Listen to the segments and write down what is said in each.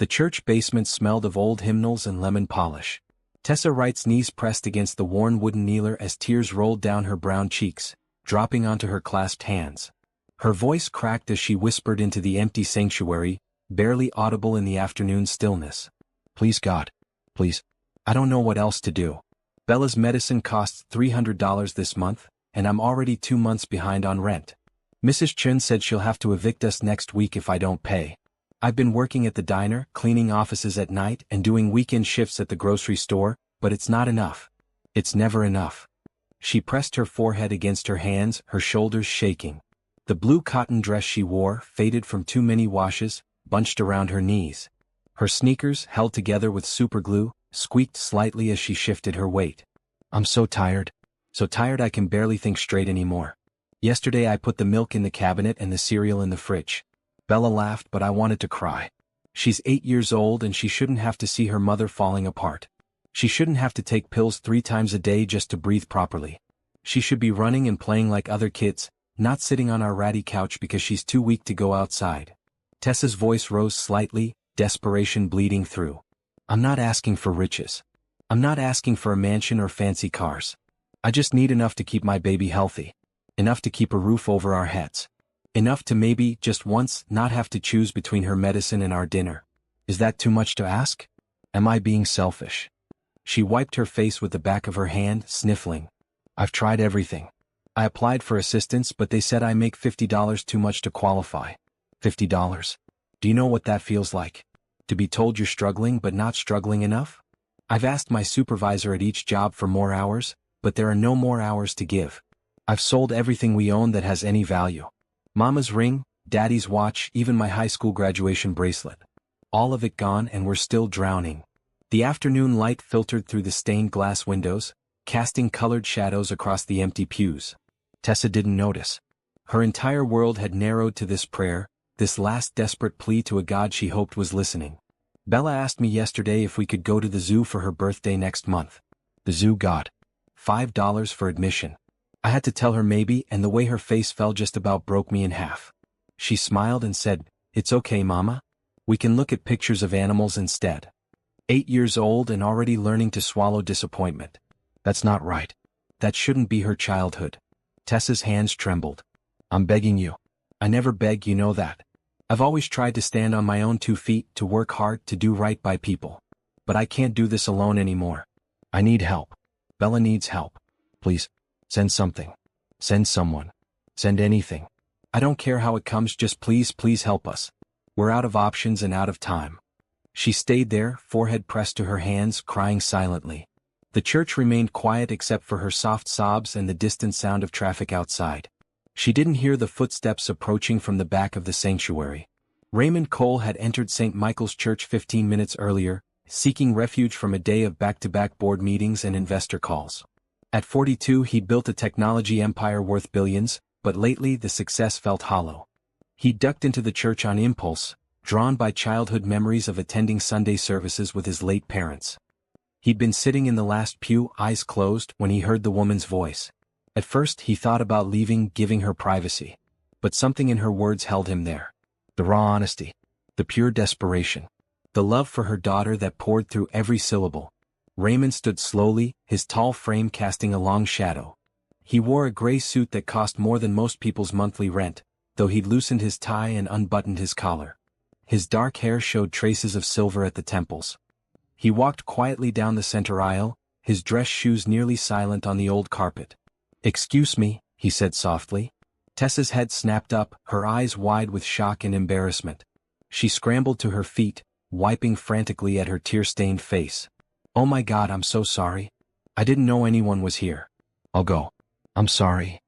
The church basement smelled of old hymnals and lemon polish. Tessa Wright's knees pressed against the worn wooden kneeler as tears rolled down her brown cheeks, dropping onto her clasped hands. Her voice cracked as she whispered into the empty sanctuary, barely audible in the afternoon stillness. Please God. Please. I don't know what else to do. Bella's medicine costs $300 this month, and I'm already 2 months behind on rent. Mrs. Chun said she'll have to evict us next week if I don't pay. I've been working at the diner, cleaning offices at night, and doing weekend shifts at the grocery store, but it's not enough. It's never enough. She pressed her forehead against her hands, her shoulders shaking. The blue cotton dress she wore, faded from too many washes, bunched around her knees. Her sneakers, held together with superglue, squeaked slightly as she shifted her weight. I'm so tired. So tired I can barely think straight anymore. Yesterday I put the milk in the cabinet and the cereal in the fridge. Bella laughed, but I wanted to cry. She's 8 years old and she shouldn't have to see her mother falling apart. She shouldn't have to take pills 3 times a day just to breathe properly. She should be running and playing like other kids, not sitting on our ratty couch because she's too weak to go outside. Tessa's voice rose slightly, desperation bleeding through. I'm not asking for riches. I'm not asking for a mansion or fancy cars. I just need enough to keep my baby healthy. Enough to keep a roof over our heads. Enough to maybe, just once, not have to choose between her medicine and our dinner. Is that too much to ask? Am I being selfish? She wiped her face with the back of her hand, sniffling. I've tried everything. I applied for assistance, but they said I make $50 too much to qualify. $50? Do you know what that feels like? To be told you're struggling but not struggling enough? I've asked my supervisor at each job for more hours, but there are no more hours to give. I've sold everything we own that has any value. Mama's ring, Daddy's watch, even my high school graduation bracelet. All of it gone, and we're still drowning. The afternoon light filtered through the stained glass windows, casting colored shadows across the empty pews. Tessa didn't notice. Her entire world had narrowed to this prayer, this last desperate plea to a God she hoped was listening. Bella asked me yesterday if we could go to the zoo for her birthday next month. The zoo got $5 for admission. I had to tell her maybe, and the way her face fell just about broke me in half. She smiled and said, "It's okay, Mama. We can look at pictures of animals instead." 8 years old and already learning to swallow disappointment. That's not right. That shouldn't be her childhood. Tessa's hands trembled. I'm begging you. I never beg, you know that. I've always tried to stand on my own 2 feet, to work hard, to do right by people. But I can't do this alone anymore. I need help. Bella needs help. Please, send something. Send someone. Send anything. I don't care how it comes, just please, please help us. We're out of options and out of time. She stayed there, forehead pressed to her hands, crying silently. The church remained quiet except for her soft sobs and the distant sound of traffic outside. She didn't hear the footsteps approaching from the back of the sanctuary. Raymond Cole had entered St. Michael's Church 15 minutes earlier, seeking refuge from a day of back-to-back board meetings and investor calls. At 42 he built a technology empire worth billions, but lately the success felt hollow. He ducked into the church on impulse, drawn by childhood memories of attending Sunday services with his late parents. He'd been sitting in the last pew, eyes closed, when he heard the woman's voice. At first he thought about leaving, giving her privacy. But something in her words held him there. The raw honesty. The pure desperation. The love for her daughter that poured through every syllable. Raymond stood slowly, his tall frame casting a long shadow. He wore a gray suit that cost more than most people's monthly rent, though he'd loosened his tie and unbuttoned his collar. His dark hair showed traces of silver at the temples. He walked quietly down the center aisle, his dress shoes nearly silent on the old carpet. "Excuse me," he said softly. Tessa's head snapped up, her eyes wide with shock and embarrassment. She scrambled to her feet, wiping frantically at her tear-stained face. "Oh my God, I'm so sorry. I didn't know anyone was here. I'll go. I'm sorry."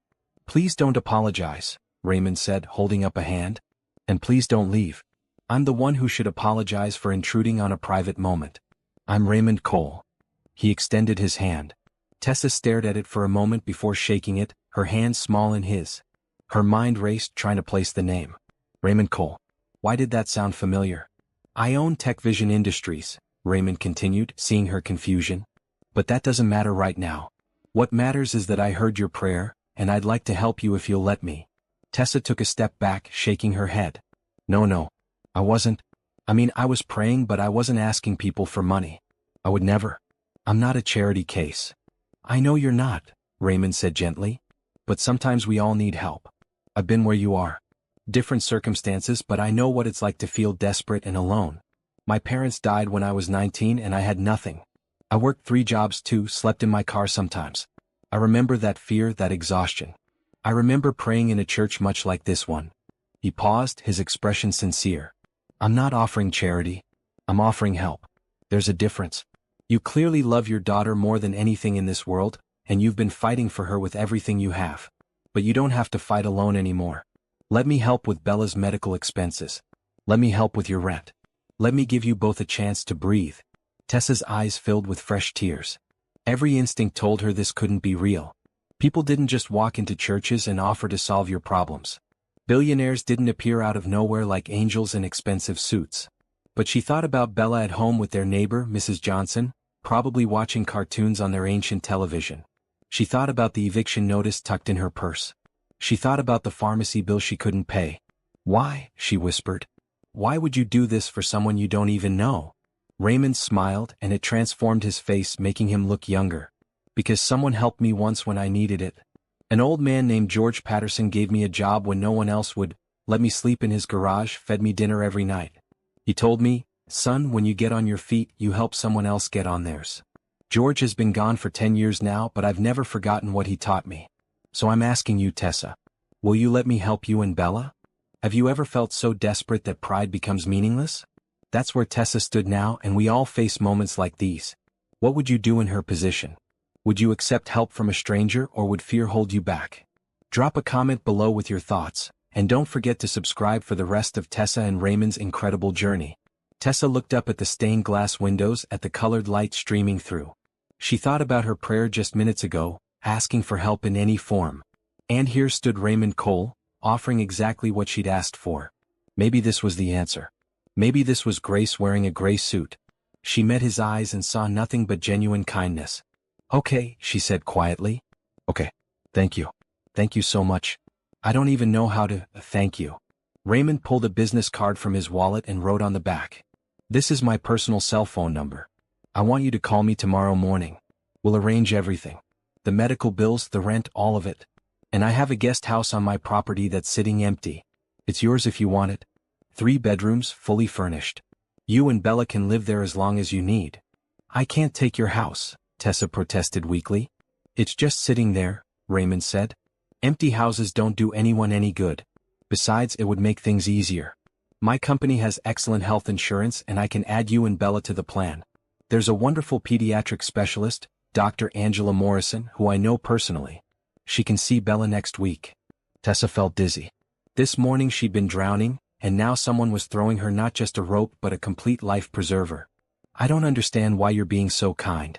"Please don't apologize," Raymond said, holding up a hand. "And please don't leave. I'm the one who should apologize for intruding on a private moment. I'm Raymond Cole." He extended his hand. Tessa stared at it for a moment before shaking it, her hand small in his. Her mind raced, trying to place the name. Raymond Cole. Why did that sound familiar? "I own Tech Vision Industries," Raymond continued, seeing her confusion. "But that doesn't matter right now. What matters is that I heard your prayer, and I'd like to help you if you'll let me." Tessa took a step back, shaking her head. No, I wasn't. I mean, I was praying, but I wasn't asking people for money. I would never. I'm not a charity case. I know you're not, Raymond said gently. But sometimes we all need help. I've been where you are. Different circumstances, but I know what it's like to feel desperate and alone. My parents died when I was 19 and I had nothing. I worked 3 jobs too, slept in my car sometimes. I remember that fear, that exhaustion. I remember praying in a church much like this one. He paused, his expression sincere. I'm not offering charity. I'm offering help. There's a difference. You clearly love your daughter more than anything in this world, and you've been fighting for her with everything you have. But you don't have to fight alone anymore. Let me help with Bella's medical expenses. Let me help with your rent. Let me give you both a chance to breathe. Tessa's eyes filled with fresh tears. Every instinct told her this couldn't be real. People didn't just walk into churches and offer to solve your problems. Billionaires didn't appear out of nowhere like angels in expensive suits. But she thought about Bella at home with their neighbor, Mrs. Johnson, probably watching cartoons on their ancient television. She thought about the eviction notice tucked in her purse. She thought about the pharmacy bill she couldn't pay. Why? She whispered. Why would you do this for someone you don't even know? Raymond smiled, and it transformed his face, making him look younger. Because someone helped me once when I needed it. An old man named George Patterson gave me a job when no one else would, let me sleep in his garage, fed me dinner every night. He told me, son, when you get on your feet, you help someone else get on theirs. George has been gone for 10 years now, but I've never forgotten what he taught me. So I'm asking you, Tessa. Will you let me help you and Bella? Have you ever felt so desperate that pride becomes meaningless? That's where Tessa stood now, and we all face moments like these. What would you do in her position? Would you accept help from a stranger, or would fear hold you back? Drop a comment below with your thoughts, and don't forget to subscribe for the rest of Tessa and Raymond's incredible journey. Tessa looked up at the stained glass windows, at the colored light streaming through. She thought about her prayer just minutes ago, asking for help in any form. And here stood Raymond Cole, offering exactly what she'd asked for. Maybe this was the answer. Maybe this was grace wearing a gray suit. She met his eyes and saw nothing but genuine kindness. Okay, she said quietly. Okay. Thank you. Thank you so much. I don't even know how to thank you. Raymond pulled a business card from his wallet and wrote on the back. This is my personal cell phone number. I want you to call me tomorrow morning. We'll arrange everything. The medical bills, the rent, all of it. And I have a guest house on my property that's sitting empty. It's yours if you want it. 3 bedrooms, fully furnished. You and Bella can live there as long as you need. I can't take your house, Tessa protested weakly. It's just sitting there, Raymond said. Empty houses don't do anyone any good. Besides, it would make things easier. My company has excellent health insurance, and I can add you and Bella to the plan. There's a wonderful pediatric specialist, Dr. Angela Morrison, who I know personally. She can see Bella next week. Tessa felt dizzy. This morning she'd been drowning, and now someone was throwing her not just a rope but a complete life preserver. I don't understand why you're being so kind.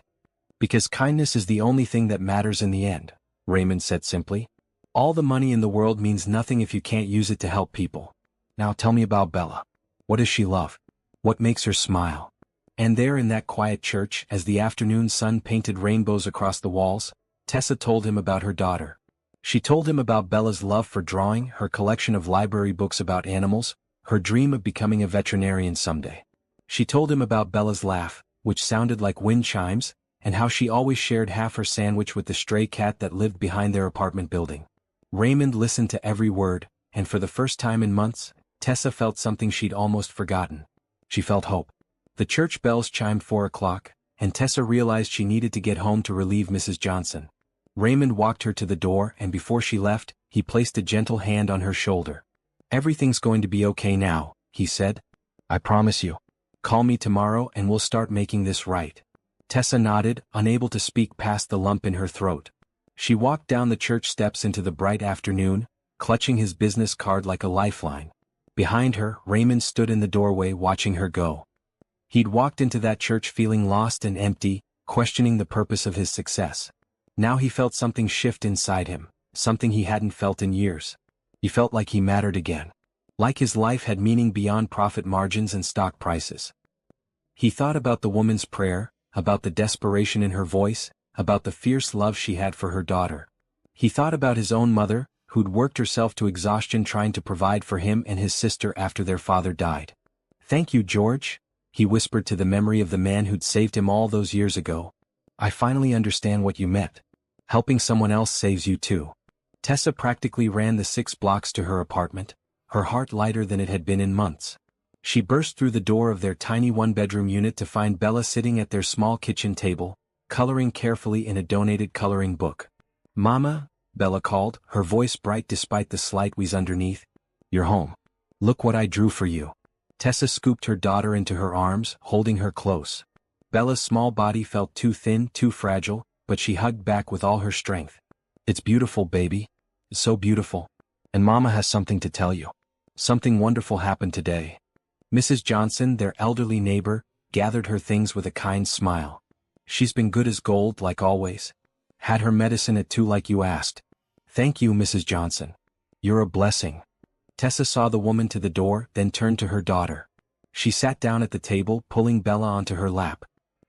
Because kindness is the only thing that matters in the end, Raymond said simply. All the money in the world means nothing if you can't use it to help people. Now tell me about Bella. What does she love? What makes her smile? And there in that quiet church, as the afternoon sun painted rainbows across the walls, Tessa told him about her daughter. She told him about Bella's love for drawing, her collection of library books about animals, her dream of becoming a veterinarian someday. She told him about Bella's laugh, which sounded like wind chimes, and how she always shared half her sandwich with the stray cat that lived behind their apartment building. Raymond listened to every word, and for the first time in months, Tessa felt something she'd almost forgotten. She felt hope. The church bells chimed 4 o'clock, and Tessa realized she needed to get home to relieve Mrs. Johnson. Raymond walked her to the door, and before she left, he placed a gentle hand on her shoulder. Everything's going to be okay now, he said. I promise you. Call me tomorrow and we'll start making this right. Tessa nodded, unable to speak past the lump in her throat. She walked down the church steps into the bright afternoon, clutching his business card like a lifeline. Behind her, Raymond stood in the doorway watching her go. He'd walked into that church feeling lost and empty, questioning the purpose of his success. Now he felt something shift inside him, something he hadn't felt in years. He felt like he mattered again. Like his life had meaning beyond profit margins and stock prices. He thought about the woman's prayer, about the desperation in her voice, about the fierce love she had for her daughter. He thought about his own mother, who'd worked herself to exhaustion trying to provide for him and his sister after their father died. Thank you, George, he whispered to the memory of the man who'd saved him all those years ago. I finally understand what you meant. Helping someone else saves you too. Tessa practically ran the 6 blocks to her apartment, her heart lighter than it had been in months. She burst through the door of their tiny one-bedroom unit to find Bella sitting at their small kitchen table, coloring carefully in a donated coloring book. Mama, Bella called, her voice bright despite the slight wheeze underneath. You're home. Look what I drew for you. Tessa scooped her daughter into her arms, holding her close. Bella's small body felt too thin, too fragile, but she hugged back with all her strength. It's beautiful, baby. It's so beautiful. And Mama has something to tell you. Something wonderful happened today. Mrs. Johnson, their elderly neighbor, gathered her things with a kind smile. She's been good as gold, like always. Had her medicine at 2 like you asked. Thank you, Mrs. Johnson. You're a blessing. Tessa saw the woman to the door, then turned to her daughter. She sat down at the table, pulling Bella onto her lap.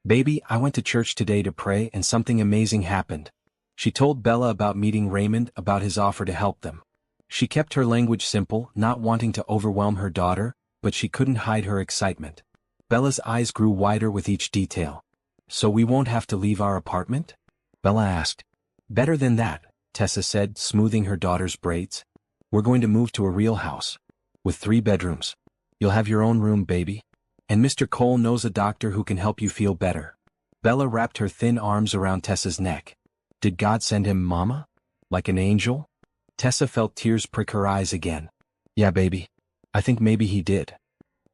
Baby, I went to church today to pray and something amazing happened. She told Bella about meeting Raymond, about his offer to help them. She kept her language simple, not wanting to overwhelm her daughter, but she couldn't hide her excitement. Bella's eyes grew wider with each detail. So we won't have to leave our apartment? Bella asked. Better than that, Tessa said, smoothing her daughter's braids. We're going to move to a real house. With 3 bedrooms. You'll have your own room, baby. And Mr. Cole knows a doctor who can help you feel better. Bella wrapped her thin arms around Tessa's neck. Did God send him, Mama? Like an angel? Tessa felt tears prick her eyes again. Yeah, baby. I think maybe he did.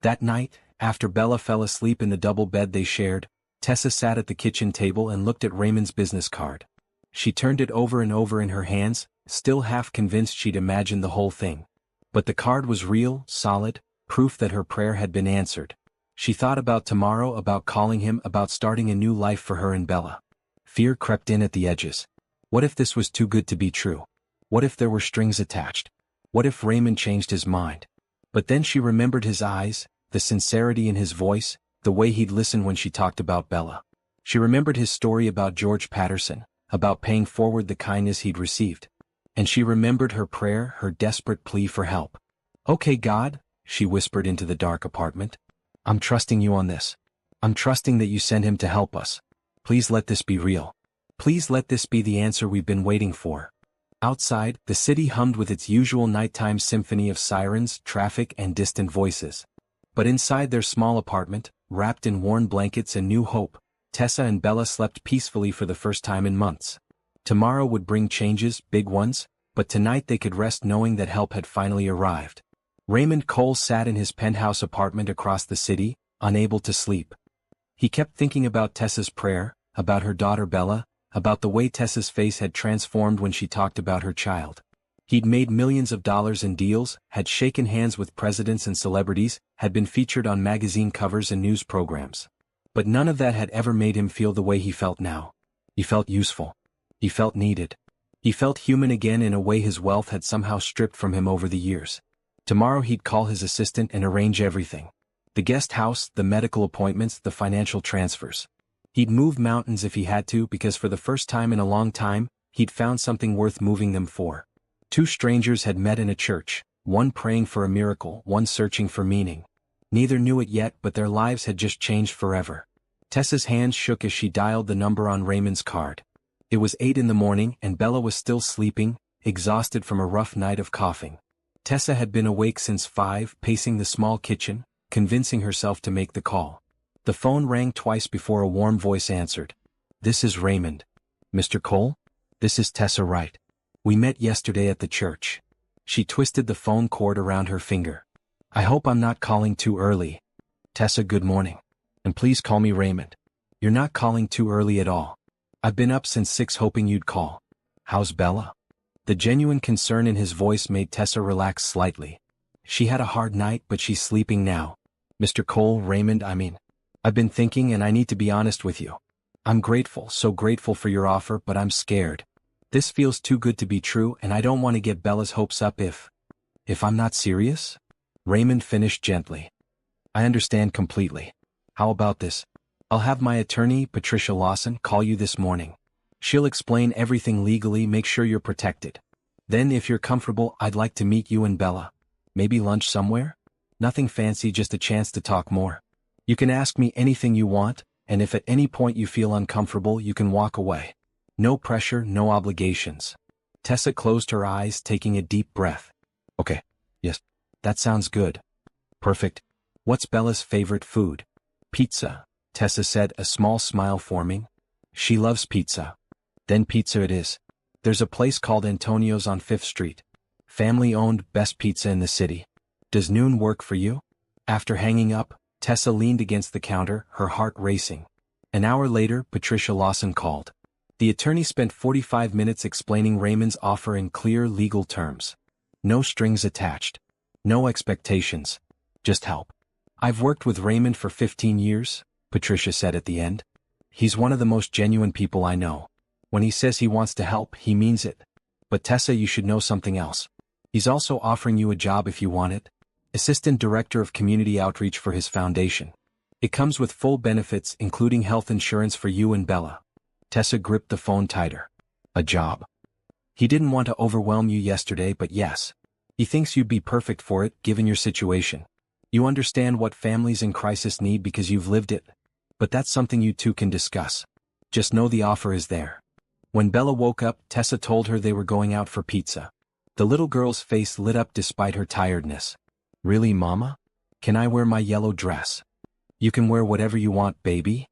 That night, after Bella fell asleep in the double bed they shared, Tessa sat at the kitchen table and looked at Raymond's business card. She turned it over and over in her hands, still half convinced she'd imagined the whole thing. But the card was real, solid, proof that her prayer had been answered. She thought about tomorrow, about calling him, about starting a new life for her and Bella. Fear crept in at the edges. What if this was too good to be true? What if there were strings attached? What if Raymond changed his mind? But then she remembered his eyes, the sincerity in his voice, the way he'd listen when she talked about Bella. She remembered his story about George Patterson, about paying forward the kindness he'd received. And she remembered her prayer, her desperate plea for help. Okay, God, she whispered into the dark apartment. I'm trusting you on this. I'm trusting that you send him to help us. Please let this be real. Please let this be the answer we've been waiting for. Outside, the city hummed with its usual nighttime symphony of sirens, traffic, and distant voices. But inside their small apartment, wrapped in warm blankets and new hope, Tessa and Bella slept peacefully for the first time in months. Tomorrow would bring changes, big ones, but tonight they could rest knowing that help had finally arrived. Raymond Cole sat in his penthouse apartment across the city, unable to sleep. He kept thinking about Tessa's prayer, about her daughter Bella, about the way Tessa's face had transformed when she talked about her child. He'd made millions of dollars in deals, had shaken hands with presidents and celebrities, had been featured on magazine covers and news programs. But none of that had ever made him feel the way he felt now. He felt useful. He felt needed. He felt human again in a way his wealth had somehow stripped from him over the years. Tomorrow he'd call his assistant and arrange everything. The guest house, the medical appointments, the financial transfers. He'd move mountains if he had to because for the first time in a long time, he'd found something worth moving them for. 2 strangers had met in a church, one praying for a miracle, one searching for meaning. Neither knew it yet, but their lives had just changed forever. Tessa's hands shook as she dialed the number on Raymond's card. It was 8 in the morning and Bella was still sleeping, exhausted from a rough night of coughing. Tessa had been awake since 5, pacing the small kitchen, convincing herself to make the call. The phone rang twice before a warm voice answered. This is Raymond. Mr. Cole? This is Tessa Wright. We met yesterday at the church. She twisted the phone cord around her finger. I hope I'm not calling too early. Tessa, good morning. And please call me Raymond. You're not calling too early at all. I've been up since 6 hoping you'd call. How's Bella? The genuine concern in his voice made Tessa relax slightly. She had a hard night, but she's sleeping now. Mr. Cole, Raymond, I've been thinking and I need to be honest with you. I'm grateful, so grateful for your offer, but I'm scared. This feels too good to be true and I don't want to get Bella's hopes up if I'm not serious? Raymond finished gently. I understand completely. How about this? I'll have my attorney, Patricia Lawson, call you this morning. She'll explain everything legally, make sure you're protected. Then if you're comfortable, I'd like to meet you and Bella. Maybe lunch somewhere? Nothing fancy, just a chance to talk more. You can ask me anything you want, and if at any point you feel uncomfortable, you can walk away. No pressure, no obligations. Tessa closed her eyes, taking a deep breath. Okay. Yes. That sounds good. Perfect. What's Bella's favorite food? Pizza, Tessa said, a small smile forming. She loves pizza. Then pizza it is. There's a place called Antonio's on 5th Street. Family-owned, best pizza in the city. Does noon work for you? After hanging up, Tessa leaned against the counter, her heart racing. An hour later, Patricia Lawson called. The attorney spent 45 minutes explaining Raymond's offer in clear legal terms. No strings attached. No expectations. Just help. I've worked with Raymond for 15 years, Patricia said at the end. He's one of the most genuine people I know. When he says he wants to help, he means it. But Tessa, you should know something else. He's also offering you a job if you want it. Assistant Director of Community Outreach for his foundation. It comes with full benefits, including health insurance for you and Bella. Tessa gripped the phone tighter. A job. He didn't want to overwhelm you yesterday, but yes. He thinks you'd be perfect for it, given your situation. You understand what families in crisis need because you've lived it. But that's something you two can discuss. Just know the offer is there. When Bella woke up, Tessa told her they were going out for pizza. The little girl's face lit up despite her tiredness. Really, Mama? Can I wear my yellow dress? You can wear whatever you want, baby.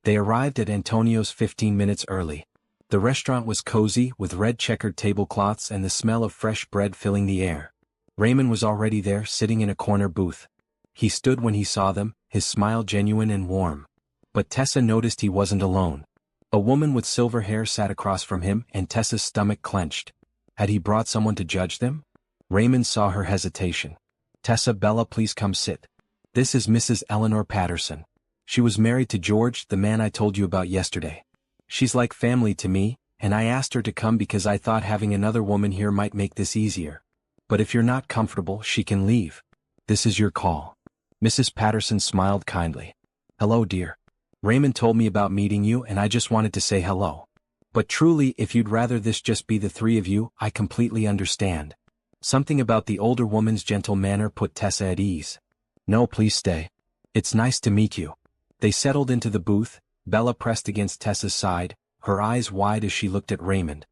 They arrived at Antonio's 15 minutes early. The restaurant was cozy, with red checkered tablecloths and the smell of fresh bread filling the air. Raymond was already there, sitting in a corner booth. He stood when he saw them, his smile genuine and warm. But Tessa noticed he wasn't alone. A woman with silver hair sat across from him, and Tessa's stomach clenched. Had he brought someone to judge them? Raymond saw her hesitation. Tessa, Bella, please come sit. This is Mrs. Eleanor Patterson. She was married to George, the man I told you about yesterday. She's like family to me, and I asked her to come because I thought having another woman here might make this easier. But if you're not comfortable, she can leave. This is your call. Mrs. Patterson smiled kindly. Hello, dear. Raymond told me about meeting you, and I just wanted to say hello. But truly, if you'd rather this just be the three of you, I completely understand. Something about the older woman's gentle manner put Tessa at ease. No, please stay. It's nice to meet you. They settled into the booth, Bella pressed against Tessa's side, her eyes wide as she looked at Raymond.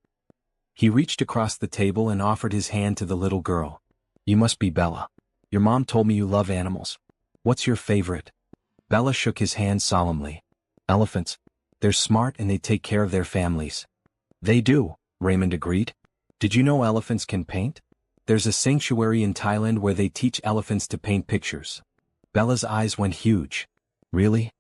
He reached across the table and offered his hand to the little girl. You must be Bella. Your mom told me you love animals. What's your favorite? Bella shook his hand solemnly. Elephants. They're smart and they take care of their families. They do, Raymond agreed. Did you know elephants can paint? There's a sanctuary in Thailand where they teach elephants to paint pictures. Bella's eyes went huge. Really?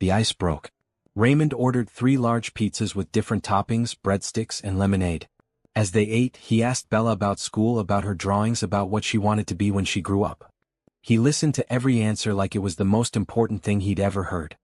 The ice broke. Raymond ordered 3 large pizzas with different toppings, breadsticks, and lemonade. As they ate, he asked Bella about school, about her drawings, about what she wanted to be when she grew up. He listened to every answer like it was the most important thing he'd ever heard.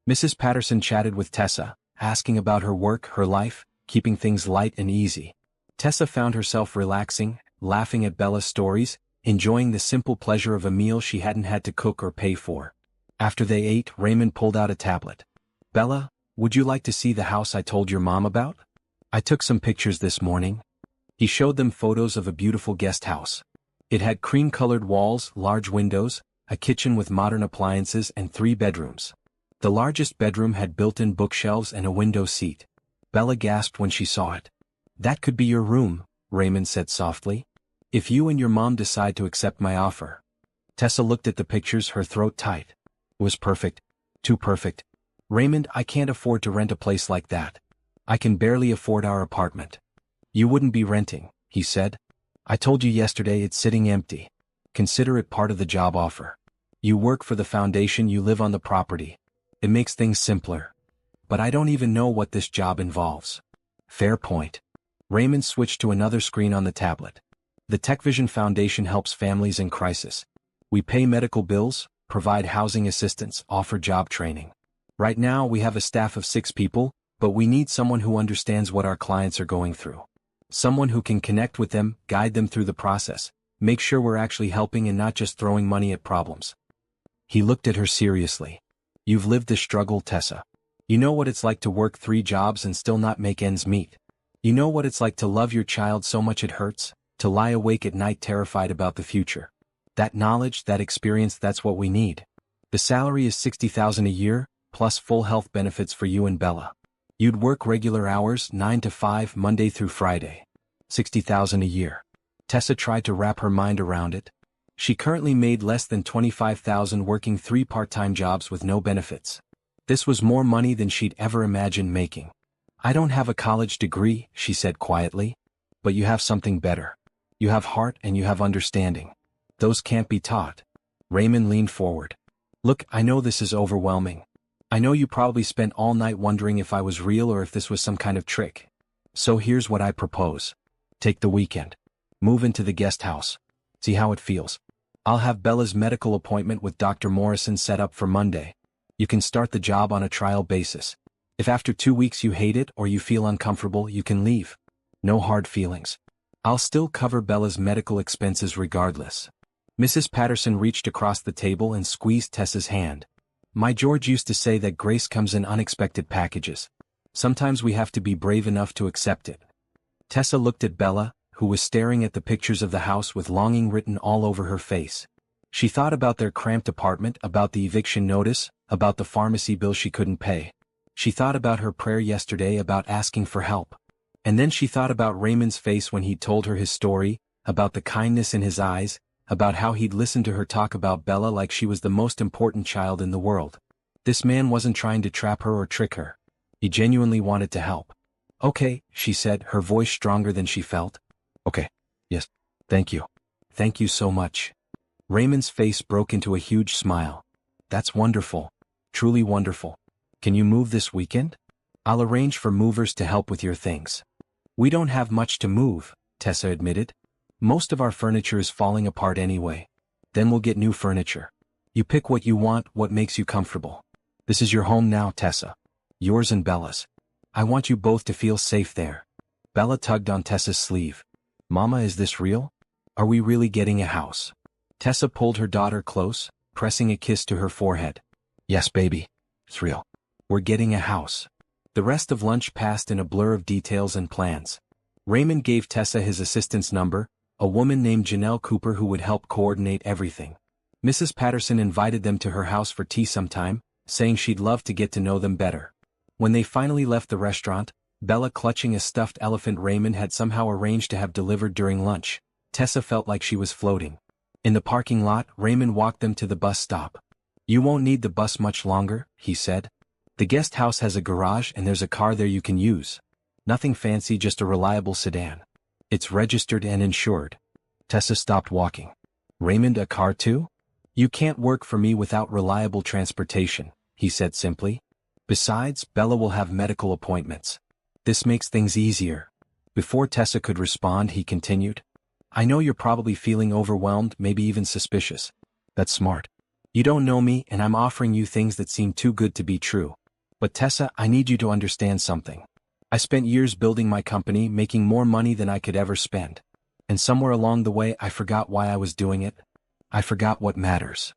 Mrs. Patterson chatted with Tessa, asking about her work, her life, keeping things light and easy. Tessa found herself relaxing, laughing at Bella's stories, enjoying the simple pleasure of a meal she hadn't had to cook or pay for. After they ate, Raymond pulled out a tablet. Bella, would you like to see the house I told your mom about? I took some pictures this morning. He showed them photos of a beautiful guest house. It had cream-colored walls, large windows, a kitchen with modern appliances, and 3 bedrooms. The largest bedroom had built-in bookshelves and a window seat. Bella gasped when she saw it. That could be your room, Raymond said softly. If you and your mom decide to accept my offer. Tessa looked at the pictures, her throat tight. It was perfect. Too perfect. Raymond, I can't afford to rent a place like that. I can barely afford our apartment. You wouldn't be renting, he said. I told you yesterday it's sitting empty. Consider it part of the job offer. You work for the foundation, you live on the property. It makes things simpler. But I don't even know what this job involves. Fair point. Raymond switched to another screen on the tablet. The TechVision Foundation helps families in crisis. We pay medical bills, provide housing assistance, offer job training. Right now we have a staff of 6 people, but we need someone who understands what our clients are going through. Someone who can connect with them, guide them through the process, make sure we're actually helping and not just throwing money at problems. He looked at her seriously. You've lived this struggle, Tessa. You know what it's like to work 3 jobs and still not make ends meet. You know what it's like to love your child so much it hurts, to lie awake at night terrified about the future. That knowledge, that experience, that's what we need. The salary is $60,000 a year, plus full health benefits for you and Bella. You'd work regular hours, 9 to 5, Monday through Friday. $60,000 a year. Tessa tried to wrap her mind around it. She currently made less than $25,000 working 3 part-time jobs with no benefits. This was more money than she'd ever imagined making. I don't have a college degree, she said quietly. But you have something better. You have heart and you have understanding. Those can't be taught. Raymond leaned forward. Look, I know this is overwhelming. I know you probably spent all night wondering if I was real or if this was some kind of trick. So here's what I propose. Take the weekend. Move into the guest house. See how it feels. I'll have Bella's medical appointment with Dr. Morrison set up for Monday. You can start the job on a trial basis. If after 2 weeks you hate it or you feel uncomfortable, you can leave. No hard feelings. I'll still cover Bella's medical expenses regardless. Mrs. Patterson reached across the table and squeezed Tessa's hand. My George used to say that grace comes in unexpected packages. Sometimes we have to be brave enough to accept it. Tessa looked at Bella, who was staring at the pictures of the house with longing written all over her face. She thought about their cramped apartment, about the eviction notice, about the pharmacy bill she couldn't pay. She thought about her prayer yesterday about asking for help. And then she thought about Raymond's face when he told her his story, about the kindness in his eyes, about how he'd listened to her talk about Bella like she was the most important child in the world. This man wasn't trying to trap her or trick her. He genuinely wanted to help. Okay, she said, her voice stronger than she felt. Okay. Yes. Thank you. Thank you so much. Raymond's face broke into a huge smile. That's wonderful. Truly wonderful. Can you move this weekend? I'll arrange for movers to help with your things. We don't have much to move, Tessa admitted. Most of our furniture is falling apart anyway. Then we'll get new furniture. You pick what you want, what makes you comfortable. This is your home now, Tessa. Yours and Bella's. I want you both to feel safe there. Bella tugged on Tessa's sleeve. Mama, is this real? Are we really getting a house? Tessa pulled her daughter close, pressing a kiss to her forehead. Yes, baby. It's real. We're getting a house. The rest of lunch passed in a blur of details and plans. Raymond gave Tessa his assistant's number, a woman named Janelle Cooper who would help coordinate everything. Mrs. Patterson invited them to her house for tea sometime, saying she'd love to get to know them better. When they finally left the restaurant, Bella clutching a stuffed elephant Raymond had somehow arranged to have delivered during lunch, Tessa felt like she was floating. In the parking lot, Raymond walked them to the bus stop. You won't need the bus much longer, he said. The guest house has a garage and there's a car there you can use. Nothing fancy, just a reliable sedan. It's registered and insured. Tessa stopped walking. Raymond, a car too? You can't work for me without reliable transportation, he said simply. Besides, Bella will have medical appointments. This makes things easier. Before Tessa could respond, he continued. I know you're probably feeling overwhelmed, maybe even suspicious. That's smart. You don't know me and I'm offering you things that seem too good to be true. But Tessa, I need you to understand something. I spent years building my company, making more money than I could ever spend. And somewhere along the way I forgot why I was doing it. I forgot what matters.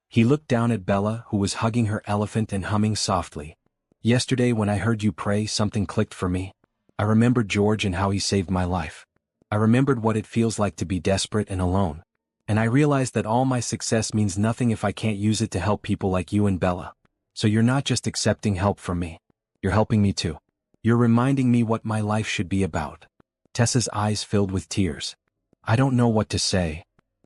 He looked down at Bella, who was hugging her elephant and humming softly. Yesterday when I heard you pray, something clicked for me. I remembered George and how he saved my life. I remembered what it feels like to be desperate and alone. And I realized that all my success means nothing if I can't use it to help people like you and Bella. So you're not just accepting help from me. You're helping me too. You're reminding me what my life should be about. Tessa's eyes filled with tears. I don't know what to say.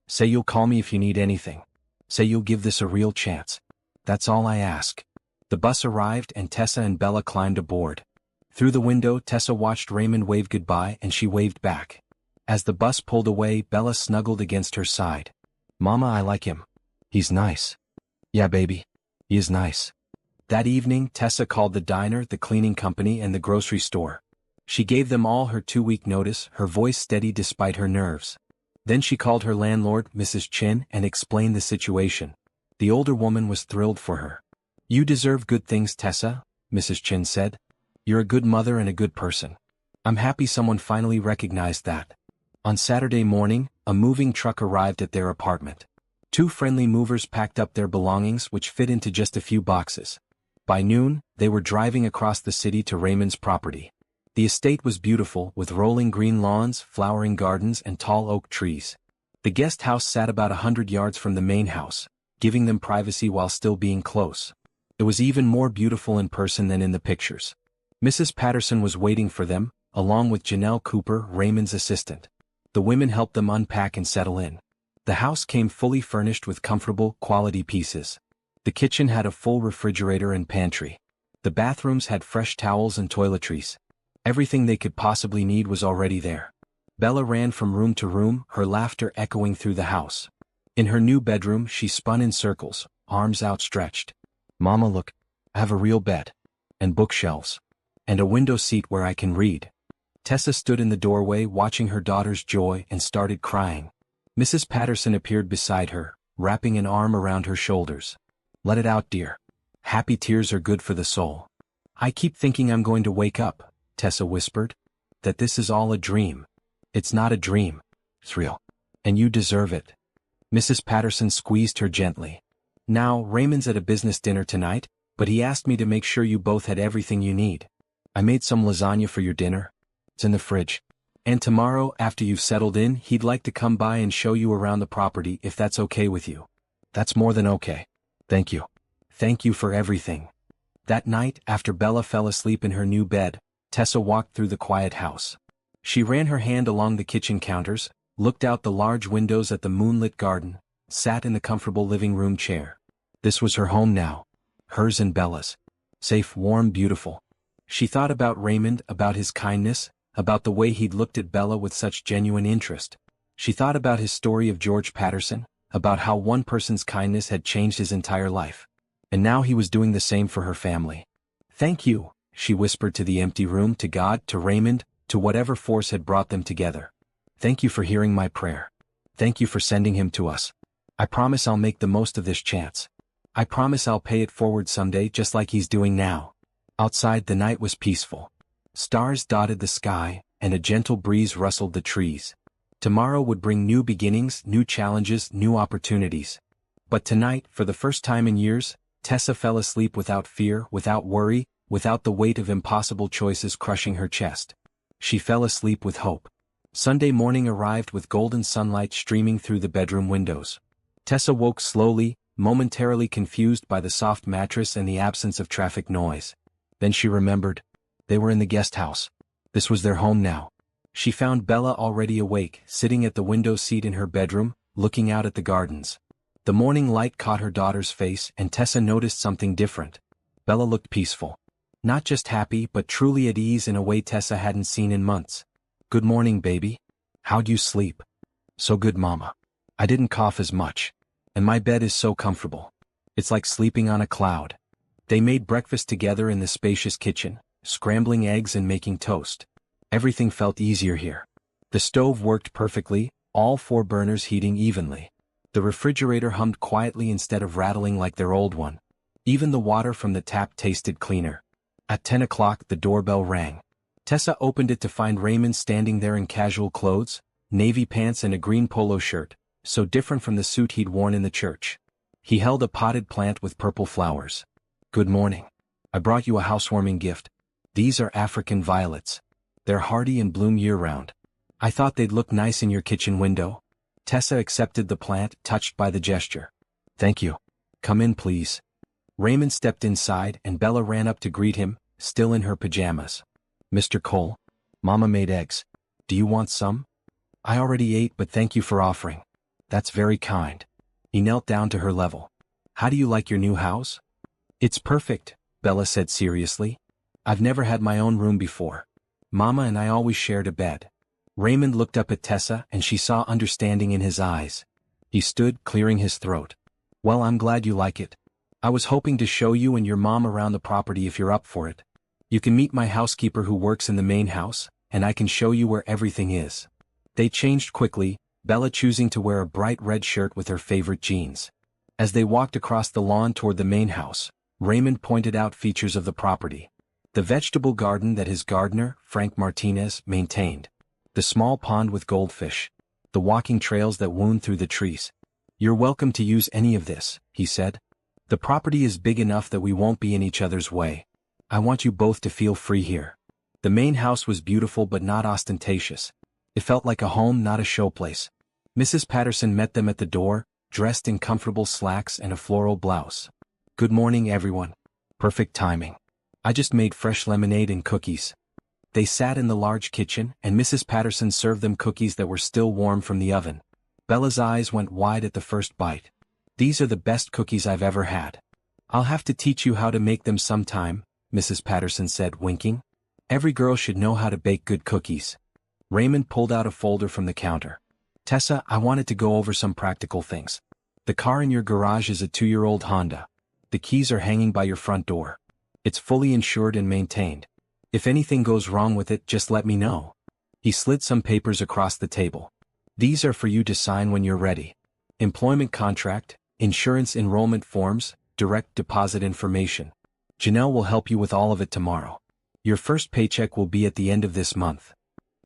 Say you'll call me if you need anything. Say you'll give this a real chance. That's all I ask. The bus arrived and Tessa and Bella climbed aboard. Through the window, Tessa watched Raymond wave goodbye and she waved back. As the bus pulled away, Bella snuggled against her side. Mama, I like him. He's nice. Yeah, baby. He is nice. That evening, Tessa called the diner, the cleaning company, and the grocery store. She gave them all her 2-week notice, her voice steady despite her nerves. Then she called her landlord, Mrs. Chin, and explained the situation. The older woman was thrilled for her. You deserve good things, Tessa, Mrs. Chin said. You're a good mother and a good person. I'm happy someone finally recognized that. On Saturday morning, a moving truck arrived at their apartment. 2 friendly movers packed up their belongings, which fit into just a few boxes. By noon, they were driving across the city to Raymond's property. The estate was beautiful, with rolling green lawns, flowering gardens, and tall oak trees. The guest house sat about 100 yards from the main house, giving them privacy while still being close. It was even more beautiful in person than in the pictures. Mrs. Patterson was waiting for them, along with Janelle Cooper, Raymond's assistant. The women helped them unpack and settle in. The house came fully furnished with comfortable, quality pieces. The kitchen had a full refrigerator and pantry. The bathrooms had fresh towels and toiletries. Everything they could possibly need was already there. Bella ran from room to room, her laughter echoing through the house. In her new bedroom, she spun in circles, arms outstretched. "Mama, look, I have a real bed. And bookshelves. And a window seat where I can read." Tessa stood in the doorway watching her daughter's joy and started crying. Mrs. Patterson appeared beside her, wrapping an arm around her shoulders. "Let it out, dear. Happy tears are good for the soul." "I keep thinking I'm going to wake up," Tessa whispered. "That this is all a dream." "It's not a dream. It's real. And you deserve it." Mrs. Patterson squeezed her gently. "Now, Raymond's at a business dinner tonight, but he asked me to make sure you both had everything you need. I made some lasagna for your dinner. It's in the fridge. And tomorrow, after you've settled in, he'd like to come by and show you around the property if that's okay with you." "That's more than okay. Thank you. Thank you for everything." That night, after Bella fell asleep in her new bed, Tessa walked through the quiet house. She ran her hand along the kitchen counters, looked out the large windows at the moonlit garden, sat in the comfortable living room chair. This was her home now. Hers and Bella's. Safe, warm, beautiful. She thought about Raymond, about his kindness, about the way he'd looked at Bella with such genuine interest. She thought about his story of George Patterson, about how one person's kindness had changed his entire life. And now he was doing the same for her family. "Thank you," she whispered to the empty room, to God, to Raymond, to whatever force had brought them together. "Thank you for hearing my prayer. Thank you for sending him to us. I promise I'll make the most of this chance. I promise I'll pay it forward someday just like he's doing now." Outside, the night was peaceful. Stars dotted the sky, and a gentle breeze rustled the trees. Tomorrow would bring new beginnings, new challenges, new opportunities. But tonight, for the first time in years, Tessa fell asleep without fear, without worry, without the weight of impossible choices crushing her chest. She fell asleep with hope. Sunday morning arrived with golden sunlight streaming through the bedroom windows. Tessa woke slowly, momentarily confused by the soft mattress and the absence of traffic noise. Then she remembered. They were in the guest house. This was their home now. She found Bella already awake, sitting at the window seat in her bedroom, looking out at the gardens. The morning light caught her daughter's face, and Tessa noticed something different. Bella looked peaceful. Not just happy, but truly at ease in a way Tessa hadn't seen in months. "Good morning, baby. How'd you sleep?" "So good, Mama. I didn't cough as much. And my bed is so comfortable. It's like sleeping on a cloud." They made breakfast together in the spacious kitchen, scrambling eggs and making toast. Everything felt easier here. The stove worked perfectly, all 4 burners heating evenly. The refrigerator hummed quietly instead of rattling like their old one. Even the water from the tap tasted cleaner. At 10 o'clock, the doorbell rang. Tessa opened it to find Raymond standing there in casual clothes, navy pants and a green polo shirt, so different from the suit he'd worn in the church. He held a potted plant with purple flowers. "Good morning. I brought you a housewarming gift. These are African violets. They're hardy and bloom year-round. I thought they'd look nice in your kitchen window." Tessa accepted the plant, touched by the gesture. "Thank you. Come in, please." Raymond stepped inside, and Bella ran up to greet him, still in her pajamas. "Mr. Cole, Mama made eggs. Do you want some?" "I already ate, but thank you for offering." "That's very kind." He knelt down to her level. "How do you like your new house?" "It's perfect," Bella said seriously. "I've never had my own room before. Mama and I always shared a bed." Raymond looked up at Tessa, and she saw understanding in his eyes. He stood, clearing his throat. "Well, I'm glad you like it. I was hoping to show you and your mom around the property if you're up for it. You can meet my housekeeper who works in the main house, and I can show you where everything is." They changed quickly, Bella choosing to wear a bright red shirt with her favorite jeans. As they walked across the lawn toward the main house, Raymond pointed out features of the property. The vegetable garden that his gardener, Frank Martinez, maintained. The small pond with goldfish. The walking trails that wound through the trees. "You're welcome to use any of this," he said. "The property is big enough that we won't be in each other's way. I want you both to feel free here." The main house was beautiful but not ostentatious. It felt like a home, not a showplace. Mrs. Patterson met them at the door, dressed in comfortable slacks and a floral blouse. "Good morning, everyone. Perfect timing. I just made fresh lemonade and cookies." They sat in the large kitchen, and Mrs. Patterson served them cookies that were still warm from the oven. Bella's eyes went wide at the first bite. "These are the best cookies I've ever had. I'll have to teach you how to make them sometime," Mrs. Patterson said, winking. "Every girl should know how to bake good cookies." Raymond pulled out a folder from the counter. "Tessa, I wanted to go over some practical things. The car in your garage is a 2-year-old Honda. The keys are hanging by your front door. It's fully insured and maintained. If anything goes wrong with it, just let me know." He slid some papers across the table. "These are for you to sign when you're ready. Employment contract, insurance enrollment forms, direct deposit information. Janelle will help you with all of it tomorrow. Your first paycheck will be at the end of this month."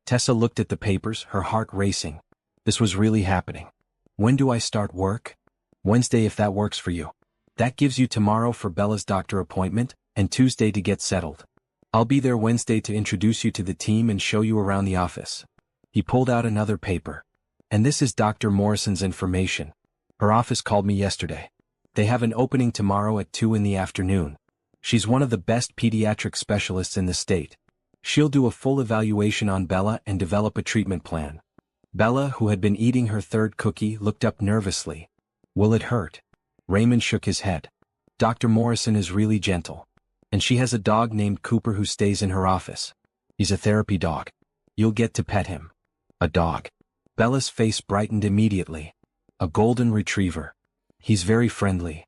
Tessa looked at the papers, her heart racing. This was really happening. "When do I start work?" "Wednesday, if that works for you. That gives you tomorrow for Bella's doctor appointment, and Tuesday to get settled. I'll be there Wednesday to introduce you to the team and show you around the office." He pulled out another paper. "And this is Dr. Morrison's information. Her office called me yesterday. They have an opening tomorrow at 2 in the afternoon. She's one of the best pediatric specialists in the state. She'll do a full evaluation on Bella and develop a treatment plan." Bella, who had been eating her third cookie, looked up nervously. "Will it hurt?" Raymond shook his head. "Dr. Morrison is really gentle. And she has a dog named Cooper who stays in her office. He's a therapy dog. You'll get to pet him." "A dog?" Bella's face brightened immediately. "A golden retriever. He's very friendly."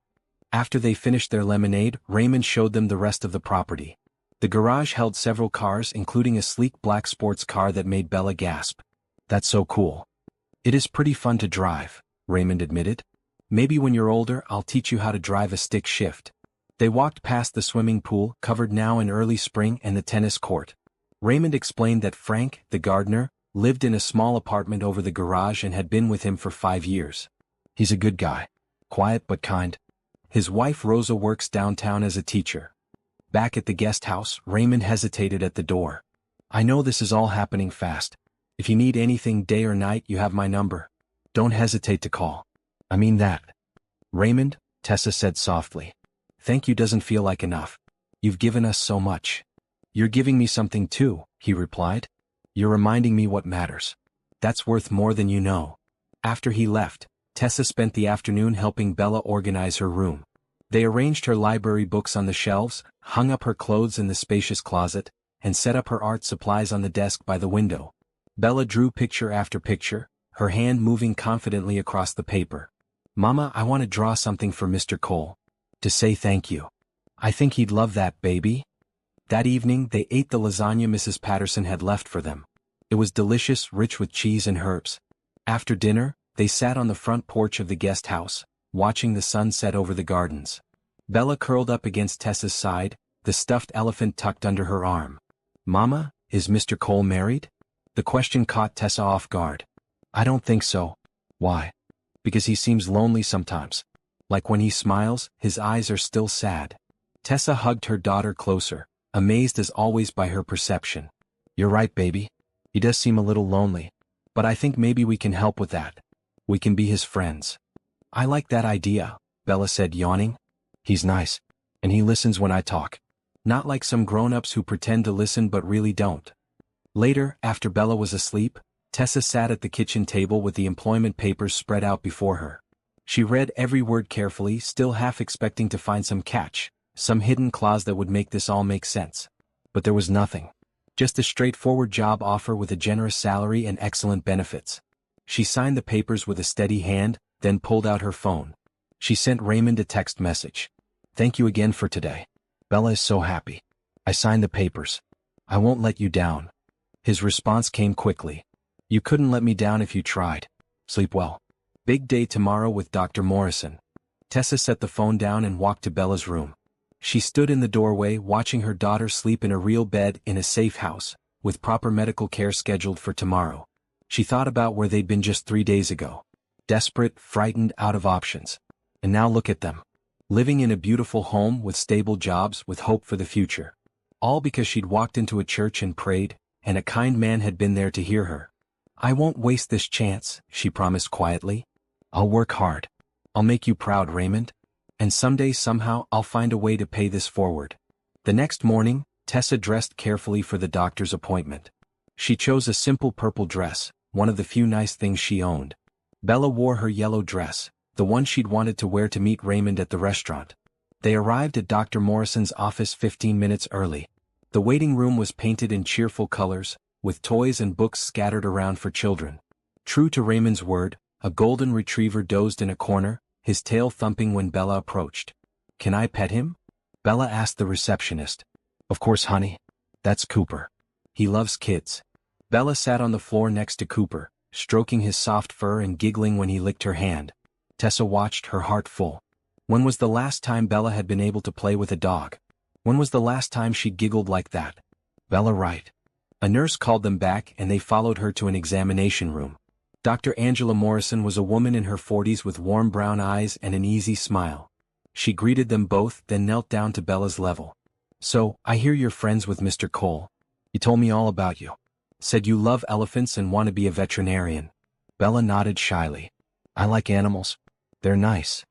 After they finished their lemonade, Raymond showed them the rest of the property. The garage held several cars, including a sleek black sports car that made Bella gasp. "That's so cool." "It is pretty fun to drive," Raymond admitted. "Maybe when you're older I'll teach you how to drive a stick shift." They walked past the swimming pool, covered now in early spring, and the tennis court. Raymond explained that Frank, the gardener, lived in a small apartment over the garage and had been with him for 5 years. "He's a good guy. Quiet but kind. His wife Rosa works downtown as a teacher." Back at the guest house, Raymond hesitated at the door. "I know this is all happening fast. If you need anything day or night, you have my number. Don't hesitate to call." "I mean that." "Raymond," Tessa said softly. "Thank you doesn't feel like enough. You've given us so much." "You're giving me something too," he replied. "You're reminding me what matters. That's worth more than you know." After he left, Tessa spent the afternoon helping Bella organize her room. They arranged her library books on the shelves, hung up her clothes in the spacious closet, and set up her art supplies on the desk by the window. Bella drew picture after picture, her hand moving confidently across the paper. "Mama, I want to draw something for Mr. Cole. To say thank you. I think he'd love that, baby." That evening they ate the lasagna Mrs. Patterson had left for them. It was delicious, rich with cheese and herbs. After dinner, they sat on the front porch of the guest house, watching the sun set over the gardens. Bella curled up against Tessa's side, the stuffed elephant tucked under her arm. "Mama, is Mr. Cole married?" The question caught Tessa off guard. "I don't think so." "Why?" "Because he seems lonely sometimes. Like when he smiles, his eyes are still sad." Tessa hugged her daughter closer, amazed as always by her perception. "You're right, baby. He does seem a little lonely. But I think maybe we can help with that. We can be his friends." "I like that idea," Bella said, yawning. "He's nice. And he listens when I talk. Not like some grown-ups who pretend to listen but really don't." Later, after Bella was asleep, Tessa sat at the kitchen table with the employment papers spread out before her. She read every word carefully, still half expecting to find some catch, some hidden clause that would make this all make sense. But there was nothing. Just a straightforward job offer with a generous salary and excellent benefits. She signed the papers with a steady hand, then pulled out her phone. She sent Raymond a text message. "Thank you again for today. Bella is so happy. I signed the papers. I won't let you down." His response came quickly. "You couldn't let me down if you tried. Sleep well. Big day tomorrow with Dr. Morrison." Tessa set the phone down and walked to Bella's room. She stood in the doorway watching her daughter sleep in a real bed in a safe house, with proper medical care scheduled for tomorrow. She thought about where they'd been just 3 days ago. Desperate, frightened, out of options. And now look at them. Living in a beautiful home with stable jobs with hope for the future. All because she'd walked into a church and prayed, and a kind man had been there to hear her. I won't waste this chance, she promised quietly. I'll work hard. I'll make you proud, Raymond. And someday somehow I'll find a way to pay this forward. The next morning, Tessa dressed carefully for the doctor's appointment. She chose a simple purple dress, one of the few nice things she owned. Bella wore her yellow dress, the one she'd wanted to wear to meet Raymond at the restaurant. They arrived at Dr. Morrison's office 15 minutes early. The waiting room was painted in cheerful colors, with toys and books scattered around for children. True to Raymond's word, a golden retriever dozed in a corner, his tail thumping when Bella approached. Can I pet him? Bella asked the receptionist. Of course, honey. That's Cooper. He loves kids. Bella sat on the floor next to Cooper, stroking his soft fur and giggling when he licked her hand. Tessa watched, her heart full. When was the last time Bella had been able to play with a dog? When was the last time she giggled like that? Bella, right. A nurse called them back and they followed her to an examination room. Dr. Angela Morrison was a woman in her 40s with warm brown eyes and an easy smile. She greeted them both, then knelt down to Bella's level. So, I hear you're friends with Mr. Cole. He told me all about you. Said you love elephants and want to be a veterinarian. Bella nodded shyly. I like animals. They're nice.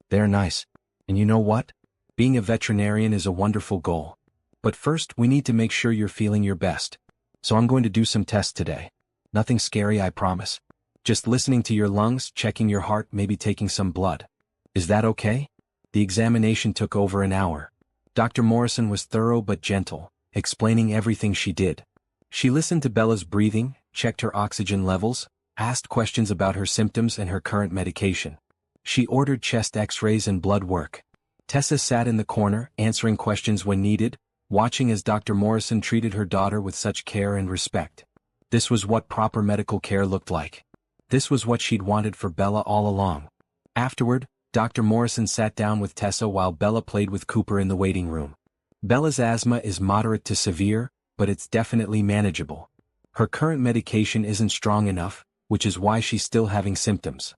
They're nice. And you know what? Being a veterinarian is a wonderful goal. But first we need to make sure you're feeling your best. So I'm going to do some tests today. Nothing scary, I promise. Just listening to your lungs, checking your heart, maybe taking some blood. Is that okay? The examination took over an hour. Dr. Morrison was thorough but gentle, explaining everything she did. She listened to Bella's breathing, checked her oxygen levels, asked questions about her symptoms and her current medication. She ordered chest x-rays and blood work. Tessa sat in the corner, answering questions when needed, watching as Dr. Morrison treated her daughter with such care and respect. This was what proper medical care looked like. This was what she'd wanted for Bella all along. Afterward, Dr. Morrison sat down with Tessa while Bella played with Cooper in the waiting room. Bella's asthma is moderate to severe, but it's definitely manageable. Her current medication isn't strong enough, which is why she's still having symptoms.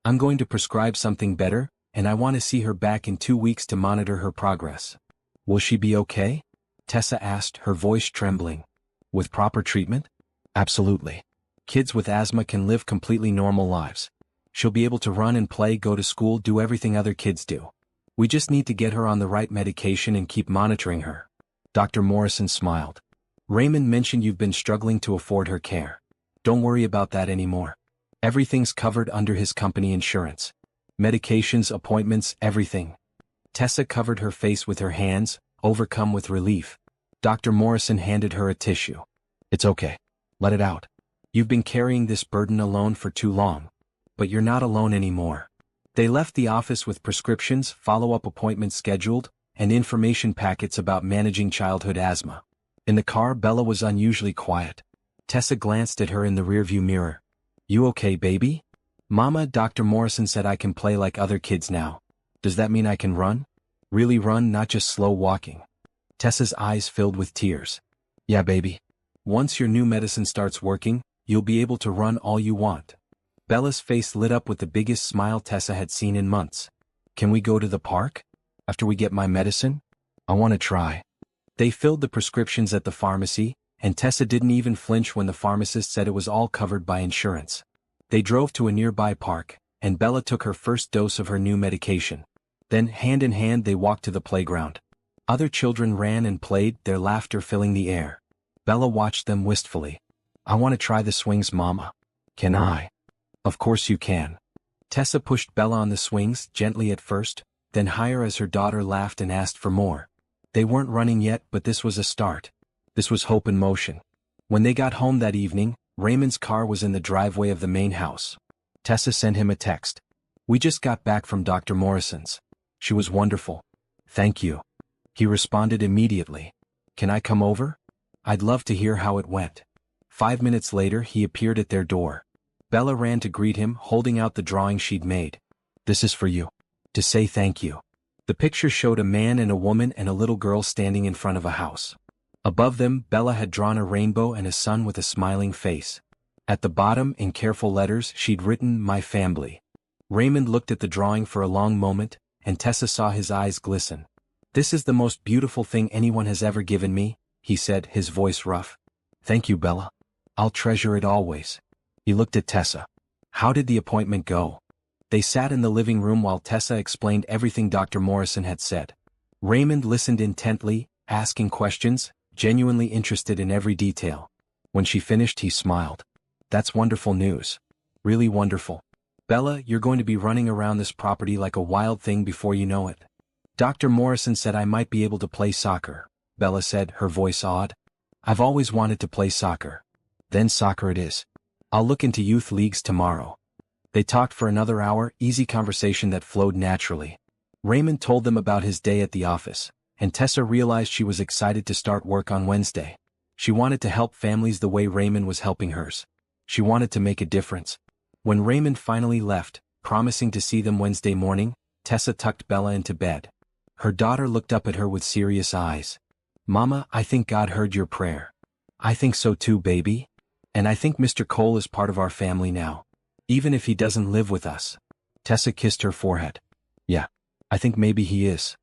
I'm going to prescribe something better, and I want to see her back in 2 weeks to monitor her progress. Will she be okay? Tessa asked, her voice trembling. With proper treatment? Absolutely. Kids with asthma can live completely normal lives. She'll be able to run and play, go to school, do everything other kids do. We just need to get her on the right medication and keep monitoring her. Dr. Morrison smiled. Raymond mentioned you've been struggling to afford her care. Don't worry about that anymore. Everything's covered under his company insurance. Medications, appointments, everything. Tessa covered her face with her hands, overcome with relief. Dr. Morrison handed her a tissue. It's okay. Let it out. You've been carrying this burden alone for too long. But you're not alone anymore. They left the office with prescriptions, follow-up appointments scheduled, and information packets about managing childhood asthma. In the car, Bella was unusually quiet. Tessa glanced at her in the rearview mirror. You okay, baby? Mama, Dr. Morrison said I can play like other kids now. Does that mean I can run? Really run, not just slow walking? Tessa's eyes filled with tears. Yeah, baby. Once your new medicine starts working, you'll be able to run all you want. Bella's face lit up with the biggest smile Tessa had seen in months. Can we go to the park? After we get my medicine? I want to try. They filled the prescriptions at the pharmacy, and Tessa didn't even flinch when the pharmacist said it was all covered by insurance. They drove to a nearby park, and Bella took her first dose of her new medication. Then, hand in hand, they walked to the playground. Other children ran and played, their laughter filling the air. Bella watched them wistfully. I want to try the swings, Mama. Can I? Of course you can. Tessa pushed Bella on the swings, gently at first, then higher as her daughter laughed and asked for more. They weren't running yet, but this was a start. This was hope in motion. When they got home that evening, Raymond's car was in the driveway of the main house. Tessa sent him a text. We just got back from Dr. Morrison's. She was wonderful. Thank you. He responded immediately. Can I come over? I'd love to hear how it went. 5 minutes later, he appeared at their door. Bella ran to greet him, holding out the drawing she'd made. This is for you. To say thank you. The picture showed a man and a woman and a little girl standing in front of a house. Above them, Bella had drawn a rainbow and a sun with a smiling face. At the bottom, in careful letters, she'd written, My family. Raymond looked at the drawing for a long moment, and Tessa saw his eyes glisten. This is the most beautiful thing anyone has ever given me, he said, his voice rough. Thank you, Bella. I'll treasure it always. He looked at Tessa. How did the appointment go? They sat in the living room while Tessa explained everything Dr. Morrison had said. Raymond listened intently, asking questions, genuinely interested in every detail. When she finished, he smiled. That's wonderful news. Really wonderful. Bella, you're going to be running around this property like a wild thing before you know it. Dr. Morrison said I might be able to play soccer, Bella said, her voice awed. I've always wanted to play soccer. Then soccer it is. I'll look into youth leagues tomorrow. They talked for another hour, easy conversation that flowed naturally. Raymond told them about his day at the office, and Tessa realized she was excited to start work on Wednesday. She wanted to help families the way Raymond was helping hers. She wanted to make a difference. When Raymond finally left, promising to see them Wednesday morning, Tessa tucked Bella into bed. Her daughter looked up at her with serious eyes. Mama, I think God heard your prayer. I think so too, baby. And I think Mr. Cole is part of our family now. Even if he doesn't live with us. Tessa kissed her forehead. Yeah, I think maybe he is.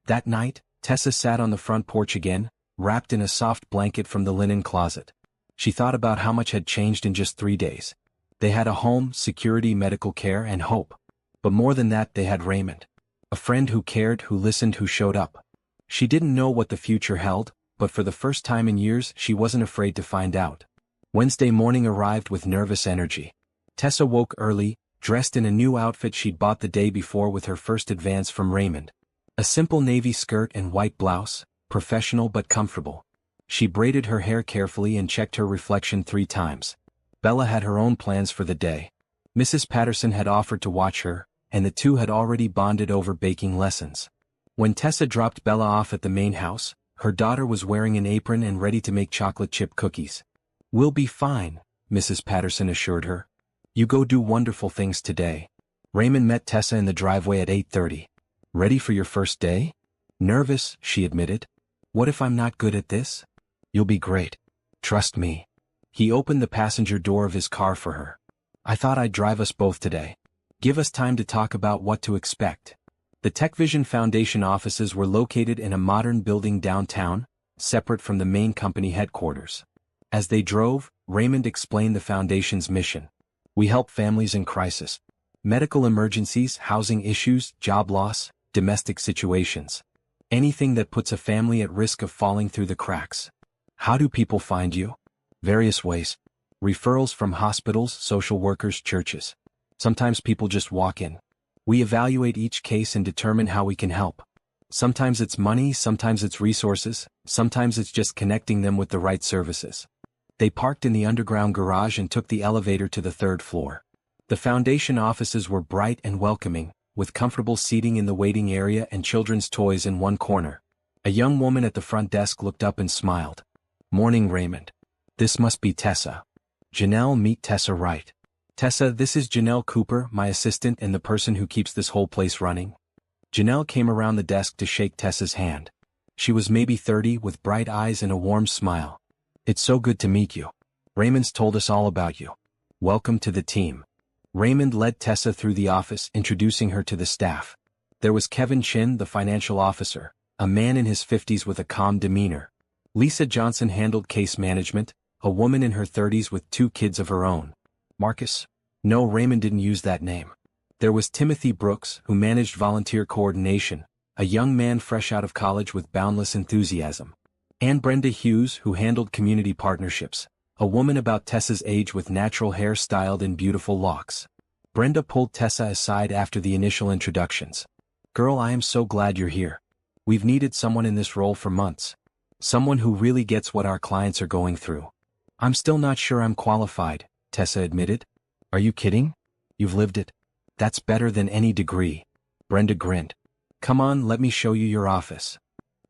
That night, Tessa sat on the front porch again, wrapped in a soft blanket from the linen closet. She thought about how much had changed in just 3 days. They had a home, security, medical care, and hope. But more than that, they had Raymond. A friend who cared, who listened, who showed up. She didn't know what the future held, but for the first time in years she wasn't afraid to find out. Wednesday morning arrived with nervous energy. Tessa woke early, dressed in a new outfit she'd bought the day before with her first advance from Raymond. A simple navy skirt and white blouse, professional but comfortable. She braided her hair carefully and checked her reflection 3 times. Bella had her own plans for the day. Mrs. Patterson had offered to watch her, and the two had already bonded over baking lessons. When Tessa dropped Bella off at the main house, her daughter was wearing an apron and ready to make chocolate chip cookies. We'll be fine, Mrs. Patterson assured her. You go do wonderful things today. Raymond met Tessa in the driveway at 8:30. Ready for your first day? Nervous, she admitted. What if I'm not good at this? You'll be great. Trust me. He opened the passenger door of his car for her. I thought I'd drive us both today. Give us time to talk about what to expect. The TechVision Foundation offices were located in a modern building downtown, separate from the main company headquarters. As they drove, Raymond explained the foundation's mission. We help families in crisis. Medical emergencies, housing issues, job loss, domestic situations. Anything that puts a family at risk of falling through the cracks. How do people find you? Various ways. Referrals from hospitals, social workers, churches. Sometimes people just walk in. We evaluate each case and determine how we can help. Sometimes it's money, sometimes it's resources, sometimes it's just connecting them with the right services. They parked in the underground garage and took the elevator to the 3rd floor. The foundation offices were bright and welcoming, with comfortable seating in the waiting area and children's toys in one corner. A young woman at the front desk looked up and smiled. Morning, Raymond. This must be Tessa. Janelle, meet Tessa Wright. Tessa, this is Janelle Cooper, my assistant and the person who keeps this whole place running. Janelle came around the desk to shake Tessa's hand. She was maybe 30, with bright eyes and a warm smile. It's so good to meet you. Raymond's told us all about you. Welcome to the team. Raymond led Tessa through the office, introducing her to the staff. There was Kevin Chin, the financial officer, a man in his 50s with a calm demeanor. Lisa Johnson handled case management, a woman in her 30s with 2 kids of her own. Marcus? No, Raymond didn't use that name. There was Timothy Brooks, who managed volunteer coordination, a young man fresh out of college with boundless enthusiasm. And Brenda Hughes, who handled community partnerships, a woman about Tessa's age with natural hair styled in beautiful locks. Brenda pulled Tessa aside after the initial introductions. Girl, I am so glad you're here. We've needed someone in this role for months. Someone who really gets what our clients are going through. I'm still not sure I'm qualified, Tessa admitted. Are you kidding? You've lived it. That's better than any degree. Brenda grinned. Come on, let me show you your office.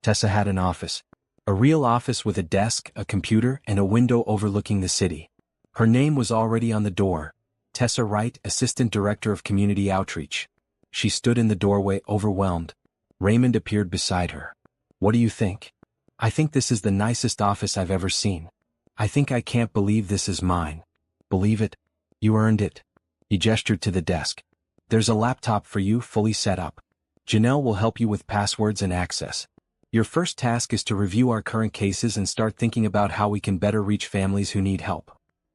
Tessa had an office. A real office with a desk, a computer, and a window overlooking the city. Her name was already on the door. Tessa Wright, Assistant Director of Community Outreach. She stood in the doorway, overwhelmed. Raymond appeared beside her. What do you think? I think this is the nicest office I've ever seen. I think I can't believe this is mine. Believe it? You earned it. He gestured to the desk. There's a laptop for you, fully set up. Janelle will help you with passwords and access. Your first task is to review our current cases and start thinking about how we can better reach families who need help.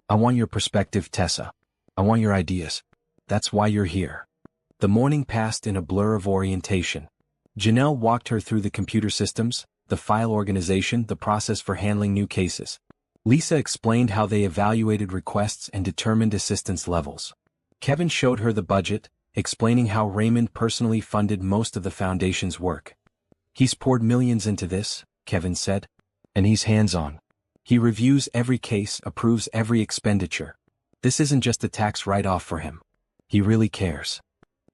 I want your perspective, Tessa. I want your ideas. That's why you're here. The morning passed in a blur of orientation. Janelle walked her through the computer systems, the file organization, the process for handling new cases. Lisa explained how they evaluated requests and determined assistance levels. Kevin showed her the budget, explaining how Raymond personally funded most of the foundation's work. He's poured millions into this, Kevin said. And he's hands-on. He reviews every case, approves every expenditure. This isn't just a tax write-off for him. He really cares.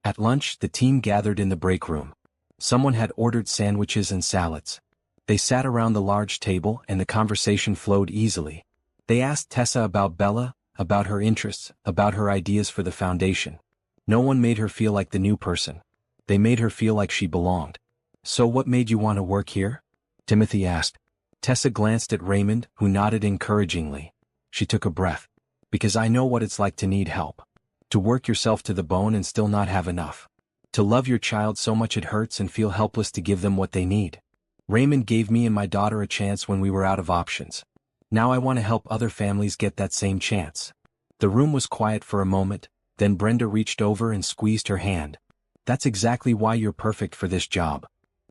At lunch, the team gathered in the break room. Someone had ordered sandwiches and salads. They sat around the large table and the conversation flowed easily. They asked Tessa about Bella, about her interests, about her ideas for the foundation. No one made her feel like the new person. They made her feel like she belonged. So what made you want to work here? Timothy asked. Tessa glanced at Raymond, who nodded encouragingly. She took a breath. Because I know what it's like to need help. To work yourself to the bone and still not have enough. To love your child so much it hurts and feel helpless to give them what they need. Raymond gave me and my daughter a chance when we were out of options. Now I want to help other families get that same chance. The room was quiet for a moment, then Brenda reached over and squeezed her hand. That's exactly why you're perfect for this job.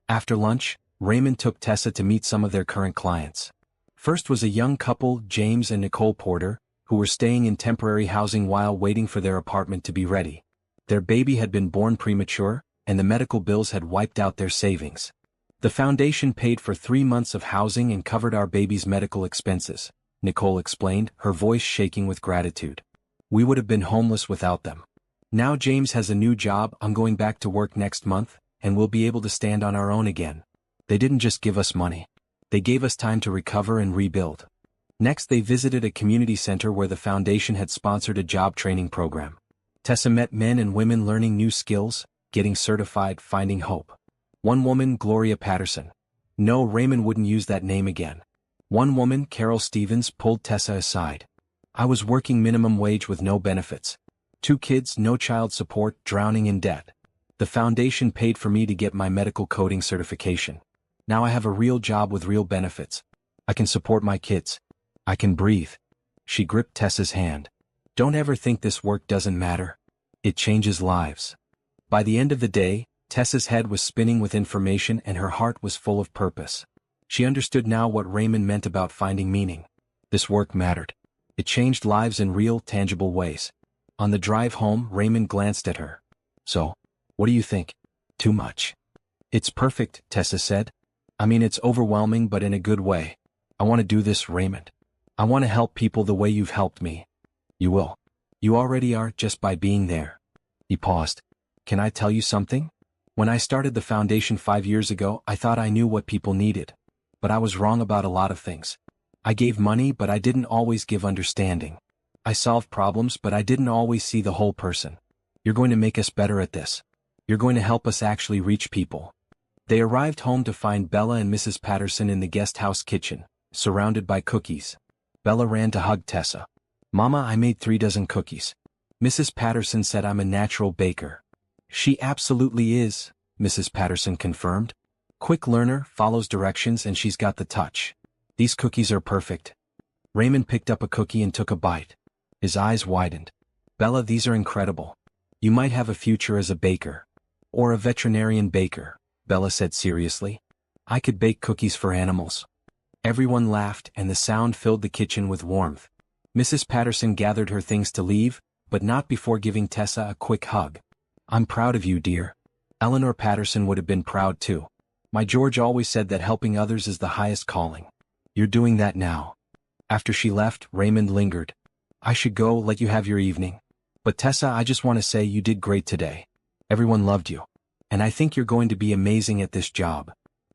After lunch, Raymond took Tessa to meet some of their current clients. First was a young couple, James and Nicole Porter, who were staying in temporary housing while waiting for their apartment to be ready. Their baby had been born premature, and the medical bills had wiped out their savings. The foundation paid for 3 months of housing and covered our baby's medical expenses, Nicole explained, her voice shaking with gratitude. We would have been homeless without them. Now James has a new job, I'm going back to work next month, and we'll be able to stand on our own again. They didn't just give us money. They gave us time to recover and rebuild. Next they visited a community center where the foundation had sponsored a job training program. Tessa met men and women learning new skills, getting certified, finding hope. One woman, Gloria Patterson. No, Raymond wouldn't use that name again. One woman, Carol Stevens, pulled Tessa aside. I was working minimum wage with no benefits. 2 kids, no child support, drowning in debt. The foundation paid for me to get my medical coding certification. Now I have a real job with real benefits. I can support my kids. I can breathe. She gripped Tessa's hand. Don't ever think this work doesn't matter. It changes lives. By the end of the day, Tessa's head was spinning with information and her heart was full of purpose. She understood now what Raymond meant about finding meaning. This work mattered. It changed lives in real, tangible ways. On the drive home, Raymond glanced at her. So, what do you think? Too much. It's perfect, Tessa said. I mean, it's overwhelming, but in a good way. I want to do this, Raymond. I want to help people the way you've helped me. You will. You already are, just by being there. He paused. Can I tell you something? When I started the foundation 5 years ago, I thought I knew what people needed. But I was wrong about a lot of things. I gave money, but I didn't always give understanding. I solved problems, but I didn't always see the whole person. You're going to make us better at this. You're going to help us actually reach people. They arrived home to find Bella and Mrs. Patterson in the guest house kitchen, surrounded by cookies. Bella ran to hug Tessa. Mama, I made 3 dozen cookies. Mrs. Patterson said I'm a natural baker. She absolutely is, Mrs. Patterson confirmed. Quick learner, follows directions, and she's got the touch. These cookies are perfect. Raymond picked up a cookie and took a bite. His eyes widened. Bella, these are incredible. You might have a future as a baker. Or a veterinarian baker, Bella said seriously. I could bake cookies for animals. Everyone laughed and the sound filled the kitchen with warmth. Mrs. Patterson gathered her things to leave, but not before giving Tessa a quick hug. I'm proud of you, dear. Eleanor Patterson would have been proud too. My George always said that helping others is the highest calling. You're doing that now. After she left, Raymond lingered. I should go, let you have your evening. But Tessa, I just want to say you did great today. Everyone loved you. And I think you're going to be amazing at this job.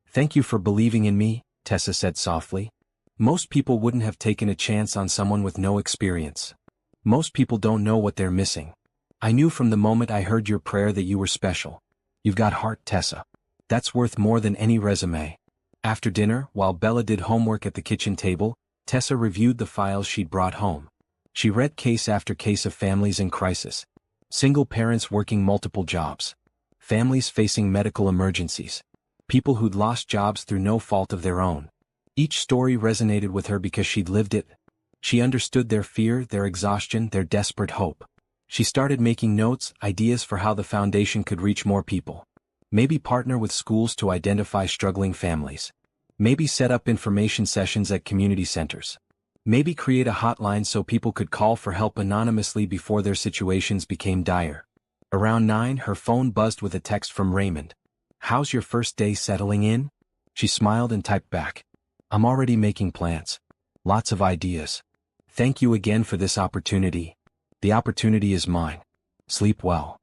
Thank you for believing in me, Tessa said softly. Most people wouldn't have taken a chance on someone with no experience. Most people don't know what they're missing. I knew from the moment I heard your prayer that you were special. You've got heart, Tessa. That's worth more than any resume. After dinner, while Bella did homework at the kitchen table, Tessa reviewed the files she'd brought home. She read case after case of families in crisis. Single parents working multiple jobs. Families facing medical emergencies. People who'd lost jobs through no fault of their own. Each story resonated with her because she'd lived it. She understood their fear, their exhaustion, their desperate hope. She started making notes, ideas for how the foundation could reach more people. Maybe partner with schools to identify struggling families. Maybe set up information sessions at community centers. Maybe create a hotline so people could call for help anonymously before their situations became dire. Around 9, her phone buzzed with a text from Raymond. "How's your first day settling in?" She smiled and typed back. "I'm already making plans. Lots of ideas. Thank you again for this opportunity. The opportunity is mine. Sleep well."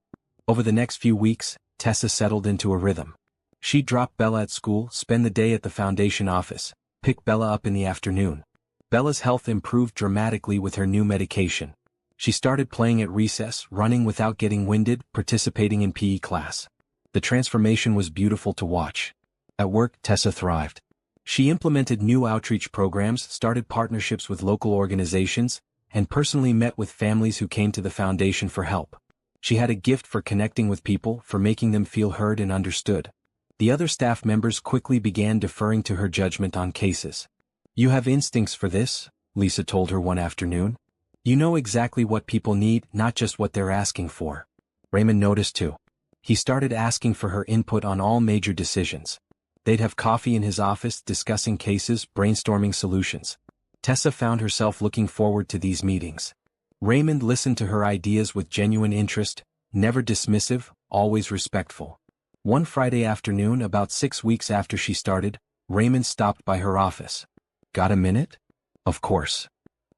Over the next few weeks, Tessa settled into a rhythm. She'd drop Bella at school, spend the day at the foundation office, pick Bella up in the afternoon. Bella's health improved dramatically with her new medication. She started playing at recess, running without getting winded, participating in PE class. The transformation was beautiful to watch. At work, Tessa thrived. She implemented new outreach programs, started partnerships with local organizations, and personally met with families who came to the foundation for help. She had a gift for connecting with people, for making them feel heard and understood. The other staff members quickly began deferring to her judgment on cases. "You have instincts for this," Lisa told her one afternoon. "You know exactly what people need, not just what they're asking for." Raymond noticed too. He started asking for her input on all major decisions. They'd have coffee in his office, discussing cases, brainstorming solutions. Tessa found herself looking forward to these meetings. Raymond listened to her ideas with genuine interest, never dismissive, always respectful. One Friday afternoon, about 6 weeks after she started, Raymond stopped by her office. "Got a minute?" "Of course."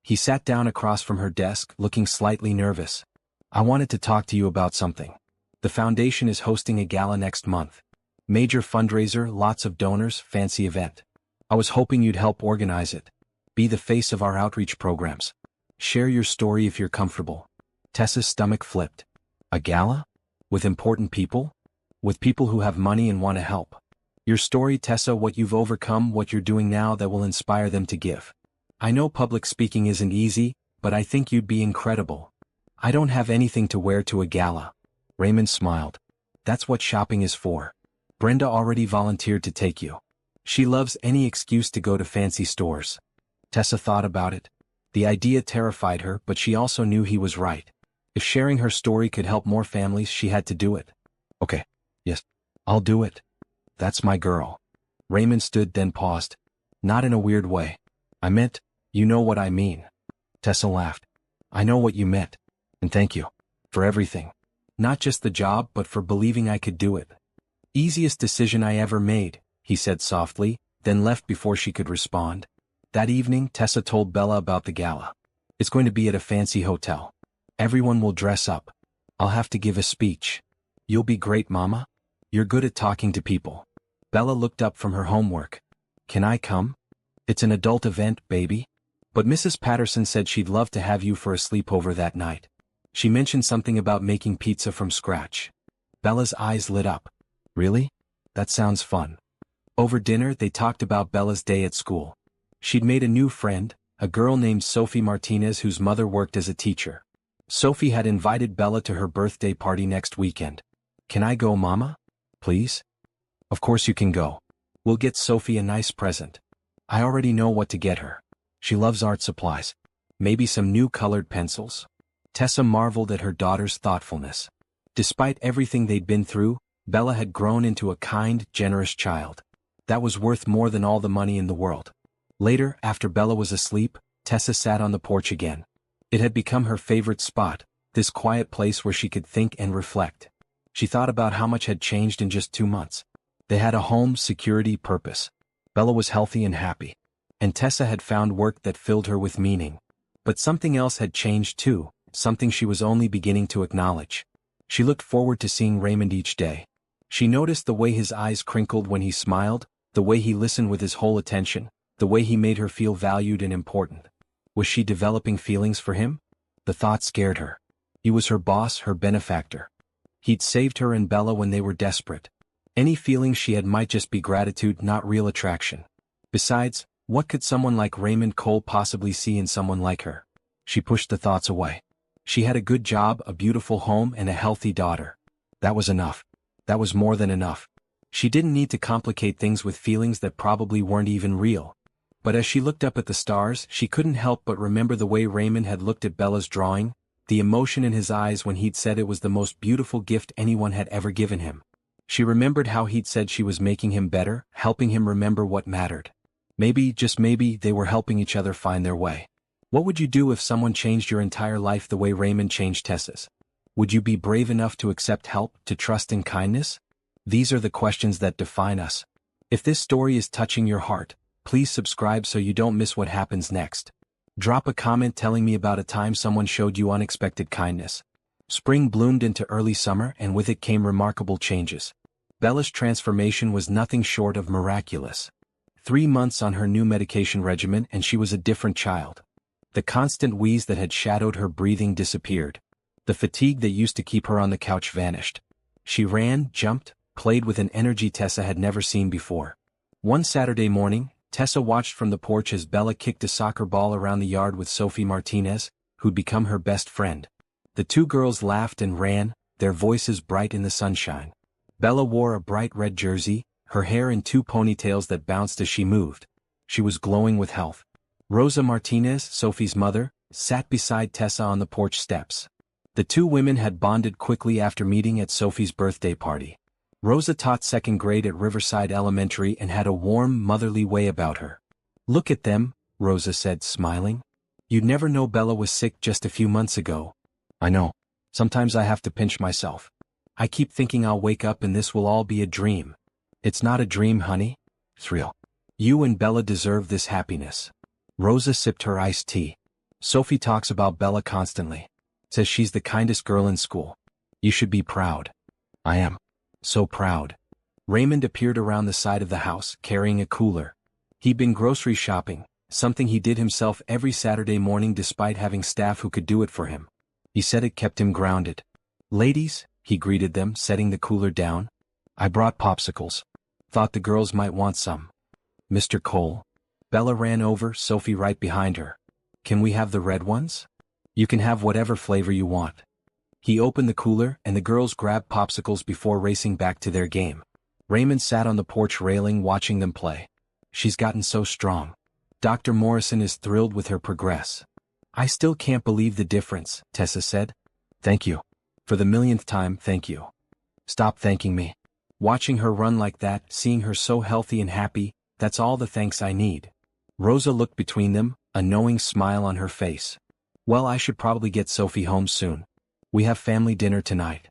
He sat down across from her desk, looking slightly nervous. "I wanted to talk to you about something. The foundation is hosting a gala next month. Major fundraiser, lots of donors, fancy event. I was hoping you'd help organize it. Be the face of our outreach programs. Share your story if you're comfortable." Tessa's stomach flipped. "A gala? With important people? With people who have money and want to help? Your story, Tessa, what you've overcome, what you're doing now that will inspire them to give. I know public speaking isn't easy, but I think you'd be incredible." "I don't have anything to wear to a gala." Raymond smiled. "That's what shopping is for. Brenda already volunteered to take you. She loves any excuse to go to fancy stores." Tessa thought about it. The idea terrified her, but she also knew he was right. If sharing her story could help more families, she had to do it. "Okay. Yes. I'll do it. That's my girl." Raymond stood, then paused. "Not in a weird way. I meant, you know what I mean." Tessa laughed. "I know what you meant. And thank you. For everything. Not just the job, but for believing I could do it." "Easiest decision I ever made," he said softly, then left before she could respond. That evening, Tessa told Bella about the gala. "It's going to be at a fancy hotel. Everyone will dress up. I'll have to give a speech." "You'll be great, Mama. You're good at talking to people." Bella looked up from her homework. "Can I come?" "It's an adult event, baby. But Mrs. Patterson said she'd love to have you for a sleepover that night. She mentioned something about making pizza from scratch." Bella's eyes lit up. "Really? That sounds fun." Over dinner, they talked about Bella's day at school. She'd made a new friend, a girl named Sophie Martinez whose mother worked as a teacher. Sophie had invited Bella to her birthday party next weekend. "Can I go, Mama? Please?" "Of course you can go. We'll get Sophie a nice present. I already know what to get her. She loves art supplies. Maybe some new colored pencils." Tessa marveled at her daughter's thoughtfulness. Despite everything they'd been through, Bella had grown into a kind, generous child. That was worth more than all the money in the world. Later, after Bella was asleep, Tessa sat on the porch again. It had become her favorite spot, this quiet place where she could think and reflect. She thought about how much had changed in just 2 months. They had a home, security, purpose. Bella was healthy and happy. And Tessa had found work that filled her with meaning. But something else had changed too, something she was only beginning to acknowledge. She looked forward to seeing Raymond each day. She noticed the way his eyes crinkled when he smiled, the way he listened with his whole attention, the way he made her feel valued and important. Was she developing feelings for him? The thought scared her. He was her boss, her benefactor. He'd saved her and Bella when they were desperate. Any feelings she had might just be gratitude, not real attraction. Besides, what could someone like Raymond Cole possibly see in someone like her? She pushed the thoughts away. She had a good job, a beautiful home, and a healthy daughter. That was enough. That was more than enough. She didn't need to complicate things with feelings that probably weren't even real. But as she looked up at the stars, she couldn't help but remember the way Raymond had looked at Bella's drawing, the emotion in his eyes when he'd said it was the most beautiful gift anyone had ever given him. She remembered how he'd said she was making him better, helping him remember what mattered. Maybe, just maybe, they were helping each other find their way. What would you do if someone changed your entire life the way Raymond changed Tessa's? Would you be brave enough to accept help, to trust in kindness? These are the questions that define us. If this story is touching your heart, please subscribe so you don't miss what happens next. Drop a comment telling me about a time someone showed you unexpected kindness. Spring bloomed into early summer, and with it came remarkable changes. Bella's transformation was nothing short of miraculous. 3 months on her new medication regimen and she was a different child. The constant wheeze that had shadowed her breathing disappeared. The fatigue that used to keep her on the couch vanished. She ran, jumped, played with an energy Tessa had never seen before. One Saturday morning, Tessa watched from the porch as Bella kicked a soccer ball around the yard with Sophie Martinez, who'd become her best friend. The two girls laughed and ran, their voices bright in the sunshine. Bella wore a bright red jersey, her hair in 2 ponytails that bounced as she moved. She was glowing with health. Rosa Martinez, Sophie's mother, sat beside Tessa on the porch steps. The two women had bonded quickly after meeting at Sophie's birthday party. Rosa taught 2nd grade at Riverside Elementary and had a warm, motherly way about her. "Look at them," Rosa said, smiling. "You'd never know Bella was sick just a few months ago." "I know. Sometimes I have to pinch myself. I keep thinking I'll wake up and this will all be a dream." "It's not a dream, honey. It's real. You and Bella deserve this happiness." Rosa sipped her iced tea. "Sophie talks about Bella constantly. Says she's the kindest girl in school. You should be proud." "I am. So proud." Raymond appeared around the side of the house, carrying a cooler. He'd been grocery shopping, something he did himself every Saturday morning despite having staff who could do it for him. He said it kept him grounded. "Ladies," he greeted them, setting the cooler down. "I brought popsicles. Thought the girls might want some." "Mr. Cole." Bella ran over, Sophie right behind her. "Can we have the red ones?" "You can have whatever flavor you want." He opened the cooler, and the girls grabbed popsicles before racing back to their game. Raymond sat on the porch railing watching them play. "She's gotten so strong. Dr. Morrison is thrilled with her progress." "I still can't believe the difference," Tessa said. "Thank you. For the millionth time, thank you." "Stop thanking me. Watching her run like that, seeing her so healthy and happy, that's all the thanks I need." Rosa looked between them, a knowing smile on her face. "Well, I should probably get Sophie home soon. We have family dinner tonight."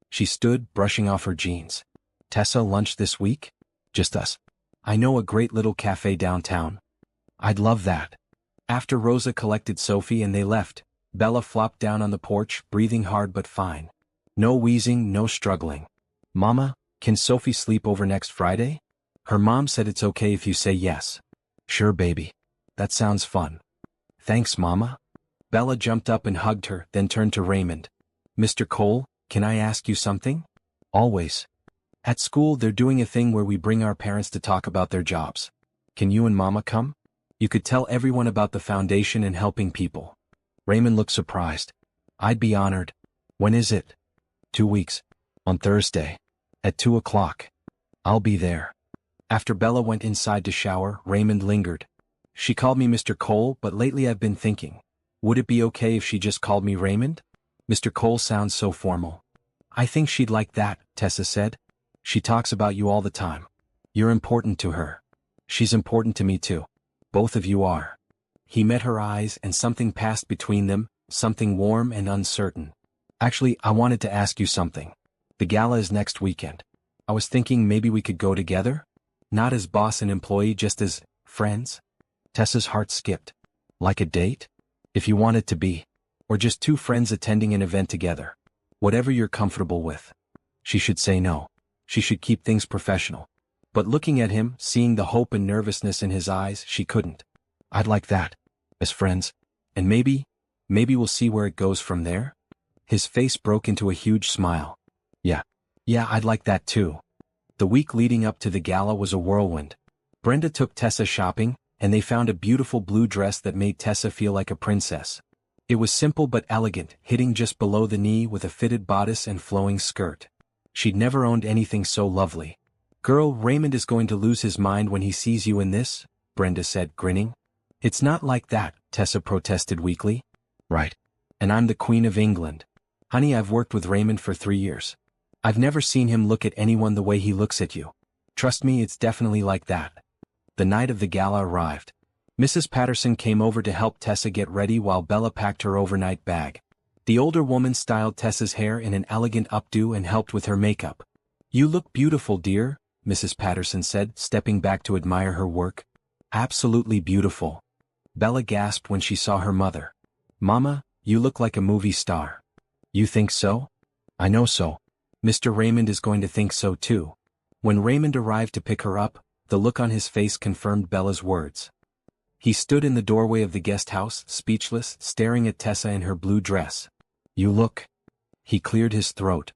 She stood, brushing off her jeans. "Tessa, lunch this week? Just us. I know a great little cafe downtown." "I'd love that." After Rosa collected Sophie and they left, Bella flopped down on the porch, breathing hard but fine. No wheezing, no struggling. "Mama, can Sophie sleep over next Friday?" Her mom said it's okay if you say yes. "Sure, baby. That sounds fun." "Thanks, Mama." Bella jumped up and hugged her, then turned to Raymond. "Mr. Cole, can I ask you something?" "Always." "At school they're doing a thing where we bring our parents to talk about their jobs. Can you and Mama come? You could tell everyone about the foundation and helping people." Raymond looked surprised. "I'd be honored. When is it?" 2 weeks. On Thursday. At 2 o'clock. I'll be there." After Bella went inside to shower, Raymond lingered. "She called me Mr. Cole, but lately I've been thinking, would it be okay if she just called me Raymond? Mr. Cole sounds so formal." "I think she'd like that," Tessa said. "She talks about you all the time. You're important to her. She's important to me too. Both of you are." He met her eyes and something passed between them, something warm and uncertain. "Actually, I wanted to ask you something. The gala is next weekend. I was thinking maybe we could go together? Not as boss and employee, just as friends?" Tessa's heart skipped. "Like a date? If you want it to be. Or just 2 friends attending an event together. Whatever you're comfortable with." She should say no. She should keep things professional. But looking at him, seeing the hope and nervousness in his eyes, she couldn't. "I'd like that. As friends. And maybe we'll see where it goes from there?" His face broke into a huge smile. Yeah, I'd like that too." The week leading up to the gala was a whirlwind. Brenda took Tessa shopping, and they found a beautiful blue dress that made Tessa feel like a princess. It was simple but elegant, hitting just below the knee with a fitted bodice and flowing skirt. She'd never owned anything so lovely. "Girl, Raymond is going to lose his mind when he sees you in this." Brenda said, grinning. It's not like that, Tessa protested weakly. Right. And I'm the Queen of England. Honey, I've worked with Raymond for 3 years. I've never seen him look at anyone the way he looks at you. Trust me, it's definitely like that. The night of the gala arrived. Mrs. Patterson came over to help Tessa get ready while Bella packed her overnight bag. The older woman styled Tessa's hair in an elegant updo and helped with her makeup. You look beautiful, dear, Mrs. Patterson said, stepping back to admire her work. Absolutely beautiful. Bella gasped when she saw her mother. Mama, you look like a movie star. You think so? I know so. Mr. Raymond is going to think so too. When Raymond arrived to pick her up, the look on his face confirmed Bella's words. He stood in the doorway of the guest house, speechless, staring at Tessa in her blue dress. You look. He cleared his throat.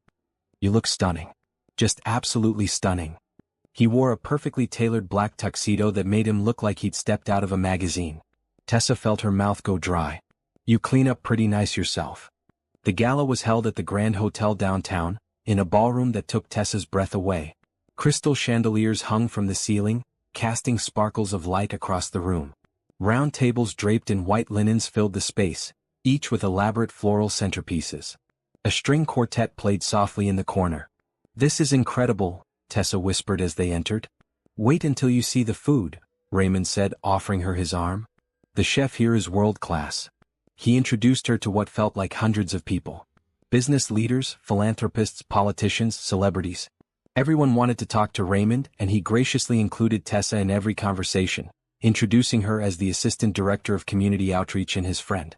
You look stunning. Just absolutely stunning. He wore a perfectly tailored black tuxedo that made him look like he'd stepped out of a magazine. Tessa felt her mouth go dry. You clean up pretty nice yourself. The gala was held at the Grand Hotel downtown, in a ballroom that took Tessa's breath away. Crystal chandeliers hung from the ceiling, casting sparkles of light across the room. Round tables draped in white linens filled the space, each with elaborate floral centerpieces. A string quartet played softly in the corner. This is incredible, Tessa whispered as they entered. Wait until you see the food, Raymond said, offering her his arm. The chef here is world-class. He introduced her to what felt like hundreds of people. Business leaders, philanthropists, politicians, celebrities. Everyone wanted to talk to Raymond, and he graciously included Tessa in every conversation, introducing her as the assistant director of community outreach and his friend.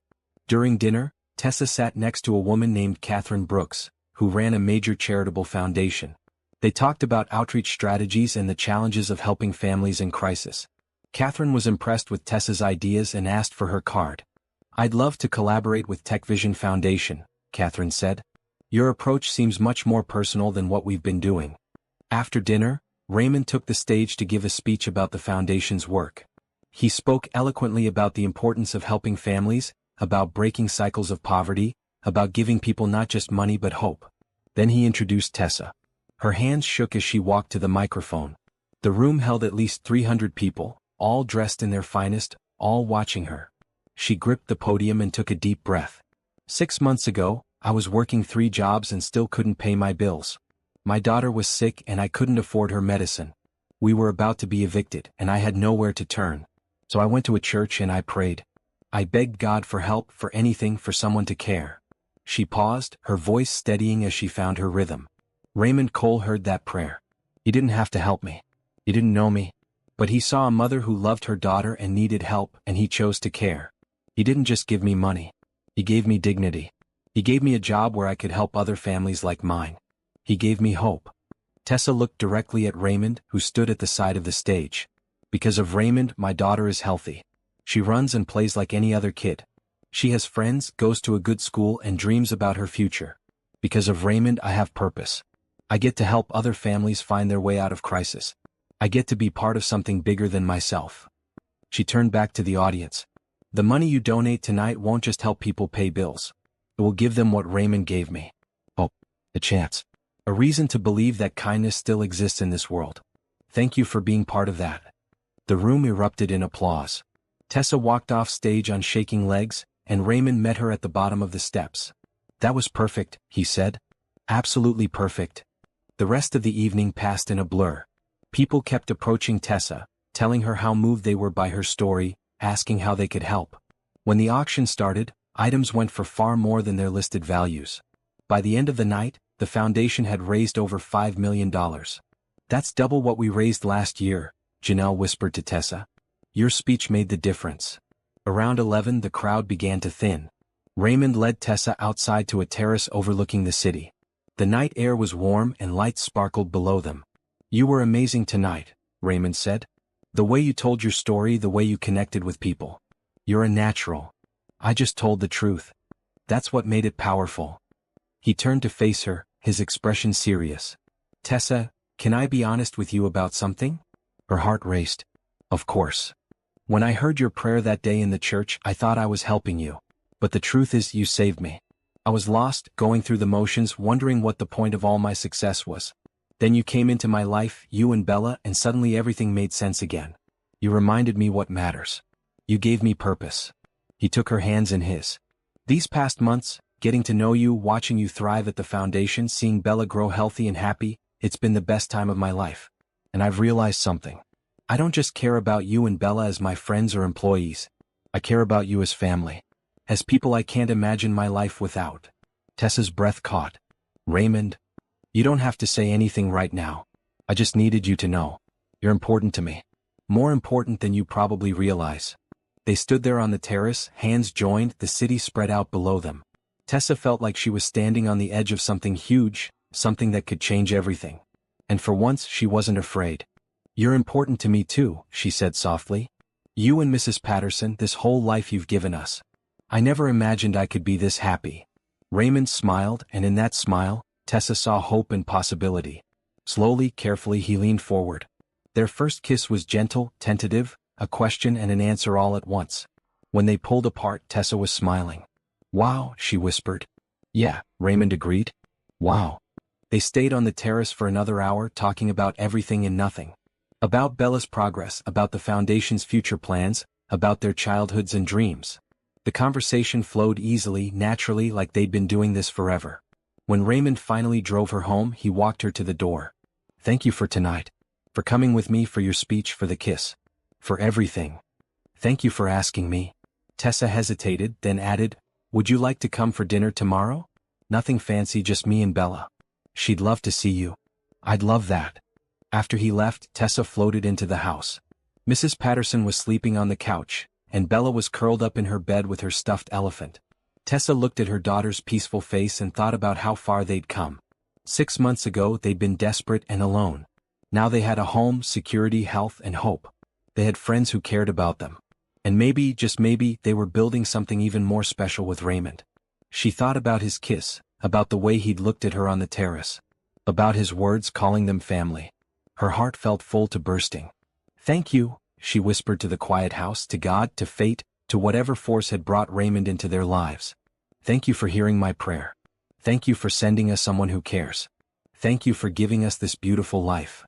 During dinner, Tessa sat next to a woman named Catherine Brooks, who ran a major charitable foundation. They talked about outreach strategies and the challenges of helping families in crisis. Catherine was impressed with Tessa's ideas and asked for her card. I'd love to collaborate with Tech Vision Foundation, Catherine said. Your approach seems much more personal than what we've been doing. After dinner, Raymond took the stage to give a speech about the foundation's work. He spoke eloquently about the importance of helping families, about breaking cycles of poverty, about giving people not just money but hope. Then he introduced Tessa. Her hands shook as she walked to the microphone. The room held at least 300 people, all dressed in their finest, all watching her. She gripped the podium and took a deep breath. 6 months ago, I was working 3 jobs and still couldn't pay my bills. My daughter was sick and I couldn't afford her medicine. We were about to be evicted and I had nowhere to turn. So I went to a church and I prayed. I begged God for help, for anything, for someone to care. She paused, her voice steadying as she found her rhythm. Raymond Cole heard that prayer. He didn't have to help me. He didn't know me. But he saw a mother who loved her daughter and needed help, and he chose to care. He didn't just give me money. He gave me dignity. He gave me a job where I could help other families like mine. He gave me hope. Tessa looked directly at Raymond, who stood at the side of the stage. Because of Raymond, my daughter is healthy. She runs and plays like any other kid. She has friends, goes to a good school, and dreams about her future. Because of Raymond, I have purpose. I get to help other families find their way out of crisis. I get to be part of something bigger than myself. She turned back to the audience. The money you donate tonight won't just help people pay bills. It will give them what Raymond gave me. Hope. A chance. A reason to believe that kindness still exists in this world. Thank you for being part of that. The room erupted in applause. Tessa walked off stage on shaking legs, and Raymond met her at the bottom of the steps. That was perfect, he said. Absolutely perfect. The rest of the evening passed in a blur. People kept approaching Tessa, telling her how moved they were by her story, asking how they could help. When the auction started, items went for far more than their listed values. By the end of the night, the foundation had raised over $5 million. That's double what we raised last year, Janelle whispered to Tessa. Your speech made the difference. Around 11, the crowd began to thin. Raymond led Tessa outside to a terrace overlooking the city. The night air was warm and lights sparkled below them. You were amazing tonight, Raymond said. The way you told your story, the way you connected with people. You're a natural. I just told the truth. That's what made it powerful. He turned to face her, his expression serious. Tessa, can I be honest with you about something? Her heart raced. Of course. When I heard your prayer that day in the church, I thought I was helping you. But the truth is, you saved me. I was lost, going through the motions, wondering what the point of all my success was. Then you came into my life, you and Bella, and suddenly everything made sense again. You reminded me what matters. You gave me purpose. He took her hands in his. These past months, getting to know you, watching you thrive at the foundation, seeing Bella grow healthy and happy, it's been the best time of my life. And I've realized something. I don't just care about you and Bella as my friends or employees. I care about you as family. As people I can't imagine my life without. Tessa's breath caught. Raymond, you don't have to say anything right now. I just needed you to know. You're important to me. More important than you probably realize. They stood there on the terrace, hands joined, the city spread out below them. Tessa felt like she was standing on the edge of something huge, something that could change everything. And for once she wasn't afraid. You're important to me too, she said softly. You and Mrs. Patterson, this whole life you've given us. I never imagined I could be this happy. Raymond smiled, and in that smile, Tessa saw hope and possibility. Slowly, carefully he leaned forward. Their first kiss was gentle, tentative, a question and an answer all at once. When they pulled apart, Tessa was smiling. Wow, she whispered. Yeah, Raymond agreed. Wow. They stayed on the terrace for another hour, talking about everything and nothing. About Bella's progress, about the foundation's future plans, about their childhoods and dreams. The conversation flowed easily, naturally, like they'd been doing this forever. When Raymond finally drove her home, he walked her to the door. Thank you for tonight. For coming with me, for your speech, for the kiss. For everything. Thank you for asking me. Tessa hesitated, then added, would you like to come for dinner tomorrow? Nothing fancy, just me and Bella. She'd love to see you. I'd love that. After he left, Tessa floated into the house. Mrs. Patterson was sleeping on the couch, and Bella was curled up in her bed with her stuffed elephant. Tessa looked at her daughter's peaceful face and thought about how far they'd come. 6 months ago they'd been desperate and alone. Now they had a home, security, health, and hope. They had friends who cared about them. And maybe, just maybe, they were building something even more special with Raymond. She thought about his kiss, about the way he'd looked at her on the terrace. About his words calling them family. Her heart felt full to bursting. Thank you, she whispered to the quiet house, to God, to fate, to whatever force had brought Raymond into their lives. Thank you for hearing my prayer. Thank you for sending us someone who cares. Thank you for giving us this beautiful life.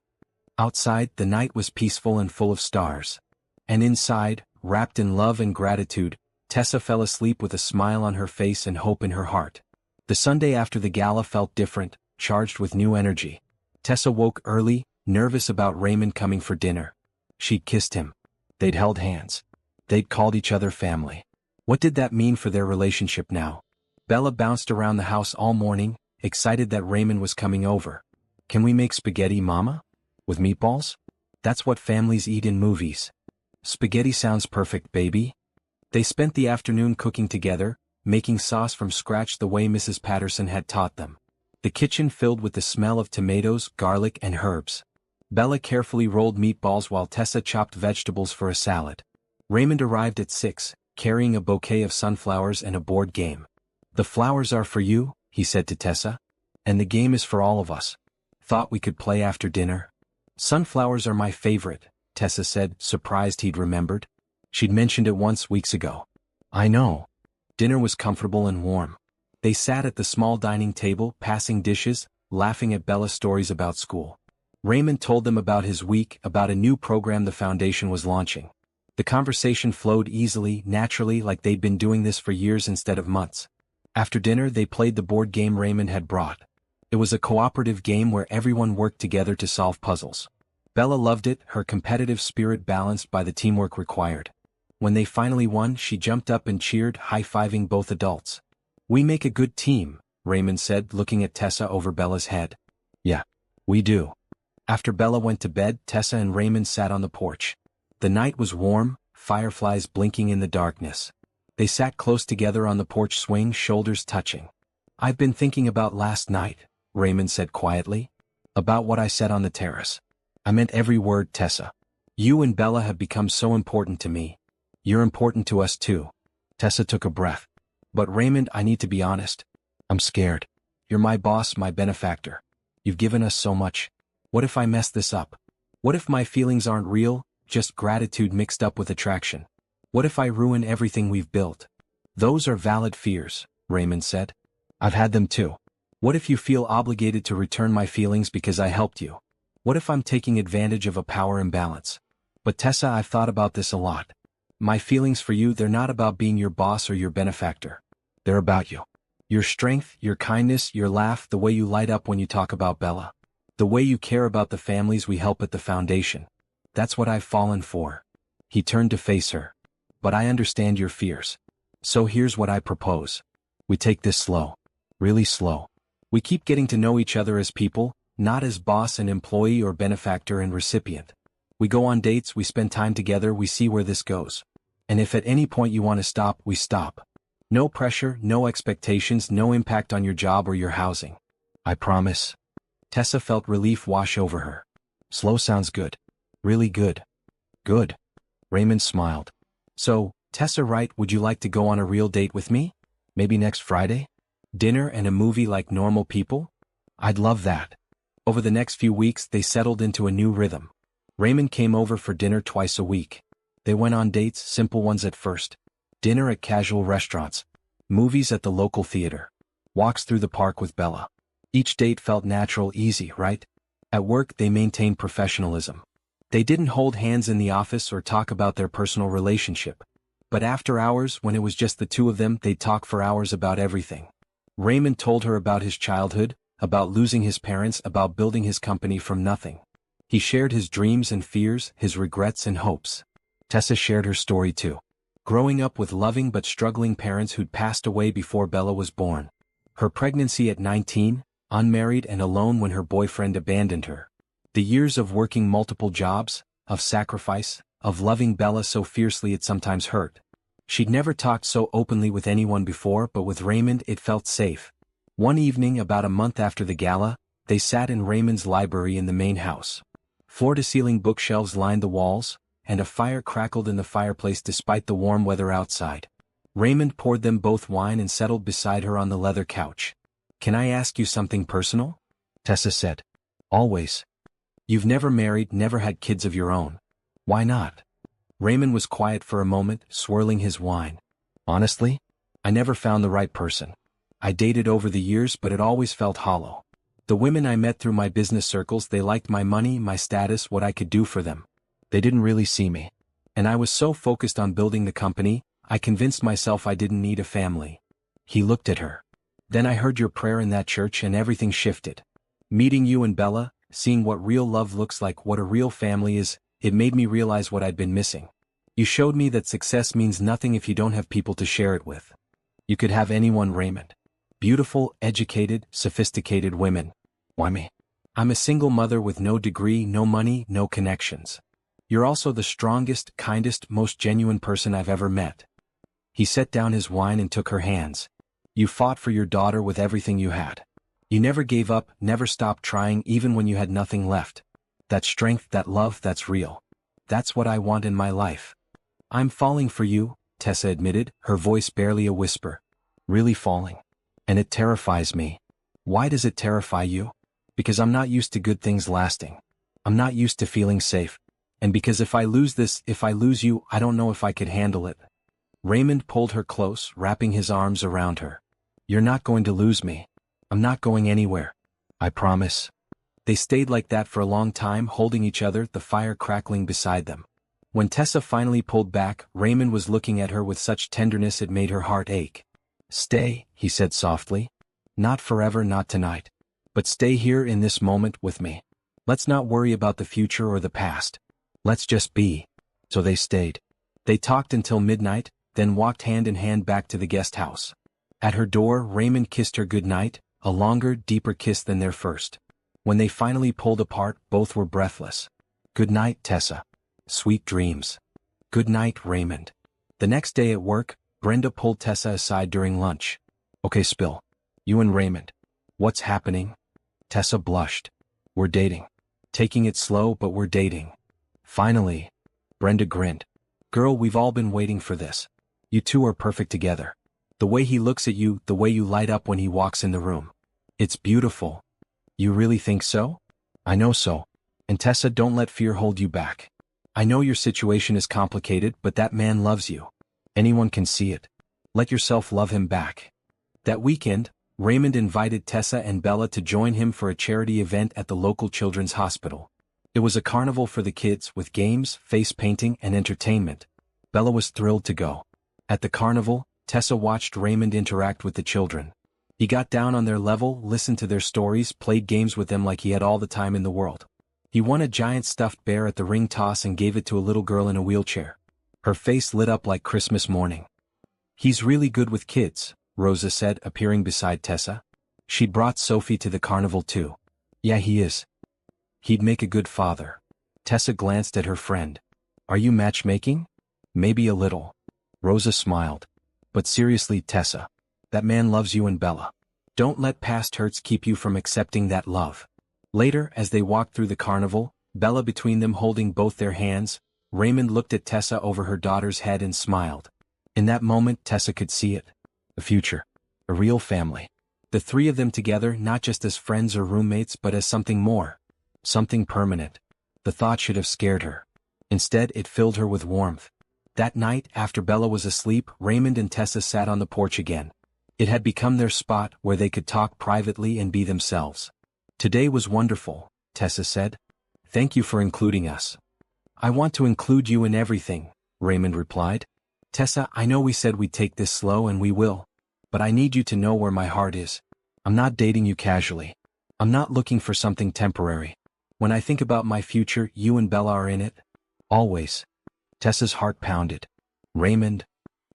Outside, the night was peaceful and full of stars. And inside, wrapped in love and gratitude, Tessa fell asleep with a smile on her face and hope in her heart. The Sunday after the gala felt different, charged with new energy. Tessa woke early, nervous about Raymond coming for dinner. She'd kissed him. They'd held hands. They'd called each other family. What did that mean for their relationship now? Bella bounced around the house all morning, excited that Raymond was coming over. Can we make spaghetti, Mama? With meatballs? That's what families eat in movies. Spaghetti sounds perfect, baby. They spent the afternoon cooking together, making sauce from scratch the way Mrs. Patterson had taught them. The kitchen filled with the smell of tomatoes, garlic, and herbs. Bella carefully rolled meatballs while Tessa chopped vegetables for a salad. Raymond arrived at 6, carrying a bouquet of sunflowers and a board game. The flowers are for you, he said to Tessa. And the game is for all of us. Thought we could play after dinner? Sunflowers are my favorite, Tessa said, surprised he'd remembered. She'd mentioned it once weeks ago. I know. Dinner was comfortable and warm. They sat at the small dining table, passing dishes, laughing at Bella's stories about school. Raymond told them about his week, about a new program the foundation was launching. The conversation flowed easily, naturally, like they'd been doing this for years instead of months. After dinner they played the board game Raymond had brought. It was a cooperative game where everyone worked together to solve puzzles. Bella loved it, her competitive spirit balanced by the teamwork required. When they finally won, she jumped up and cheered, high-fiving both adults. We make a good team, Raymond said, looking at Tessa over Bella's head. Yeah, we do. After Bella went to bed, Tessa and Raymond sat on the porch. The night was warm, fireflies blinking in the darkness. They sat close together on the porch swing, shoulders touching. I've been thinking about last night, Raymond said quietly. About what I said on the terrace. I meant every word, Tessa. You and Bella have become so important to me. You're important to us too. Tessa took a breath. But Raymond, I need to be honest. I'm scared. You're my boss, my benefactor. You've given us so much. What if I mess this up? What if my feelings aren't real, just gratitude mixed up with attraction? What if I ruin everything we've built? Those are valid fears, Raymond said. I've had them too. What if you feel obligated to return my feelings because I helped you? What if I'm taking advantage of a power imbalance? But Tessa, I've thought about this a lot. My feelings for you, they're not about being your boss or your benefactor. They're about you. Your strength, your kindness, your laugh, the way you light up when you talk about Bella. The way you care about the families we help at the foundation. That's what I've fallen for. He turned to face her. But I understand your fears. So here's what I propose. We take this slow. Really slow. We keep getting to know each other as people, not as boss and employee or benefactor and recipient. We go on dates, we spend time together, we see where this goes. And if at any point you want to stop, we stop. No pressure, no expectations, no impact on your job or your housing. I promise. Tessa felt relief wash over her. Slow sounds good. Really good. Good. Raymond smiled. So, Tessa, right, would you like to go on a real date with me? Maybe next Friday? Dinner and a movie like normal people? I'd love that. Over the next few weeks, they settled into a new rhythm. Raymond came over for dinner twice a week. They went on dates, simple ones at first. Dinner at casual restaurants. Movies at the local theater. Walks through the park with Bella. Each date felt natural, easy, right? At work, they maintained professionalism. They didn't hold hands in the office or talk about their personal relationship. But after hours, when it was just the two of them, they'd talk for hours about everything. Raymond told her about his childhood, about losing his parents, about building his company from nothing. He shared his dreams and fears, his regrets and hopes. Tessa shared her story too. Growing up with loving but struggling parents who'd passed away before Bella was born. Her pregnancy at 19, unmarried and alone when her boyfriend abandoned her. The years of working multiple jobs, of sacrifice, of loving Bella so fiercely it sometimes hurt. She'd never talked so openly with anyone before, but with Raymond it felt safe. One evening about a month after the gala, they sat in Raymond's library in the main house. Floor-to-ceiling bookshelves lined the walls, and a fire crackled in the fireplace despite the warm weather outside. Raymond poured them both wine and settled beside her on the leather couch. Can I ask you something personal? Tessa said. Always. You've never married, never had kids of your own. Why not? Raymond was quiet for a moment, swirling his wine. Honestly, I never found the right person. I dated over the years, but it always felt hollow. The women I met through my business circles, they liked my money, my status, what I could do for them. They didn't really see me. And I was so focused on building the company, I convinced myself I didn't need a family. He looked at her. Then I heard your prayer in that church and everything shifted. Meeting you and Bella, seeing what real love looks like, what a real family is, it made me realize what I'd been missing. You showed me that success means nothing if you don't have people to share it with. You could have anyone, Raymond. Beautiful, educated, sophisticated women. Why me? I'm a single mother with no degree, no money, no connections. You're also the strongest, kindest, most genuine person I've ever met. He set down his wine and took her hands. You fought for your daughter with everything you had. You never gave up, never stopped trying even when you had nothing left. That strength, that love, that's real. That's what I want in my life. I'm falling for you, Tessa admitted, her voice barely a whisper. Really falling. And it terrifies me. Why does it terrify you? Because I'm not used to good things lasting. I'm not used to feeling safe. And because if I lose this, if I lose you, I don't know if I could handle it. Raymond pulled her close, wrapping his arms around her. You're not going to lose me. I'm not going anywhere. I promise. They stayed like that for a long time, holding each other, the fire crackling beside them. When Tessa finally pulled back, Raymond was looking at her with such tenderness it made her heart ache. Stay, he said softly. Not forever, not tonight. But stay here in this moment with me. Let's not worry about the future or the past. Let's just be. So they stayed. They talked until midnight, then walked hand in hand back to the guest house. At her door, Raymond kissed her goodnight, a longer, deeper kiss than their first. When they finally pulled apart, both were breathless. Good night, Tessa. Sweet dreams. Good night, Raymond. The next day at work, Brenda pulled Tessa aside during lunch. Okay, spill. You and Raymond. What's happening? Tessa blushed. We're dating. Taking it slow, but we're dating. Finally. Brenda grinned. Girl, we've all been waiting for this. You two are perfect together. The way he looks at you, the way you light up when he walks in the room. It's beautiful. You really think so? I know so. And Tessa, don't let fear hold you back. I know your situation is complicated, but that man loves you. Anyone can see it. Let yourself love him back. That weekend, Raymond invited Tessa and Bella to join him for a charity event at the local children's hospital. It was a carnival for the kids with games, face painting, and entertainment. Bella was thrilled to go. At the carnival, Tessa watched Raymond interact with the children. He got down on their level, listened to their stories, played games with them like he had all the time in the world. He won a giant stuffed bear at the ring toss and gave it to a little girl in a wheelchair. Her face lit up like Christmas morning. "He's really good with kids," Rosa said, appearing beside Tessa. She'd brought Sophie to the carnival too. "Yeah, he is. He'd make a good father." Tessa glanced at her friend. "Are you matchmaking?" "Maybe a little." Rosa smiled. "But seriously, Tessa, that man loves you and Bella. Don't let past hurts keep you from accepting that love." Later, as they walked through the carnival, Bella between them holding both their hands, Raymond looked at Tessa over her daughter's head and smiled. In that moment, Tessa could see it. A future. A real family. The three of them together, not just as friends or roommates but as something more. Something permanent. The thought should have scared her. Instead, it filled her with warmth. That night, after Bella was asleep, Raymond and Tessa sat on the porch again. It had become their spot where they could talk privately and be themselves. "Today was wonderful," Tessa said. "Thank you for including us." "I want to include you in everything," Raymond replied. "Tessa, I know we said we'd take this slow and we will. But I need you to know where my heart is. I'm not dating you casually. I'm not looking for something temporary. When I think about my future, you and Bella are in it. Always." Tessa's heart pounded. "Raymond,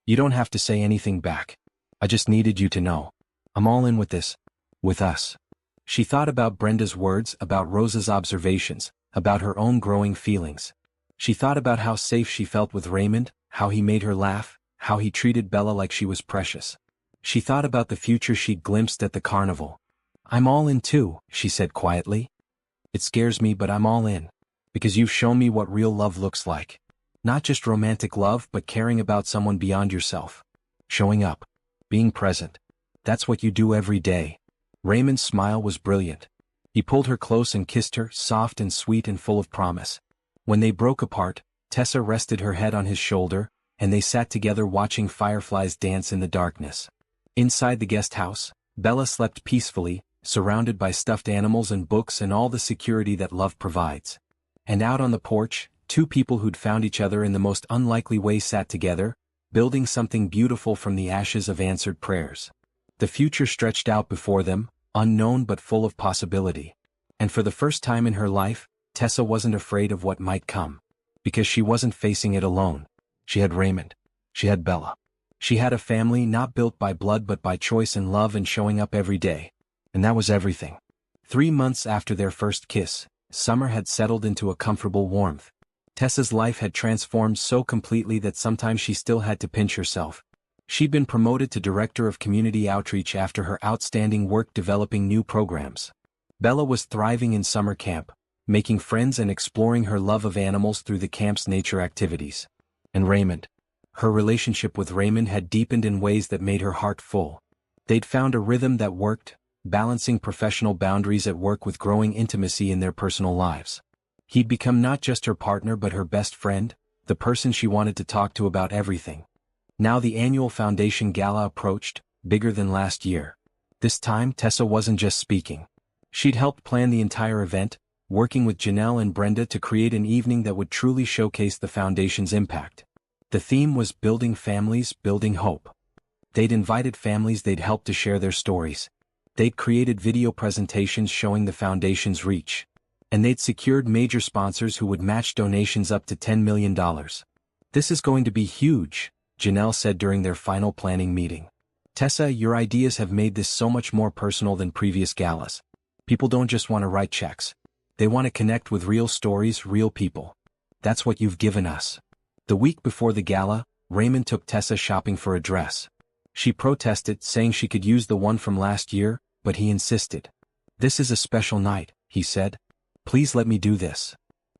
you don't have to say anything back. I just needed you to know. I'm all in with this. With us." She thought about Brenda's words, about Rosa's observations, about her own growing feelings. She thought about how safe she felt with Raymond, how he made her laugh, how he treated Bella like she was precious. She thought about the future she'd glimpsed at the carnival. "I'm all in too," she said quietly. "It scares me, but I'm all in. Because you've shown me what real love looks like. Not just romantic love, but caring about someone beyond yourself. Showing up. Being present. That's what you do every day." Raymond's smile was brilliant. He pulled her close and kissed her, soft and sweet and full of promise. When they broke apart, Tessa rested her head on his shoulder, and they sat together watching fireflies dance in the darkness. Inside the guest house, Bella slept peacefully, surrounded by stuffed animals and books and all the security that love provides. And out on the porch, two people who'd found each other in the most unlikely way sat together, building something beautiful from the ashes of answered prayers. The future stretched out before them, unknown but full of possibility. And for the first time in her life, Tessa wasn't afraid of what might come. Because she wasn't facing it alone. She had Raymond. She had Bella. She had a family not built by blood but by choice and love and showing up every day. And that was everything. 3 months after their first kiss, summer had settled into a comfortable warmth. Tessa's life had transformed so completely that sometimes she still had to pinch herself. She'd been promoted to Director of Community Outreach after her outstanding work developing new programs. Bella was thriving in summer camp, making friends and exploring her love of animals through the camp's nature activities. And Raymond. Her relationship with Raymond had deepened in ways that made her heart full. They'd found a rhythm that worked, balancing professional boundaries at work with growing intimacy in their personal lives. He'd become not just her partner but her best friend, the person she wanted to talk to about everything. Now the annual foundation gala approached, bigger than last year. This time Tessa wasn't just speaking. She'd helped plan the entire event, working with Janelle and Brenda to create an evening that would truly showcase the foundation's impact. The theme was Building Families, Building Hope. They'd invited families they'd helped to share their stories. They'd created video presentations showing the foundation's reach. And they'd secured major sponsors who would match donations up to $10 million. "This is going to be huge," Janelle said during their final planning meeting. "Tessa, your ideas have made this so much more personal than previous galas. People don't just want to write checks. They want to connect with real stories, real people. That's what you've given us." The week before the gala, Raymond took Tessa shopping for a dress. She protested, saying she could use the one from last year, but he insisted. "This is a special night," he said. "Please let me do this."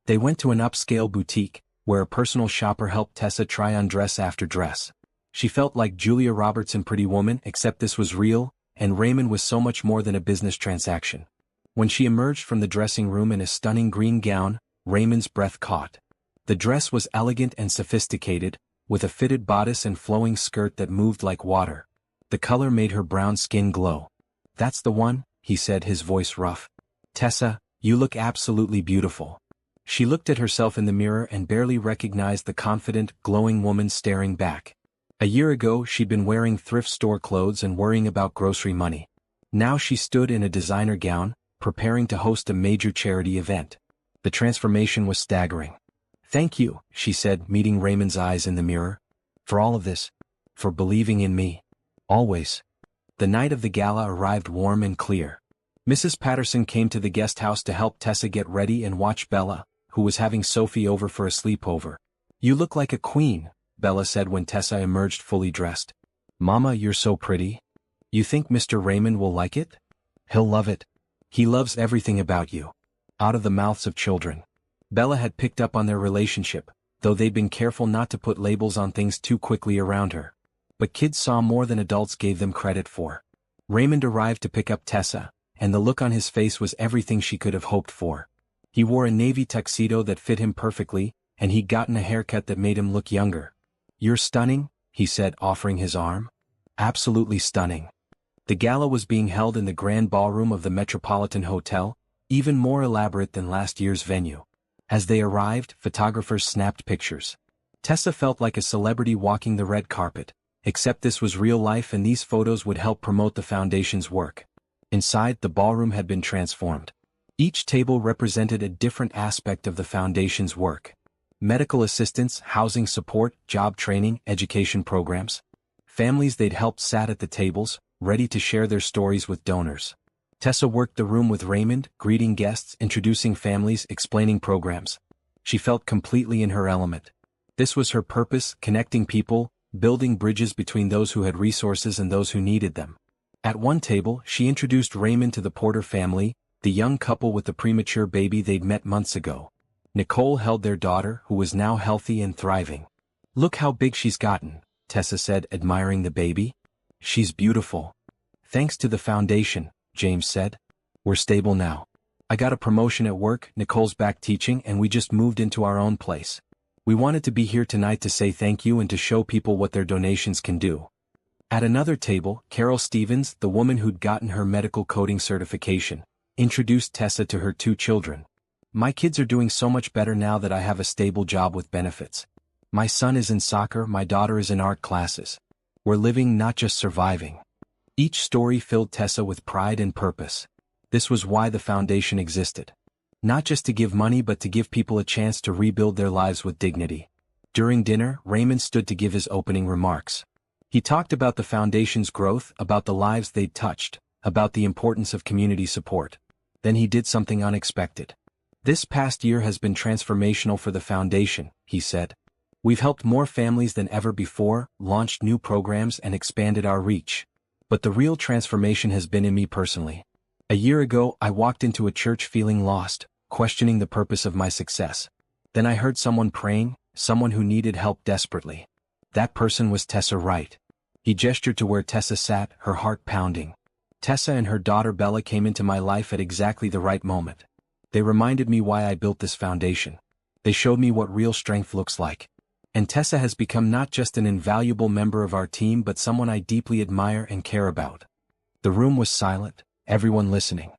They went to an upscale boutique, where a personal shopper helped Tessa try on dress after dress. She felt like Julia Roberts in Pretty Woman, except this was real, and Raymond was so much more than a business transaction. When she emerged from the dressing room in a stunning green gown, Raymond's breath caught. The dress was elegant and sophisticated, with a fitted bodice and flowing skirt that moved like water. The color made her brown skin glow. "That's the one," he said, his voice rough. "Tessa, you look absolutely beautiful." She looked at herself in the mirror and barely recognized the confident, glowing woman staring back. A year ago she'd been wearing thrift store clothes and worrying about grocery money. Now she stood in a designer gown, preparing to host a major charity event. The transformation was staggering. "Thank you," she said, meeting Raymond's eyes in the mirror. "For all of this. For believing in me. Always." The night of the gala arrived warm and clear. Mrs. Patterson came to the guest house to help Tessa get ready and watch Bella, who was having Sophie over for a sleepover. "You look like a queen," Bella said when Tessa emerged fully dressed. "Mama, you're so pretty. You think Mr. Raymond will like it?" "He'll love it. He loves everything about you." Out of the mouths of children. Bella had picked up on their relationship, though they'd been careful not to put labels on things too quickly around her. But kids saw more than adults gave them credit for. Raymond arrived to pick up Tessa, and the look on his face was everything she could have hoped for. He wore a navy tuxedo that fit him perfectly, and he'd gotten a haircut that made him look younger. "You're stunning," he said, offering his arm. "Absolutely stunning." The gala was being held in the grand ballroom of the Metropolitan Hotel, even more elaborate than last year's venue. As they arrived, photographers snapped pictures. Tessa felt like a celebrity walking the red carpet, except this was real life and these photos would help promote the foundation's work. Inside, the ballroom had been transformed. Each table represented a different aspect of the foundation's work. Medical assistance, housing support, job training, education programs. Families they'd helped sat at the tables, ready to share their stories with donors. Tessa worked the room with Raymond, greeting guests, introducing families, explaining programs. She felt completely in her element. This was her purpose, connecting people, building bridges between those who had resources and those who needed them. At one table, she introduced Raymond to the Porter family, the young couple with the premature baby they'd met months ago. Nicole held their daughter, who was now healthy and thriving. "Look how big she's gotten," Tessa said, admiring the baby. "She's beautiful." "Thanks to the foundation," James said. "We're stable now. I got a promotion at work, Nicole's back teaching, and we just moved into our own place. We wanted to be here tonight to say thank you and to show people what their donations can do." At another table, Carol Stevens, the woman who'd gotten her medical coding certification, introduced Tessa to her 2 children. "My kids are doing so much better now that I have a stable job with benefits. My son is in soccer, my daughter is in art classes. We're living, not just surviving." Each story filled Tessa with pride and purpose. This was why the foundation existed. Not just to give money but to give people a chance to rebuild their lives with dignity. During dinner, Raymond stood to give his opening remarks. He talked about the foundation's growth, about the lives they'd touched, about the importance of community support. Then he did something unexpected. "This past year has been transformational for the foundation," he said. "We've helped more families than ever before, launched new programs and expanded our reach. But the real transformation has been in me personally. A year ago, I walked into a church feeling lost, questioning the purpose of my success. Then I heard someone praying, someone who needed help desperately. That person was Tessa Wright." He gestured to where Tessa sat, her heart pounding. "Tessa and her daughter Bella came into my life at exactly the right moment. They reminded me why I built this foundation. They showed me what real strength looks like. And Tessa has become not just an invaluable member of our team but someone I deeply admire and care about." The room was silent, everyone listening.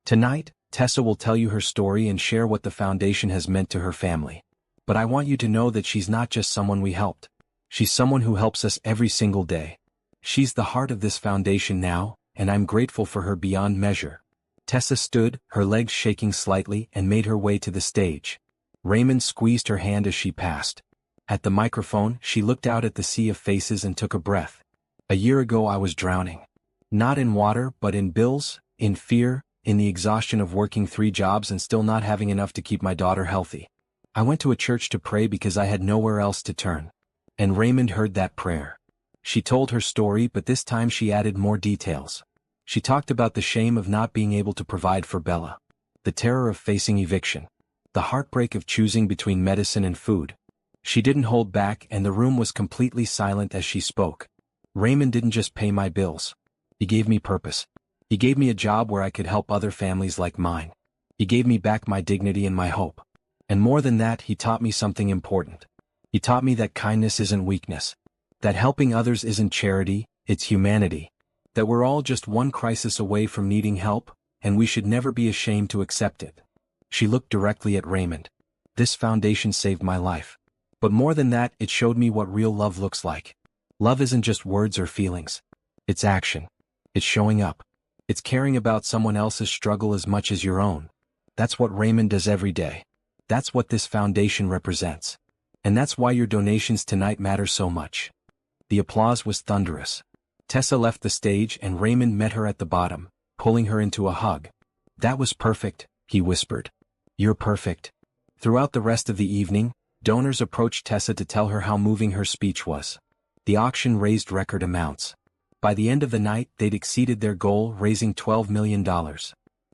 Tonight, Tessa will tell you her story and share what the foundation has meant to her family. But I want you to know that she's not just someone we helped. She's someone who helps us every single day. She's the heart of this foundation now, and I'm grateful for her beyond measure. Tessa stood, her legs shaking slightly, and made her way to the stage. Raymond squeezed her hand as she passed. At the microphone, she looked out at the sea of faces and took a breath. "A year ago I was drowning. Not in water but in bills, in fear, in the exhaustion of working 3 jobs and still not having enough to keep my daughter healthy. I went to a church to pray because I had nowhere else to turn." And Raymond heard that prayer. She told her story, but this time she added more details. She talked about the shame of not being able to provide for Bella, the terror of facing eviction, the heartbreak of choosing between medicine and food. She didn't hold back, and the room was completely silent as she spoke. "Raymond didn't just pay my bills. He gave me purpose. He gave me a job where I could help other families like mine. He gave me back my dignity and my hope. And more than that, he taught me something important. He taught me that kindness isn't weakness. That helping others isn't charity, it's humanity. That we're all just one crisis away from needing help, and we should never be ashamed to accept it." She looked directly at Raymond. This foundation saved my life. But more than that, it showed me what real love looks like. Love isn't just words or feelings. It's action. It's showing up. It's caring about someone else's struggle as much as your own. That's what Raymond does every day. That's what this foundation represents. And that's why your donations tonight matter so much. The applause was thunderous. Tessa left the stage and Raymond met her at the bottom, pulling her into a hug. That was perfect, he whispered. You're perfect. Throughout the rest of the evening, donors approached Tessa to tell her how moving her speech was. The auction raised record amounts. By the end of the night, they'd exceeded their goal, raising $12 million.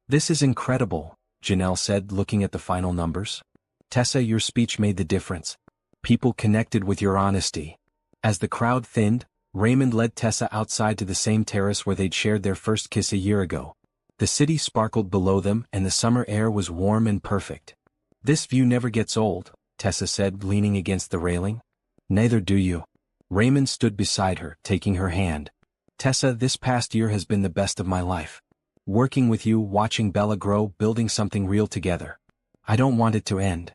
This is incredible, Janelle said, looking at the final numbers. Tessa, your speech made the difference. People connected with your honesty. As the crowd thinned, Raymond led Tessa outside to the same terrace where they'd shared their first kiss a year ago. The city sparkled below them and the summer air was warm and perfect. This view never gets old, Tessa said, leaning against the railing. Neither do you. Raymond stood beside her, taking her hand. Tessa, this past year has been the best of my life. Working with you, watching Bella grow, building something real together. I don't want it to end.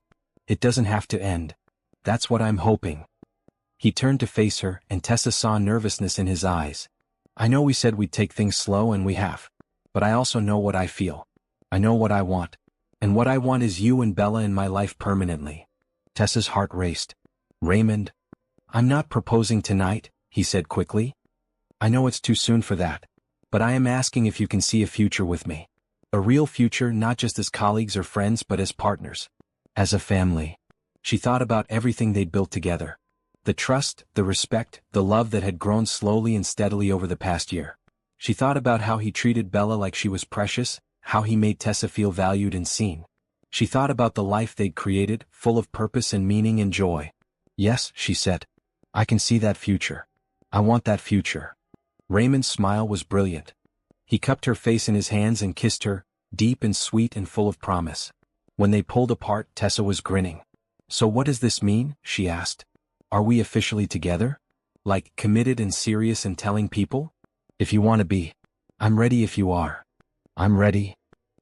It doesn't have to end. That's what I'm hoping. He turned to face her, and Tessa saw nervousness in his eyes. I know we said we'd take things slow, and we have. But I also know what I feel. I know what I want. And what I want is you and Bella in my life permanently. Tessa's heart raced. Raymond, I'm not proposing tonight, he said quickly. I know it's too soon for that. But I am asking if you can see a future with me. A real future, not just as colleagues or friends, but as partners. As a family. She thought about everything they'd built together. The trust, the respect, the love that had grown slowly and steadily over the past year. She thought about how he treated Bella like she was precious, how he made Tessa feel valued and seen. She thought about the life they'd created, full of purpose and meaning and joy. Yes, she said. I can see that future. I want that future. Raymond's smile was brilliant. He cupped her face in his hands and kissed her, deep and sweet and full of promise. When they pulled apart, Tessa was grinning. So what does this mean? She asked. Are we officially together? Like, committed and serious and telling people? If you want to be. I'm ready if you are. I'm ready.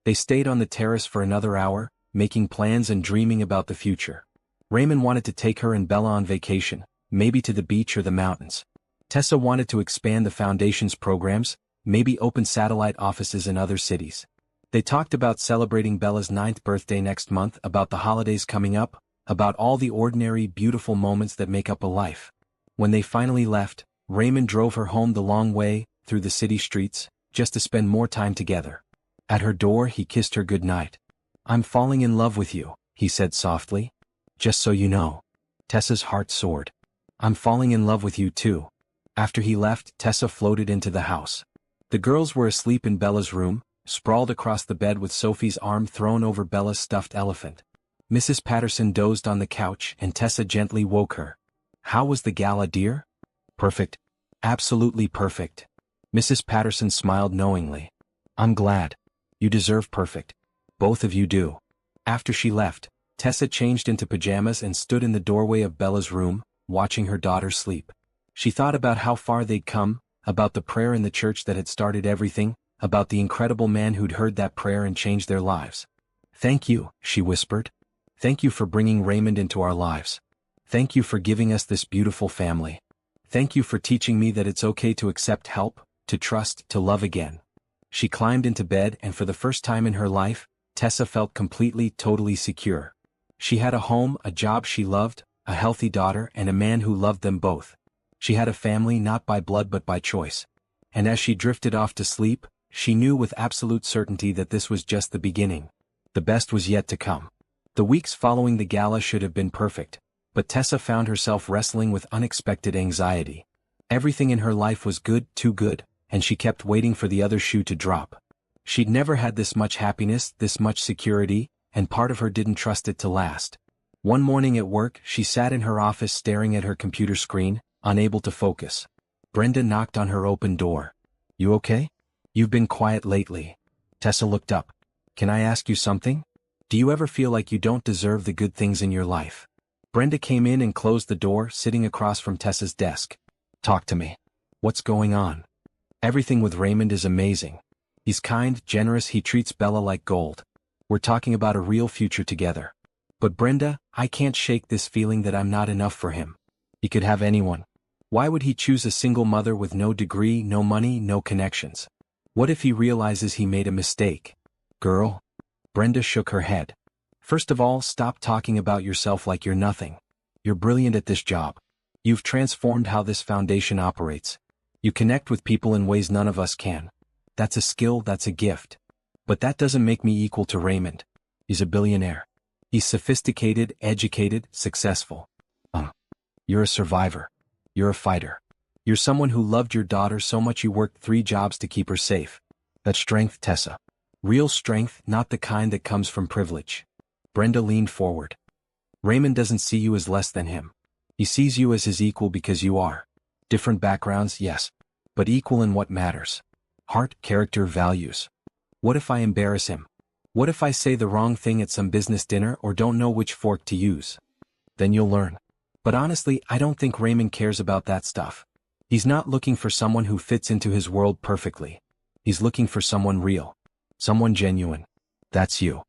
They stayed on the terrace for another hour, making plans and dreaming about the future. Raymond wanted to take her and Bella on vacation, maybe to the beach or the mountains. Tessa wanted to expand the foundation's programs, maybe open satellite offices in other cities. They talked about celebrating Bella's 9th birthday next month, about the holidays coming up, about all the ordinary, beautiful moments that make up a life. When they finally left, Raymond drove her home the long way, through the city streets, just to spend more time together. At her door, he kissed her goodnight. I'm falling in love with you, he said softly. Just so you know. Tessa's heart soared. I'm falling in love with you too. After he left, Tessa floated into the house. The girls were asleep in Bella's room, sprawled across the bed with Sophie's arm thrown over Bella's stuffed elephant. Mrs. Patterson dozed on the couch and Tessa gently woke her. How was the gala, dear? Perfect. Absolutely perfect. Mrs. Patterson smiled knowingly. I'm glad. You deserve perfect. Both of you do. After she left, Tessa changed into pajamas and stood in the doorway of Bella's room, watching her daughter sleep. She thought about how far they'd come, about the prayer in the church that had started everything, about the incredible man who'd heard that prayer and changed their lives. Thank you, she whispered. Thank you for bringing Raymond into our lives. Thank you for giving us this beautiful family. Thank you for teaching me that it's okay to accept help, to trust, to love again. She climbed into bed and for the first time in her life, Tessa felt completely, totally secure. She had a home, a job she loved, a healthy daughter and a man who loved them both. She had a family not by blood but by choice. And as she drifted off to sleep, she knew with absolute certainty that this was just the beginning. The best was yet to come. The weeks following the gala should have been perfect, but Tessa found herself wrestling with unexpected anxiety. Everything in her life was good, too good, and she kept waiting for the other shoe to drop. She'd never had this much happiness, this much security, and part of her didn't trust it to last. One morning at work, she sat in her office staring at her computer screen, unable to focus. Brenda knocked on her open door. You okay? You've been quiet lately. Tessa looked up. Can I ask you something? Do you ever feel like you don't deserve the good things in your life? Brenda came in and closed the door, sitting across from Tessa's desk. Talk to me. What's going on? Everything with Raymond is amazing. He's kind, generous, he treats Bella like gold. We're talking about a real future together. But Brenda, I can't shake this feeling that I'm not enough for him. He could have anyone. Why would he choose a single mother with no degree, no money, no connections? What if he realizes he made a mistake? Girl? Brenda shook her head. First of all, stop talking about yourself like you're nothing. You're brilliant at this job. You've transformed how this foundation operates. You connect with people in ways none of us can. That's a skill, that's a gift. But that doesn't make me equal to Raymond. He's a billionaire. He's sophisticated, educated, successful. You're a survivor. You're a fighter. You're someone who loved your daughter so much you worked 3 jobs to keep her safe. That's strength, Tessa. Real strength, not the kind that comes from privilege. Brenda leaned forward. Raymond doesn't see you as less than him. He sees you as his equal because you are. Different backgrounds, yes. But equal in what matters. Heart, character, values. What if I embarrass him? What if I say the wrong thing at some business dinner or don't know which fork to use? Then you'll learn. But honestly, I don't think Raymond cares about that stuff. He's not looking for someone who fits into his world perfectly. He's looking for someone real. Someone genuine. That's you.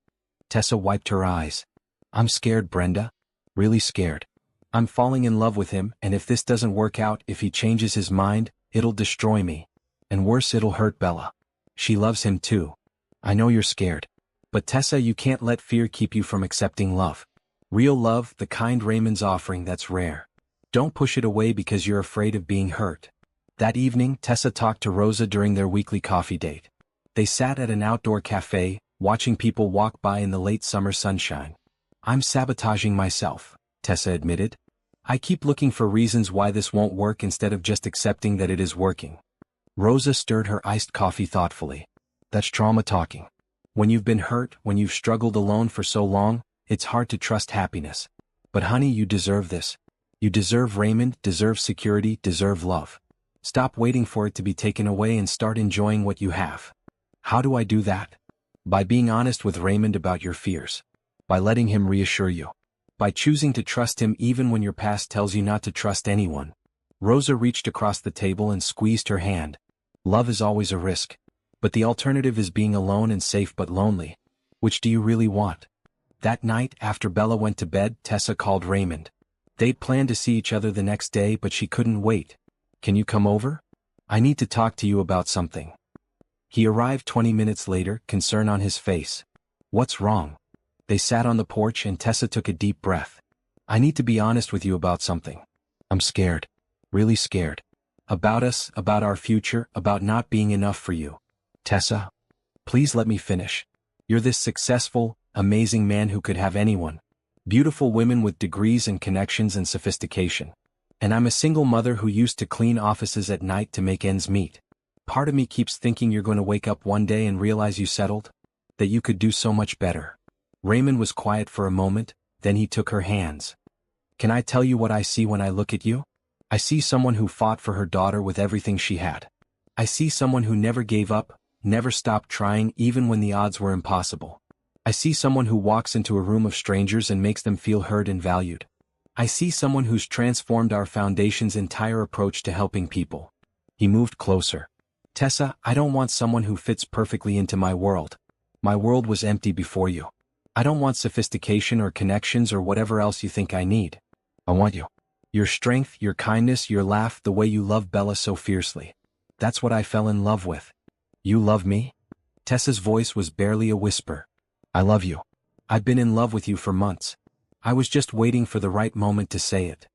Tessa wiped her eyes. I'm scared, Brenda. Really scared. I'm falling in love with him, and if this doesn't work out, if he changes his mind, it'll destroy me. And worse, it'll hurt Bella. She loves him too. I know you're scared. But Tessa, you can't let fear keep you from accepting love. Real love, the kind Raymond's offering, that's rare. Don't push it away because you're afraid of being hurt. That evening, Tessa talked to Rosa during their weekly coffee date. They sat at an outdoor cafe, watching people walk by in the late summer sunshine. I'm sabotaging myself, Tessa admitted. I keep looking for reasons why this won't work instead of just accepting that it is working. Rosa stirred her iced coffee thoughtfully. That's trauma talking. When you've been hurt, when you've struggled alone for so long, it's hard to trust happiness. But honey, you deserve this. You deserve Raymond, deserve security, deserve love. Stop waiting for it to be taken away and start enjoying what you have. How do I do that? By being honest with Raymond about your fears. By letting him reassure you. By choosing to trust him even when your past tells you not to trust anyone. Rosa reached across the table and squeezed her hand. Love is always a risk. But the alternative is being alone and safe but lonely. Which do you really want? That night, after Bella went to bed, Tessa called Raymond. They'd planned to see each other the next day, but she couldn't wait. Can you come over? I need to talk to you about something. He arrived 20 minutes later, concern on his face. What's wrong? They sat on the porch and Tessa took a deep breath. I need to be honest with you about something. I'm scared. Really scared. About us, about our future, about not being enough for you. Tessa, please let me finish. You're this successful, amazing man who could have anyone. Beautiful women with degrees and connections and sophistication. And I'm a single mother who used to clean offices at night to make ends meet. Part of me keeps thinking you're going to wake up one day and realize you settled. That you could do so much better. Raymond was quiet for a moment, then he took her hands. Can I tell you what I see when I look at you? I see someone who fought for her daughter with everything she had. I see someone who never gave up, never stopped trying even when the odds were impossible. I see someone who walks into a room of strangers and makes them feel heard and valued. I see someone who's transformed our foundation's entire approach to helping people. He moved closer. Tessa, I don't want someone who fits perfectly into my world. My world was empty before you. I don't want sophistication or connections or whatever else you think I need. I want you. Your strength, your kindness, your laugh, the way you love Bella so fiercely. That's what I fell in love with. You love me? Tessa's voice was barely a whisper. I love you. I've been in love with you for months. I was just waiting for the right moment to say it.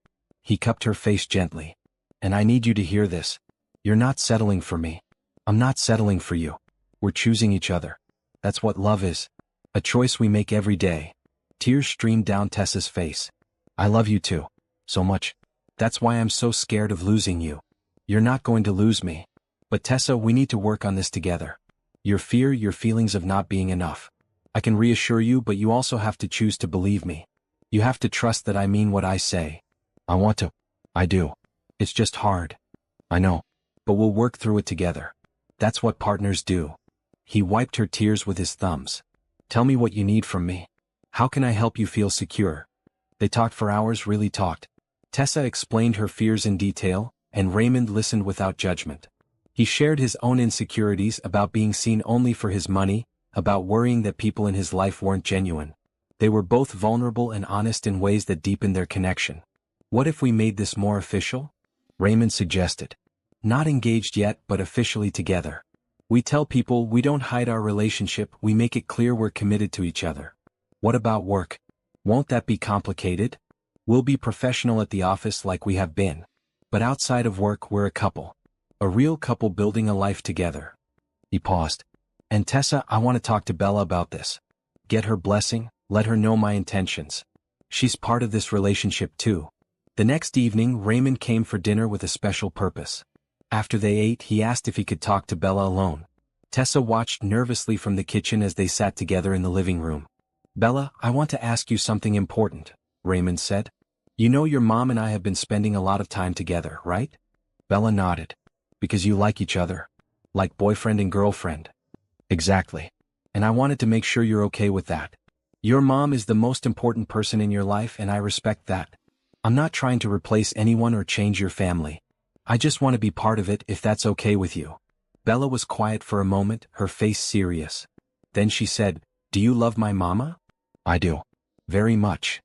He cupped her face gently. And I need you to hear this. You're not settling for me. I'm not settling for you. We're choosing each other. That's what love is. A choice we make every day. Tears streamed down Tessa's face. I love you too. So much. That's why I'm so scared of losing you. You're not going to lose me. But Tessa, we need to work on this together. Your fear, your feelings of not being enough. I can reassure you, but you also have to choose to believe me. You have to trust that I mean what I say. I want to. I do. It's just hard. I know. But we'll work through it together. That's what partners do. He wiped her tears with his thumbs. Tell me what you need from me. How can I help you feel secure? They talked for hours, really talked. Tessa explained her fears in detail, and Raymond listened without judgment. He shared his own insecurities about being seen only for his money, about worrying that people in his life weren't genuine. They were both vulnerable and honest in ways that deepened their connection. "What if we made this more official?" Raymond suggested. "Not engaged yet, but officially together. We tell people we don't hide our relationship, we make it clear we're committed to each other." "What about work? Won't that be complicated?" "We'll be professional at the office like we have been. But outside of work, we're a couple. A real couple building a life together." He paused. "And Tessa, I want to talk to Bella about this. Get her blessing, let her know my intentions. She's part of this relationship too." The next evening, Raymond came for dinner with a special purpose. After they ate, he asked if he could talk to Bella alone. Tessa watched nervously from the kitchen as they sat together in the living room. "Bella, I want to ask you something important," Raymond said. "You know your mom and I have been spending a lot of time together, right?" Bella nodded. "Because you like each other. Like boyfriend and girlfriend." "Exactly. And I wanted to make sure you're okay with that. Your mom is the most important person in your life and I respect that. I'm not trying to replace anyone or change your family. I just want to be part of it if that's okay with you." Bella was quiet for a moment, her face serious. Then she said, "Do you love my mama?" "I do. Very much."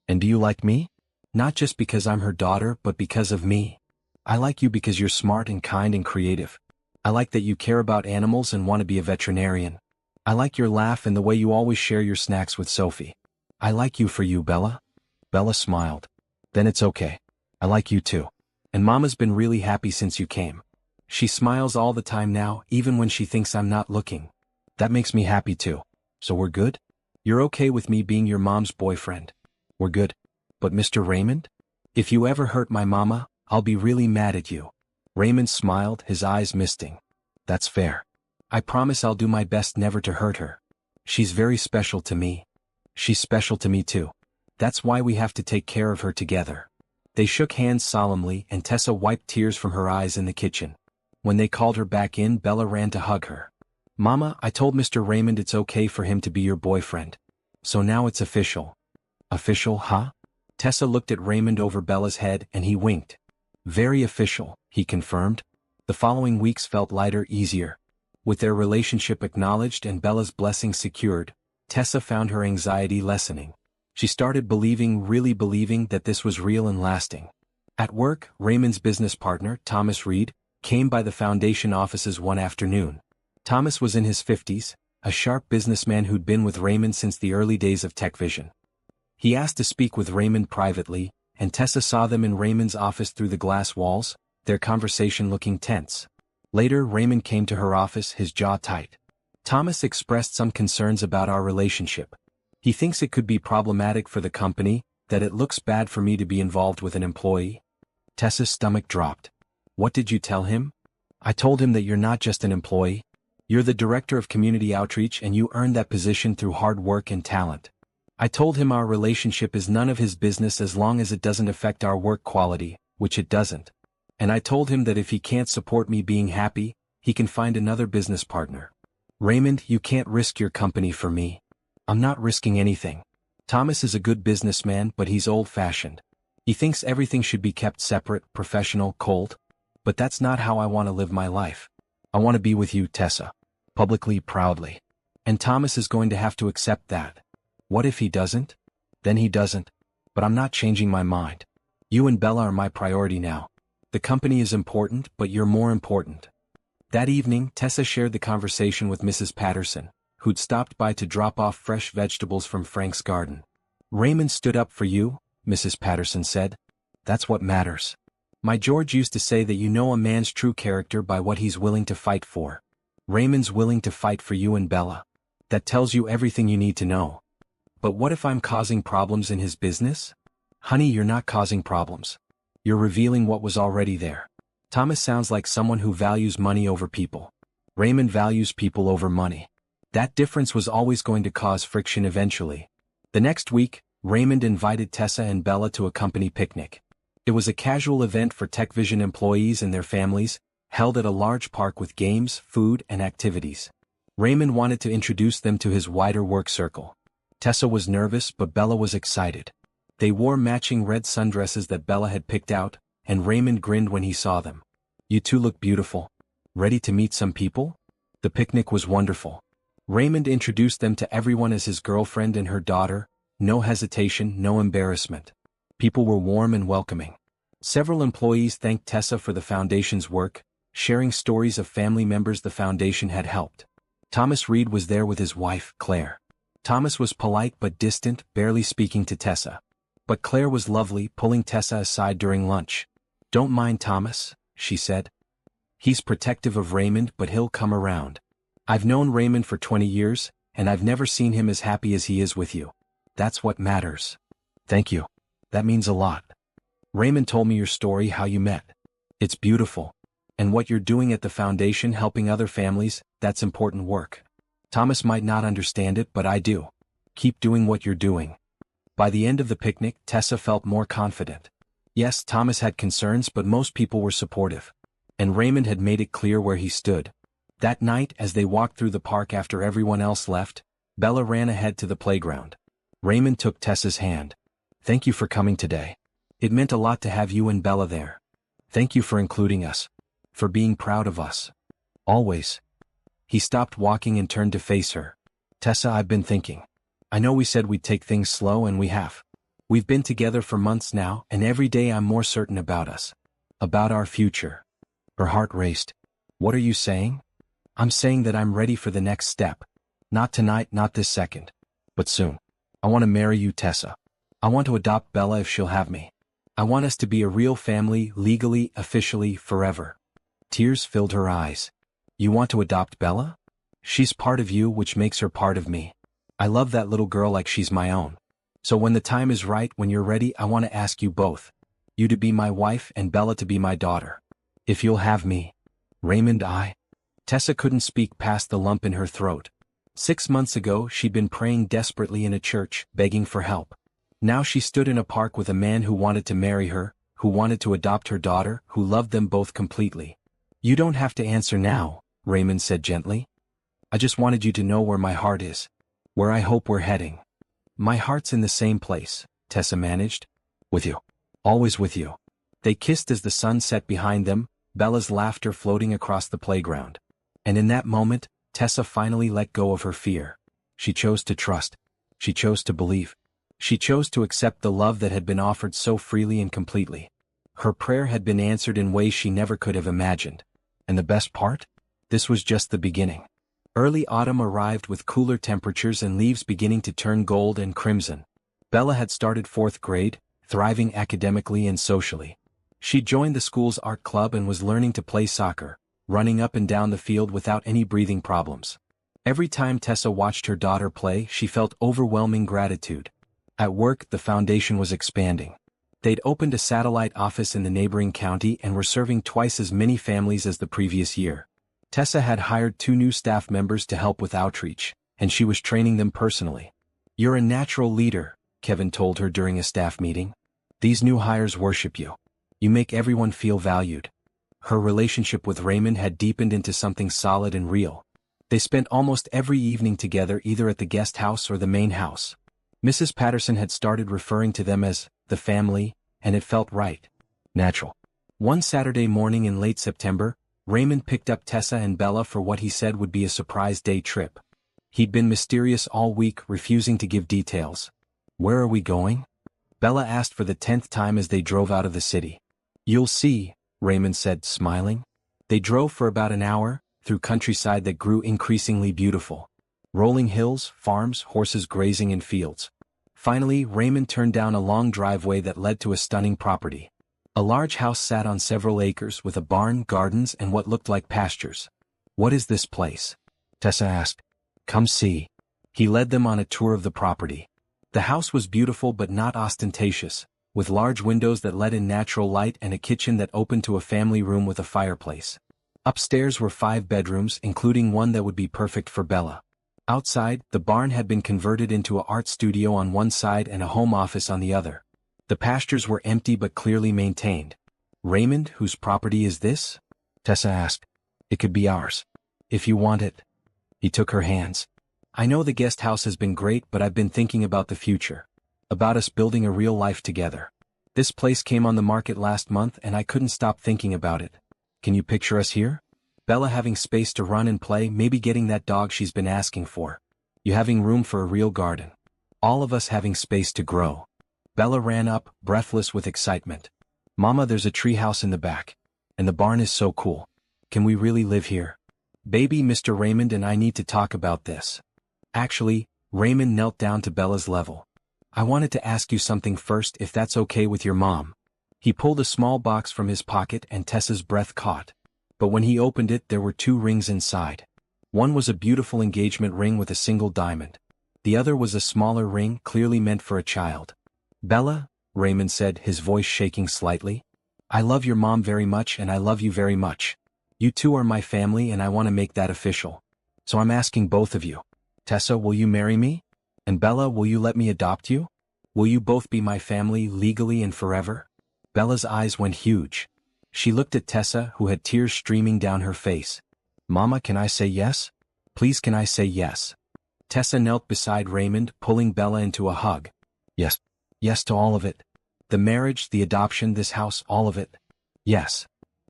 "And do you like me?" "Not just because I'm her daughter, but because of me. I like you because you're smart and kind and creative. I like that you care about animals and want to be a veterinarian. I like your laugh and the way you always share your snacks with Sophie. I like you for you, Bella." Bella smiled. "Then it's okay. I like you too. And Mama's been really happy since you came. She smiles all the time now, even when she thinks I'm not looking. That makes me happy too. So we're good? You're okay with me being your mom's boyfriend?" "We're good. But Mr. Raymond? If you ever hurt my mama, I'll be really mad at you." Raymond smiled, his eyes misting. "That's fair. I promise I'll do my best never to hurt her. She's very special to me. She's special to me too. That's why we have to take care of her together." They shook hands solemnly and Tessa wiped tears from her eyes in the kitchen. When they called her back in, Bella ran to hug her. "Mama, I told Mr. Raymond it's okay for him to be your boyfriend. So now it's official." "Official, huh?" Tessa looked at Raymond over Bella's head and he winked. "Very official," he confirmed. The following weeks felt lighter, easier. With their relationship acknowledged and Bella's blessing secured, Tessa found her anxiety lessening. She started believing, really believing, that this was real and lasting. At work, Raymond's business partner, Thomas Reed, came by the foundation offices one afternoon. Thomas was in his 50s, a sharp businessman who'd been with Raymond since the early days of TechVision. He asked to speak with Raymond privately, and Tessa saw them in Raymond's office through the glass walls, their conversation looking tense. Later, Raymond came to her office, his jaw tight. "Thomas expressed some concerns about our relationship. He thinks it could be problematic for the company, that it looks bad for me to be involved with an employee." Tessa's stomach dropped. "What did you tell him?" "I told him that you're not just an employee. You're the director of community outreach and you earned that position through hard work and talent. I told him our relationship is none of his business as long as it doesn't affect our work quality, which it doesn't. And I told him that if he can't support me being happy, he can find another business partner. Raymond, you can't risk your company for me. I'm not risking anything. Thomas is a good businessman, but he's old-fashioned. He thinks everything should be kept separate, professional, cold. But that's not how I want to live my life. I want to be with you, Tessa. Publicly, proudly. And Thomas is going to have to accept that. What if he doesn't? Then he doesn't. But I'm not changing my mind. You and Bella are my priority now. The company is important, but you're more important." That evening, Tessa shared the conversation with Mrs. Patterson, who'd stopped by to drop off fresh vegetables from Frank's garden. "Raymond stood up for you," Mrs. Patterson said. "That's what matters. My George used to say that you know a man's true character by what he's willing to fight for. Raymond's willing to fight for you and Bella. That tells you everything you need to know." "But what if I'm causing problems in his business?" "Honey, you're not causing problems. You're revealing what was already there. Thomas sounds like someone who values money over people. Raymond values people over money. That difference was always going to cause friction eventually." The next week, Raymond invited Tessa and Bella to a company picnic. It was a casual event for TechVision employees and their families, held at a large park with games, food, and activities. Raymond wanted to introduce them to his wider work circle. Tessa was nervous, but Bella was excited. They wore matching red sundresses that Bella had picked out, and Raymond grinned when he saw them. "You two look beautiful. Ready to meet some people?" The picnic was wonderful. Raymond introduced them to everyone as his girlfriend and her daughter, No hesitation, no embarrassment. People were warm and welcoming. Several employees thanked Tessa for the foundation's work, sharing stories of family members the foundation had helped. Thomas Reed was there with his wife, Claire. Thomas was polite but distant, barely speaking to Tessa. But Claire was lovely, pulling Tessa aside during lunch. "Don't mind Thomas," she said. "He's protective of Raymond, but he'll come around. I've known Raymond for 20 years, and I've never seen him as happy as he is with you. That's what matters." "Thank you. That means a lot. Raymond told me your story, how you met. It's beautiful. And what you're doing at the foundation, helping other families, that's important work. Thomas might not understand it, but I do. Keep doing what you're doing." By the end of the picnic, Tessa felt more confident. Yes, Thomas had concerns, but most people were supportive. And Raymond had made it clear where he stood. That night, as they walked through the park after everyone else left, Bella ran ahead to the playground. Raymond took Tessa's hand. "Thank you for coming today. It meant a lot to have you and Bella there. Thank you for including us. For being proud of us. Always." He stopped walking and turned to face her. "Tessa, I've been thinking. I know we said we'd take things slow, and we have. We've been together for months now, and every day I'm more certain about us. About our future." Her heart raced. "What are you saying?" "I'm saying that I'm ready for the next step. Not tonight, not this second. But soon. I want to marry you, Tessa. I want to adopt Bella if she'll have me. I want us to be a real family, legally, officially, forever." Tears filled her eyes. "You want to adopt Bella? She's part of you, which makes her part of me. I love that little girl like she's my own. So when the time is right, when you're ready, I want to ask you both. You to be my wife and Bella to be my daughter. If you'll have me." "Raymond, Tessa couldn't speak past the lump in her throat. 6 months ago, she'd been praying desperately in a church, begging for help. Now she stood in a park with a man who wanted to marry her, who wanted to adopt her daughter, who loved them both completely. "You don't have to answer now," Raymond said gently. "I just wanted you to know where my heart is. Where I hope we're heading." "My heart's in the same place," Tessa managed. "With you. Always with you." They kissed as the sun set behind them, Bella's laughter floating across the playground. And in that moment, Tessa finally let go of her fear. She chose to trust. She chose to believe. She chose to accept the love that had been offered so freely and completely. Her prayer had been answered in ways she never could have imagined. And the best part? This was just the beginning. Early autumn arrived with cooler temperatures and leaves beginning to turn gold and crimson. Bella had started 4th grade, thriving academically and socially. She joined the school's art club and was learning to play soccer, running up and down the field without any breathing problems. Every time Tessa watched her daughter play, she felt overwhelming gratitude. At work, the foundation was expanding. They'd opened a satellite office in the neighboring county and were serving twice as many families as the previous year. Tessa had hired 2 new staff members to help with outreach, and she was training them personally. "You're a natural leader," Kevin told her during a staff meeting. "These new hires worship you. You make everyone feel valued." Her relationship with Raymond had deepened into something solid and real. They spent almost every evening together, either at the guest house or the main house. Mrs. Patterson had started referring to them as the family, and it felt right. Natural. One Saturday morning in late September, Raymond picked up Tessa and Bella for what he said would be a surprise day trip. He'd been mysterious all week, refusing to give details. "Where are we going?" Bella asked for the 10th time as they drove out of the city. "You'll see," Raymond said, smiling. They drove for about an hour, through countryside that grew increasingly beautiful. Rolling hills, farms, horses grazing in fields. Finally, Raymond turned down a long driveway that led to a stunning property. A large house sat on several acres with a barn, gardens, and what looked like pastures. "What is this place?" Tessa asked. "Come see." He led them on a tour of the property. The house was beautiful but not ostentatious, with large windows that let in natural light and a kitchen that opened to a family room with a fireplace. Upstairs were 5 bedrooms, including one that would be perfect for Bella. Outside, the barn had been converted into an art studio on one side and a home office on the other. The pastures were empty but clearly maintained. "Raymond, whose property is this?" Tessa asked. "It could be ours. If you want it." He took her hands. "I know the guest house has been great, but I've been thinking about the future. About us building a real life together. This place came on the market last month and I couldn't stop thinking about it. Can you picture us here? Bella having space to run and play, maybe getting that dog she's been asking for. You having room for a real garden. all of us having space to grow. Bella ran up, breathless with excitement. Mama, there's a treehouse in the back. And the barn is so cool. Can we really live here? Baby, Mr. Raymond and I need to talk about this. Actually, Raymond knelt down to Bella's level. I wanted to ask you something first, if that's okay with your mom. He pulled a small box from his pocket and Tessa's breath caught. But when he opened it, there were 2 rings inside. One was a beautiful engagement ring with a single diamond. The other was a smaller ring, clearly meant for a child. Bella, Raymond said, his voice shaking slightly. I love your mom very much and I love you very much. You two are my family and I want to make that official. So I'm asking both of you. Tessa, will you marry me? And Bella, will you let me adopt you? Will you both be my family legally and forever? Bella's eyes went huge. She looked at Tessa, who had tears streaming down her face. Mama, can I say yes? Please, can I say yes? Tessa knelt beside Raymond, pulling Bella into a hug. Yes. Yes to all of it. The marriage, the adoption, this house, all of it. Yes.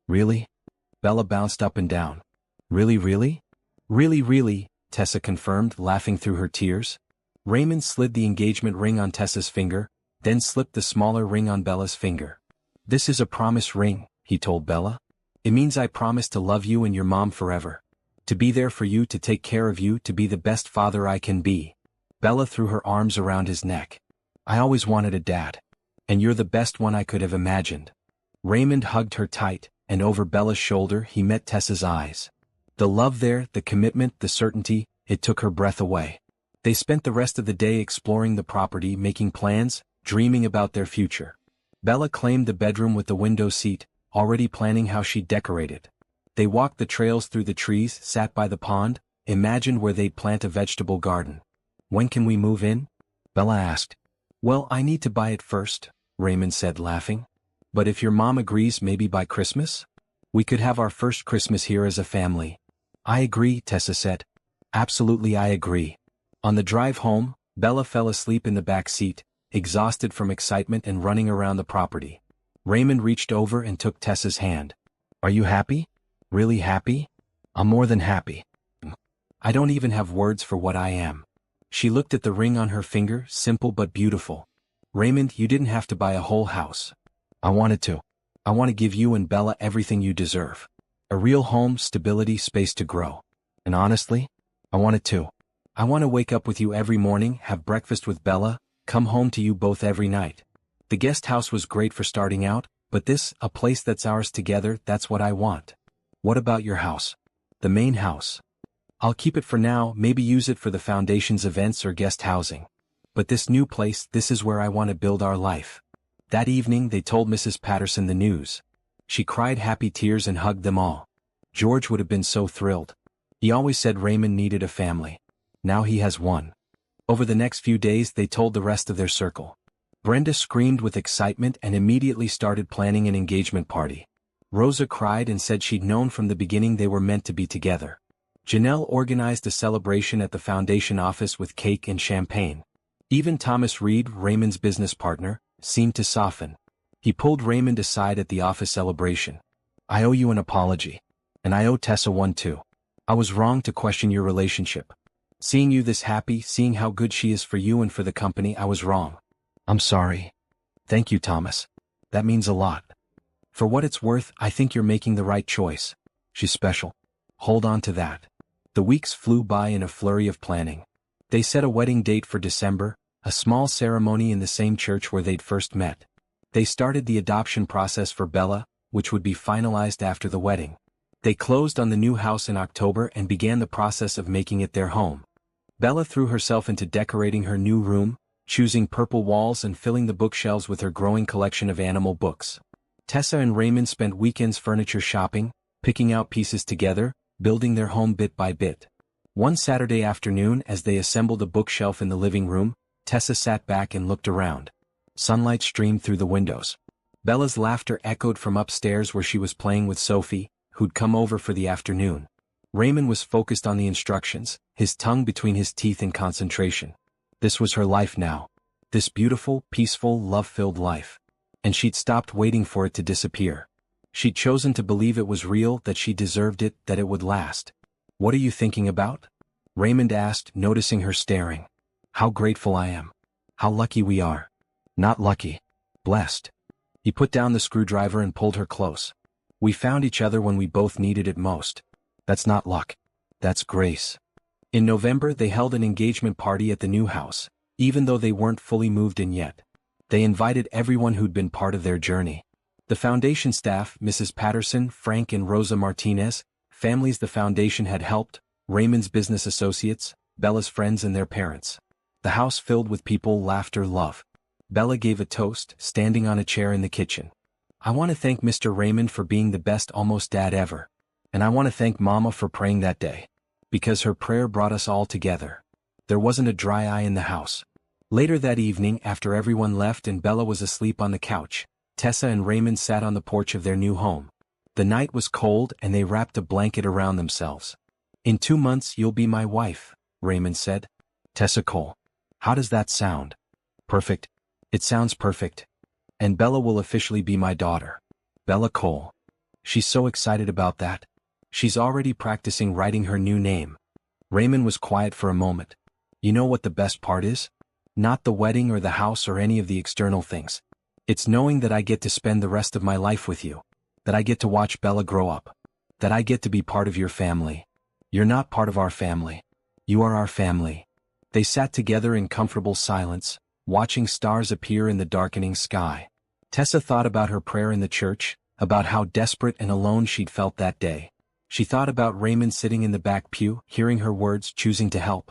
Really? Bella bounced up and down. Really, really? Really, really, Tessa confirmed, laughing through her tears. Raymond slid the engagement ring on Tessa's finger, then slipped the smaller ring on Bella's finger. This is a promise ring, he told Bella. It means I promise to love you and your mom forever. To be there for you, to take care of you, to be the best father I can be. Bella threw her arms around his neck. I always wanted a dad. And you're the best one I could have imagined. Raymond hugged her tight, and over Bella's shoulder he met Tessa's eyes. The love there, the commitment, the certainty, it took her breath away. They spent the rest of the day exploring the property, making plans, dreaming about their future. Bella claimed the bedroom with the window seat, already planning how she'd decorate it. They walked the trails through the trees, sat by the pond, imagined where they'd plant a vegetable garden. When can we move in? Bella asked. Well, I need to buy it first, Raymond said, laughing. But if your mom agrees, maybe by Christmas? We could have our first Christmas here as a family. I agree, Tessa said. Absolutely, I agree. On the drive home, Bella fell asleep in the back seat, exhausted from excitement and running around the property. Raymond reached over and took Tessa's hand. Are you happy? Really happy? I'm more than happy. I don't even have words for what I am. She looked at the ring on her finger, simple but beautiful. Raymond, you didn't have to buy a whole house. I wanted to. I want to give you and Bella everything you deserve. A real home, stability, space to grow. And honestly, I wanted to. I want to wake up with you every morning, have breakfast with Bella, come home to you both every night. The guest house was great for starting out, but this, a place that's ours together, that's what I want. What about your house? The main house. I'll keep it for now, maybe use it for the foundation's events or guest housing. But this new place, this is where I want to build our life. That evening they told Mrs. Patterson the news. She cried happy tears and hugged them all. George would have been so thrilled. He always said Raymond needed a family. Now he has one. Over the next few days they told the rest of their circle. Brenda screamed with excitement and immediately started planning an engagement party. Rosa cried and said she'd known from the beginning they were meant to be together. Janelle organized a celebration at the foundation office with cake and champagne. Even Thomas Reed, Raymond's business partner, seemed to soften. He pulled Raymond aside at the office celebration. I owe you an apology. And I owe Tessa one too. I was wrong to question your relationship. Seeing you this happy, seeing how good she is for you and for the company, I was wrong. I'm sorry. Thank you, Thomas. That means a lot. For what it's worth, I think you're making the right choice. She's special. Hold on to that. The weeks flew by in a flurry of planning. They set a wedding date for December, a small ceremony in the same church where they'd first met. They started the adoption process for Bella, which would be finalized after the wedding. They closed on the new house in October and began the process of making it their home. Bella threw herself into decorating her new room, choosing purple walls and filling the bookshelves with her growing collection of animal books. Tessa and Raymond spent weekends furniture shopping, picking out pieces together, building their home bit by bit. One Saturday afternoon, as they assembled a bookshelf in the living room, Tessa sat back and looked around. Sunlight streamed through the windows. Bella's laughter echoed from upstairs where she was playing with Sophie, who'd come over for the afternoon. Raymond was focused on the instructions, his tongue between his teeth in concentration. This was her life now. This beautiful, peaceful, love-filled life. And she'd stopped waiting for it to disappear. She'd chosen to believe it was real, that she deserved it, that it would last. What are you thinking about? Raymond asked, noticing her staring. How grateful I am. How lucky we are. Not lucky. Blessed. He put down the screwdriver and pulled her close. We found each other when we both needed it most. That's not luck. That's grace. In November they held an engagement party at the new house, even though they weren't fully moved in yet. They invited everyone who'd been part of their journey. The foundation staff, Mrs. Patterson, Frank and Rosa Martinez, families the foundation had helped, Raymond's business associates, Bella's friends and their parents. The house filled with people, laughter, love. Bella gave a toast, standing on a chair in the kitchen. I want to thank Mr. Raymond for being the best almost dad ever. And I want to thank Mama for praying that day. Because her prayer brought us all together. There wasn't a dry eye in the house. Later that evening, after everyone left and Bella was asleep on the couch, Tessa and Raymond sat on the porch of their new home. The night was cold and they wrapped a blanket around themselves. In 2 months you'll be my wife, Raymond said. Tessa Cole. How does that sound? Perfect. It sounds perfect. And Bella will officially be my daughter. Bella Cole. She's so excited about that. She's already practicing writing her new name. Raymond was quiet for a moment. You know what the best part is? Not the wedding or the house or any of the external things. It's knowing that I get to spend the rest of my life with you. That I get to watch Bella grow up. That I get to be part of your family. You're not part of our family. You are our family. They sat together in comfortable silence, watching stars appear in the darkening sky. Tessa thought about her prayer in the church, about how desperate and alone she'd felt that day. She thought about Raymond sitting in the back pew, hearing her words, choosing to help.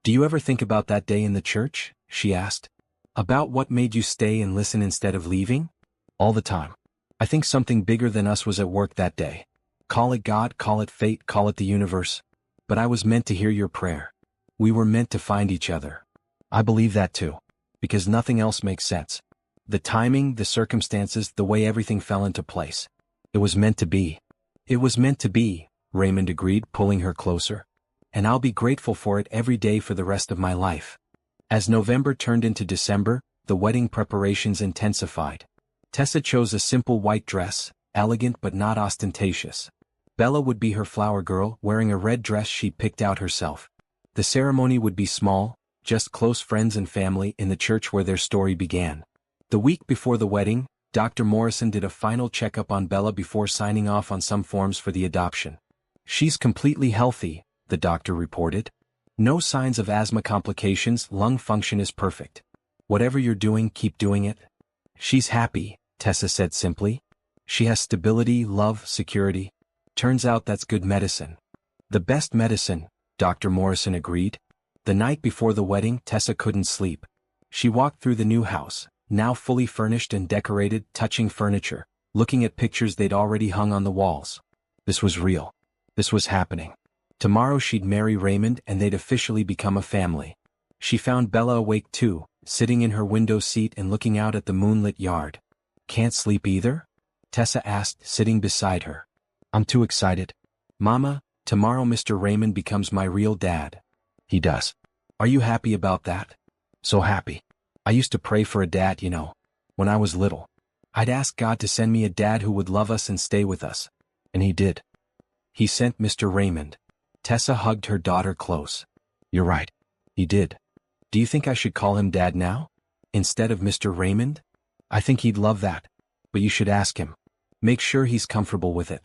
Do you ever think about that day in the church? She asked. About what made you stay and listen instead of leaving? All the time. I think something bigger than us was at work that day. Call it God, call it fate, call it the universe. But I was meant to hear your prayer. We were meant to find each other. I believe that too. Because nothing else makes sense. The timing, the circumstances, the way everything fell into place. It was meant to be. It was meant to be, Raymond agreed, pulling her closer. And I'll be grateful for it every day for the rest of my life. As November turned into December, the wedding preparations intensified. Tessa chose a simple white dress, elegant but not ostentatious. Bella would be her flower girl, wearing a red dress she picked out herself. The ceremony would be small, just close friends and family in the church where their story began. The week before the wedding, Dr. Morrison did a final checkup on Bella before signing off on some forms for the adoption. She's completely healthy, the doctor reported. No signs of asthma complications, lung function is perfect. Whatever you're doing, keep doing it. She's happy, Tessa said simply. She has stability, love, security. Turns out that's good medicine. The best medicine, Dr. Morrison agreed. The night before the wedding, Tessa couldn't sleep. She walked through the new house, now fully furnished and decorated, touching furniture, looking at pictures they'd already hung on the walls. This was real. This was happening. Tomorrow she'd marry Raymond and they'd officially become a family. She found Bella awake too, sitting in her window seat and looking out at the moonlit yard. Can't sleep either? Tessa asked, sitting beside her. I'm too excited. Mama, tomorrow Mr. Raymond becomes my real dad. He does. Are you happy about that? So happy. I used to pray for a dad, you know, when I was little. I'd ask God to send me a dad who would love us and stay with us. And he did. He sent Mr. Raymond. Tessa hugged her daughter close. You're right. He did. Do you think I should call him Dad now? Instead of Mr. Raymond? I think he'd love that. But you should ask him. Make sure he's comfortable with it.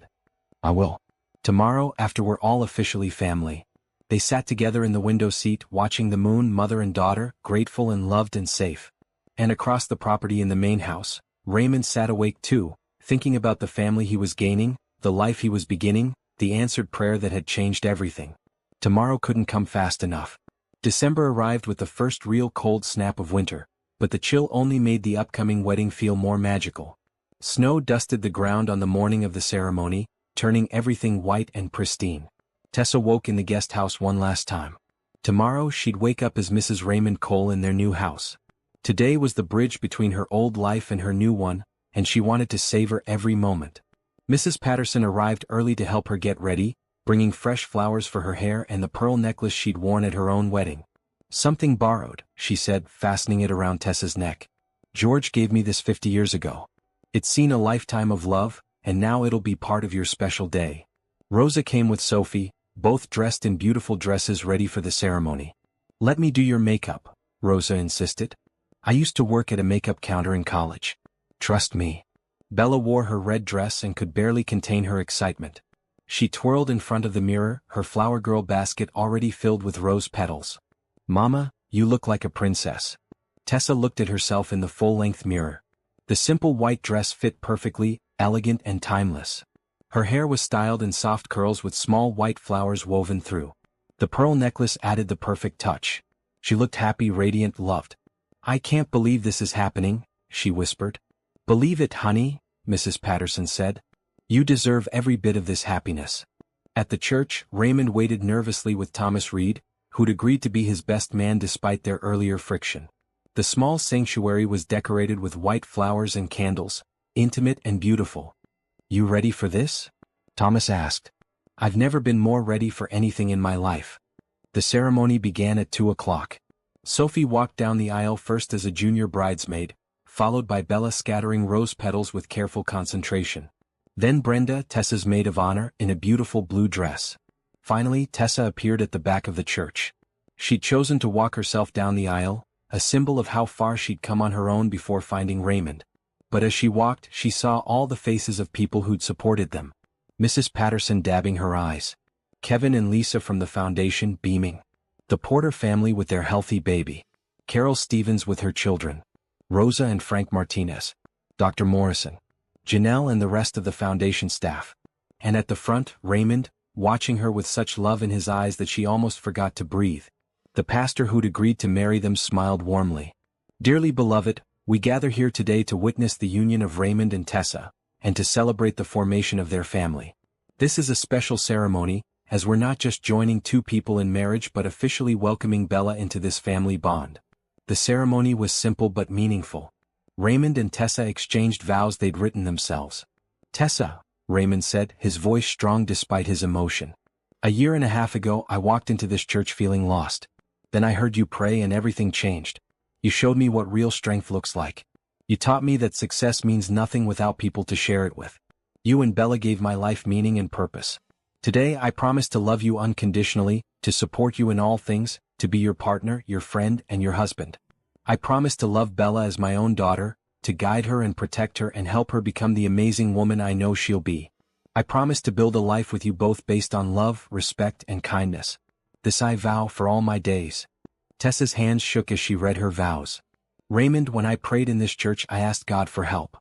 I will. Tomorrow, after we're all officially family. They sat together in the window seat, watching the moon, mother and daughter, grateful and loved and safe. And across the property in the main house, Raymond sat awake too, thinking about the family he was gaining, the life he was beginning, the answered prayer that had changed everything. Tomorrow couldn't come fast enough. December arrived with the first real cold snap of winter, but the chill only made the upcoming wedding feel more magical. Snow dusted the ground on the morning of the ceremony, turning everything white and pristine. Tessa woke in the guest house one last time. Tomorrow she'd wake up as Mrs. Raymond Cole in their new house. Today was the bridge between her old life and her new one, and she wanted to savor every moment. Mrs. Patterson arrived early to help her get ready, bringing fresh flowers for her hair and the pearl necklace she'd worn at her own wedding. Something borrowed, she said, fastening it around Tessa's neck. George gave me this 50 years ago. It's seen a lifetime of love, and now it'll be part of your special day. Rosa came with Sophie, both dressed in beautiful dresses ready for the ceremony. Let me do your makeup, Rosa insisted. I used to work at a makeup counter in college. Trust me. Bella wore her red dress and could barely contain her excitement. She twirled in front of the mirror, her flower girl basket already filled with rose petals. Mama, you look like a princess. Tessa looked at herself in the full-length mirror. The simple white dress fit perfectly, elegant and timeless. Her hair was styled in soft curls with small white flowers woven through. The pearl necklace added the perfect touch. She looked happy, radiant, loved. I can't believe this is happening, she whispered. Believe it, honey, Mrs. Patterson said. You deserve every bit of this happiness. At the church, Raymond waited nervously with Thomas Reed, who'd agreed to be his best man despite their earlier friction. The small sanctuary was decorated with white flowers and candles, intimate and beautiful. You ready for this? Thomas asked. I've never been more ready for anything in my life. The ceremony began at 2 o'clock. Sophie walked down the aisle first as a junior bridesmaid, followed by Bella scattering rose petals with careful concentration. Then Brenda, Tessa's maid of honor, in a beautiful blue dress. Finally, Tessa appeared at the back of the church. She'd chosen to walk herself down the aisle, a symbol of how far she'd come on her own before finding Raymond. But as she walked, she saw all the faces of people who'd supported them. Mrs. Patterson dabbing her eyes. Kevin and Lisa from the foundation beaming. The Porter family with their healthy baby. Carol Stevens with her children. Rosa and Frank Martinez. Dr. Morrison. Janelle and the rest of the foundation staff. And at the front, Raymond, watching her with such love in his eyes that she almost forgot to breathe. The pastor who'd agreed to marry them smiled warmly. Dearly beloved, we gather here today to witness the union of Raymond and Tessa, and to celebrate the formation of their family. This is a special ceremony, as we're not just joining two people in marriage but officially welcoming Bella into this family bond. The ceremony was simple but meaningful. Raymond and Tessa exchanged vows they'd written themselves. Tessa, Raymond said, his voice strong despite his emotion. A year and a half ago I walked into this church feeling lost. Then I heard you pray and everything changed. You showed me what real strength looks like. You taught me that success means nothing without people to share it with. You and Bella gave my life meaning and purpose. Today I promise to love you unconditionally, to support you in all things, to be your partner, your friend, and your husband. I promise to love Bella as my own daughter, to guide her and protect her and help her become the amazing woman I know she'll be. I promise to build a life with you both based on love, respect, and kindness. This I vow for all my days. Tessa's hands shook as she read her vows. Raymond, when I prayed in this church I asked God for help.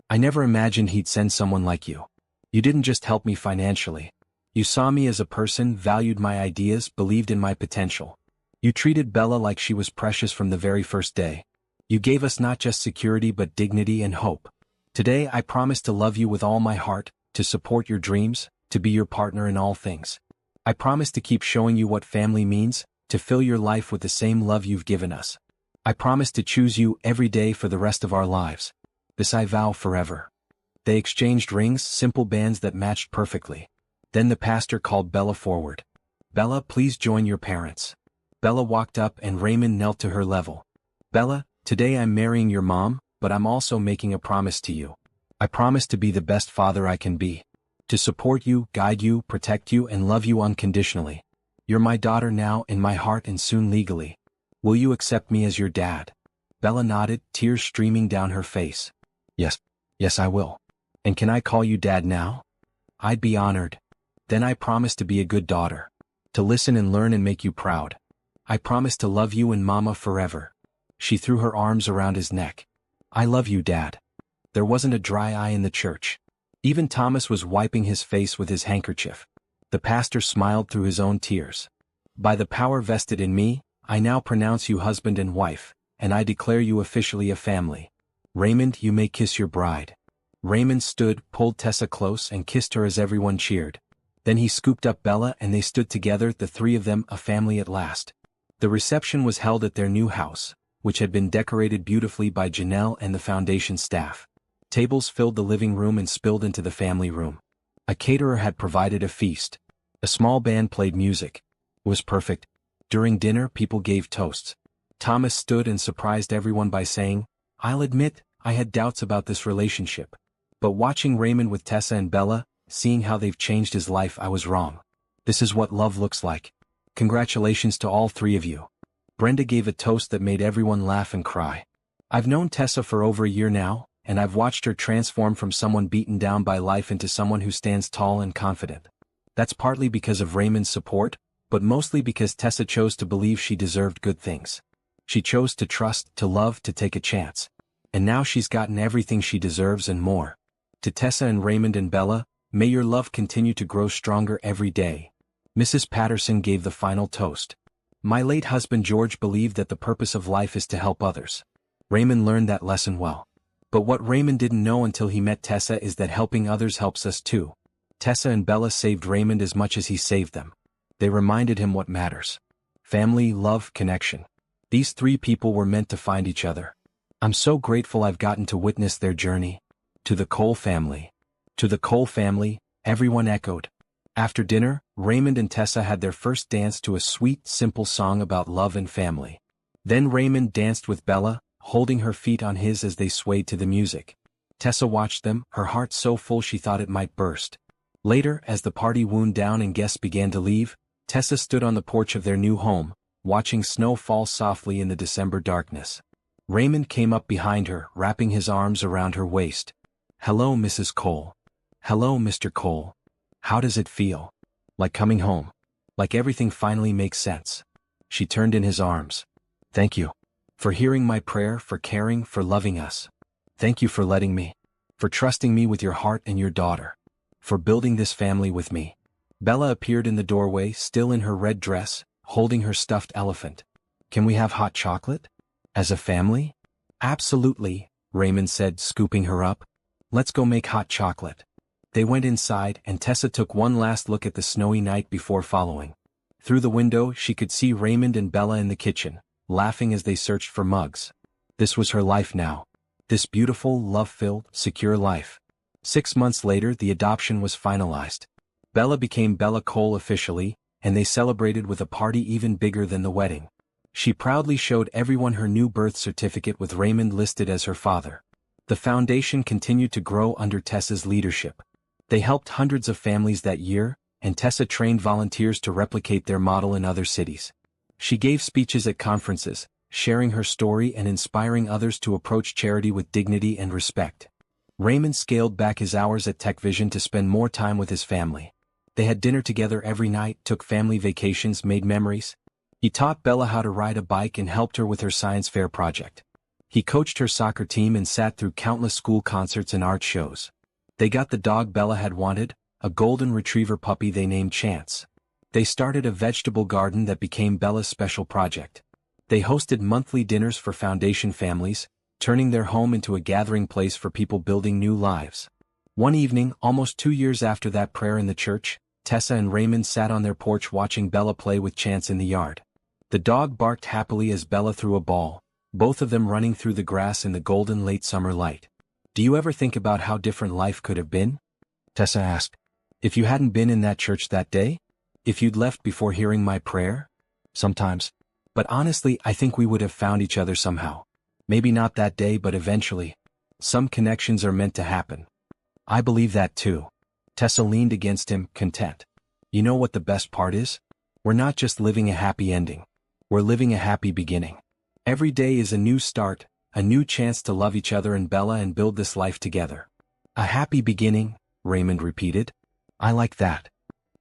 I never imagined He'd send someone like you. You didn't just help me financially. You saw me as a person, valued my ideas, believed in my potential. You treated Bella like she was precious from the very first day. You gave us not just security but dignity and hope. Today I promise to love you with all my heart, to support your dreams, to be your partner in all things. I promise to keep showing you what family means, to fill your life with the same love you've given us. I promise to choose you every day for the rest of our lives. This I vow forever. They exchanged rings, simple bands that matched perfectly. Then the pastor called Bella forward. Bella, please join your parents. Bella walked up and Raymond knelt to her level. Bella, today I'm marrying your mom, but I'm also making a promise to you. I promise to be the best father I can be. To support you, guide you, protect you, and love you unconditionally. You're my daughter now in my heart and soon legally. Will you accept me as your dad? Bella nodded, tears streaming down her face. Yes, I will. And can I call you Dad now? I'd be honored. Then I promise to be a good daughter. To listen and learn and make you proud. I promise to love you and Mama forever. She threw her arms around his neck. I love you, Dad. There wasn't a dry eye in the church. Even Thomas was wiping his face with his handkerchief. The pastor smiled through his own tears. By the power vested in me, I now pronounce you husband and wife, and I declare you officially a family. Raymond, you may kiss your bride. Raymond stood, pulled Tessa close and kissed her as everyone cheered. Then he scooped up Bella and they stood together, the three of them, a family at last. The reception was held at their new house, which had been decorated beautifully by Janelle and the foundation staff. Tables filled the living room and spilled into the family room. A caterer had provided a feast. A small band played music. It was perfect. During dinner, people gave toasts. Thomas stood and surprised everyone by saying, I'll admit, I had doubts about this relationship. But watching Raymond with Tessa and Bella, seeing how they've changed his life, I was wrong. This is what love looks like. Congratulations to all three of you. Brenda gave a toast that made everyone laugh and cry. I've known Tessa for over a year now, and I've watched her transform from someone beaten down by life into someone who stands tall and confident. That's partly because of Raymond's support, but mostly because Tessa chose to believe she deserved good things. She chose to trust, to love, to take a chance. And now she's gotten everything she deserves and more. To Tessa and Raymond and Bella, may your love continue to grow stronger every day. Mrs. Patterson gave the final toast. My late husband George believed that the purpose of life is to help others. Raymond learned that lesson well. But what Raymond didn't know until he met Tessa is that helping others helps us too. Tessa and Bella saved Raymond as much as he saved them. They reminded him what matters. Family, love, connection. These three people were meant to find each other. I'm so grateful I've gotten to witness their journey. To the Cole family. To the Cole family, everyone echoed. After dinner, Raymond and Tessa had their first dance to a sweet, simple song about love and family. Then Raymond danced with Bella, holding her feet on his as they swayed to the music. Tessa watched them, her heart so full she thought it might burst. Later, as the party wound down and guests began to leave, Tessa stood on the porch of their new home, watching snow fall softly in the December darkness. Raymond came up behind her, wrapping his arms around her waist. Hello, Mrs. Cole. Hello, Mr. Cole. How does it feel? Like coming home. Like everything finally makes sense. She turned in his arms. Thank you. For hearing my prayer, for caring, for loving us. Thank you for letting me. For trusting me with your heart and your daughter. For building this family with me. Bella appeared in the doorway, still in her red dress, holding her stuffed elephant. Can we have hot chocolate? As a family? Absolutely, Raymond said, scooping her up. Let's go make hot chocolate. They went inside, and Tessa took one last look at the snowy night before following. Through the window, she could see Raymond and Bella in the kitchen, laughing as they searched for mugs. This was her life now. This beautiful, love-filled, secure life. 6 months later, the adoption was finalized. Bella became Bella Cole officially, and they celebrated with a party even bigger than the wedding. She proudly showed everyone her new birth certificate with Raymond listed as her father. The foundation continued to grow under Tessa's leadership. They helped hundreds of families that year, and Tessa trained volunteers to replicate their model in other cities. She gave speeches at conferences, sharing her story and inspiring others to approach charity with dignity and respect. Raymond scaled back his hours at TechVision to spend more time with his family. They had dinner together every night, took family vacations, made memories. He taught Bella how to ride a bike and helped her with her science fair project. He coached her soccer team and sat through countless school concerts and art shows. They got the dog Bella had wanted, a golden retriever puppy they named Chance. They started a vegetable garden that became Bella's special project. They hosted monthly dinners for foundation families, turning their home into a gathering place for people building new lives. One evening, almost 2 years after that prayer in the church, Tessa and Raymond sat on their porch watching Bella play with Chance in the yard. The dog barked happily as Bella threw a ball, both of them running through the grass in the golden late summer light. Do you ever think about how different life could have been? Tessa asked. If you hadn't been in that church that day? If you'd left before hearing my prayer? Sometimes. But honestly, I think we would have found each other somehow. Maybe not that day, but eventually. Some connections are meant to happen. I believe that too. Tessa leaned against him, content. You know what the best part is? We're not just living a happy ending. We're living a happy beginning. Every day is a new start, a new chance to love each other and Bella and build this life together. A happy beginning, Raymond repeated. I like that.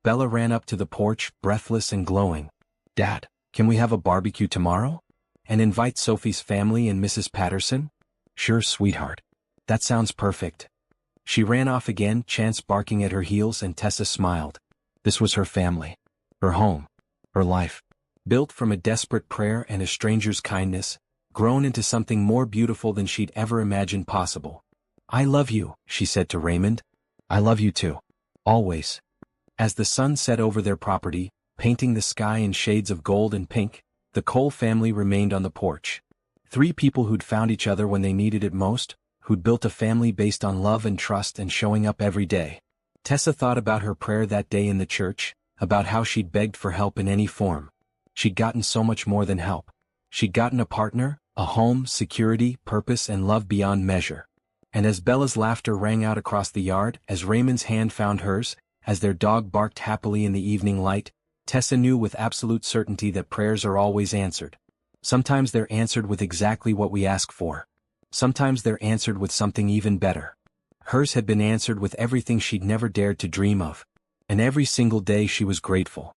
Bella ran up to the porch, breathless and glowing. Dad, can we have a barbecue tomorrow? And invite Sophie's family and Mrs. Patterson? Sure, sweetheart. That sounds perfect. She ran off again, Chance barking at her heels, and Tessa smiled. This was her family. Her home. Her life. Built from a desperate prayer and a stranger's kindness, grown into something more beautiful than she'd ever imagined possible. I love you, she said to Raymond. I love you too. Always. As the sun set over their property, painting the sky in shades of gold and pink, the Cole family remained on the porch. 3 people who'd found each other when they needed it most, who'd built a family based on love and trust and showing up every day. Tessa thought about her prayer that day in the church, about how she'd begged for help in any form. She'd gotten so much more than help. She'd gotten a partner, a home, security, purpose, and love beyond measure. And as Bella's laughter rang out across the yard, as Raymond's hand found hers, as their dog barked happily in the evening light, Tessa knew with absolute certainty that prayers are always answered. Sometimes they're answered with exactly what we ask for. Sometimes they're answered with something even better. Hers had been answered with everything she'd never dared to dream of. And every single day she was grateful.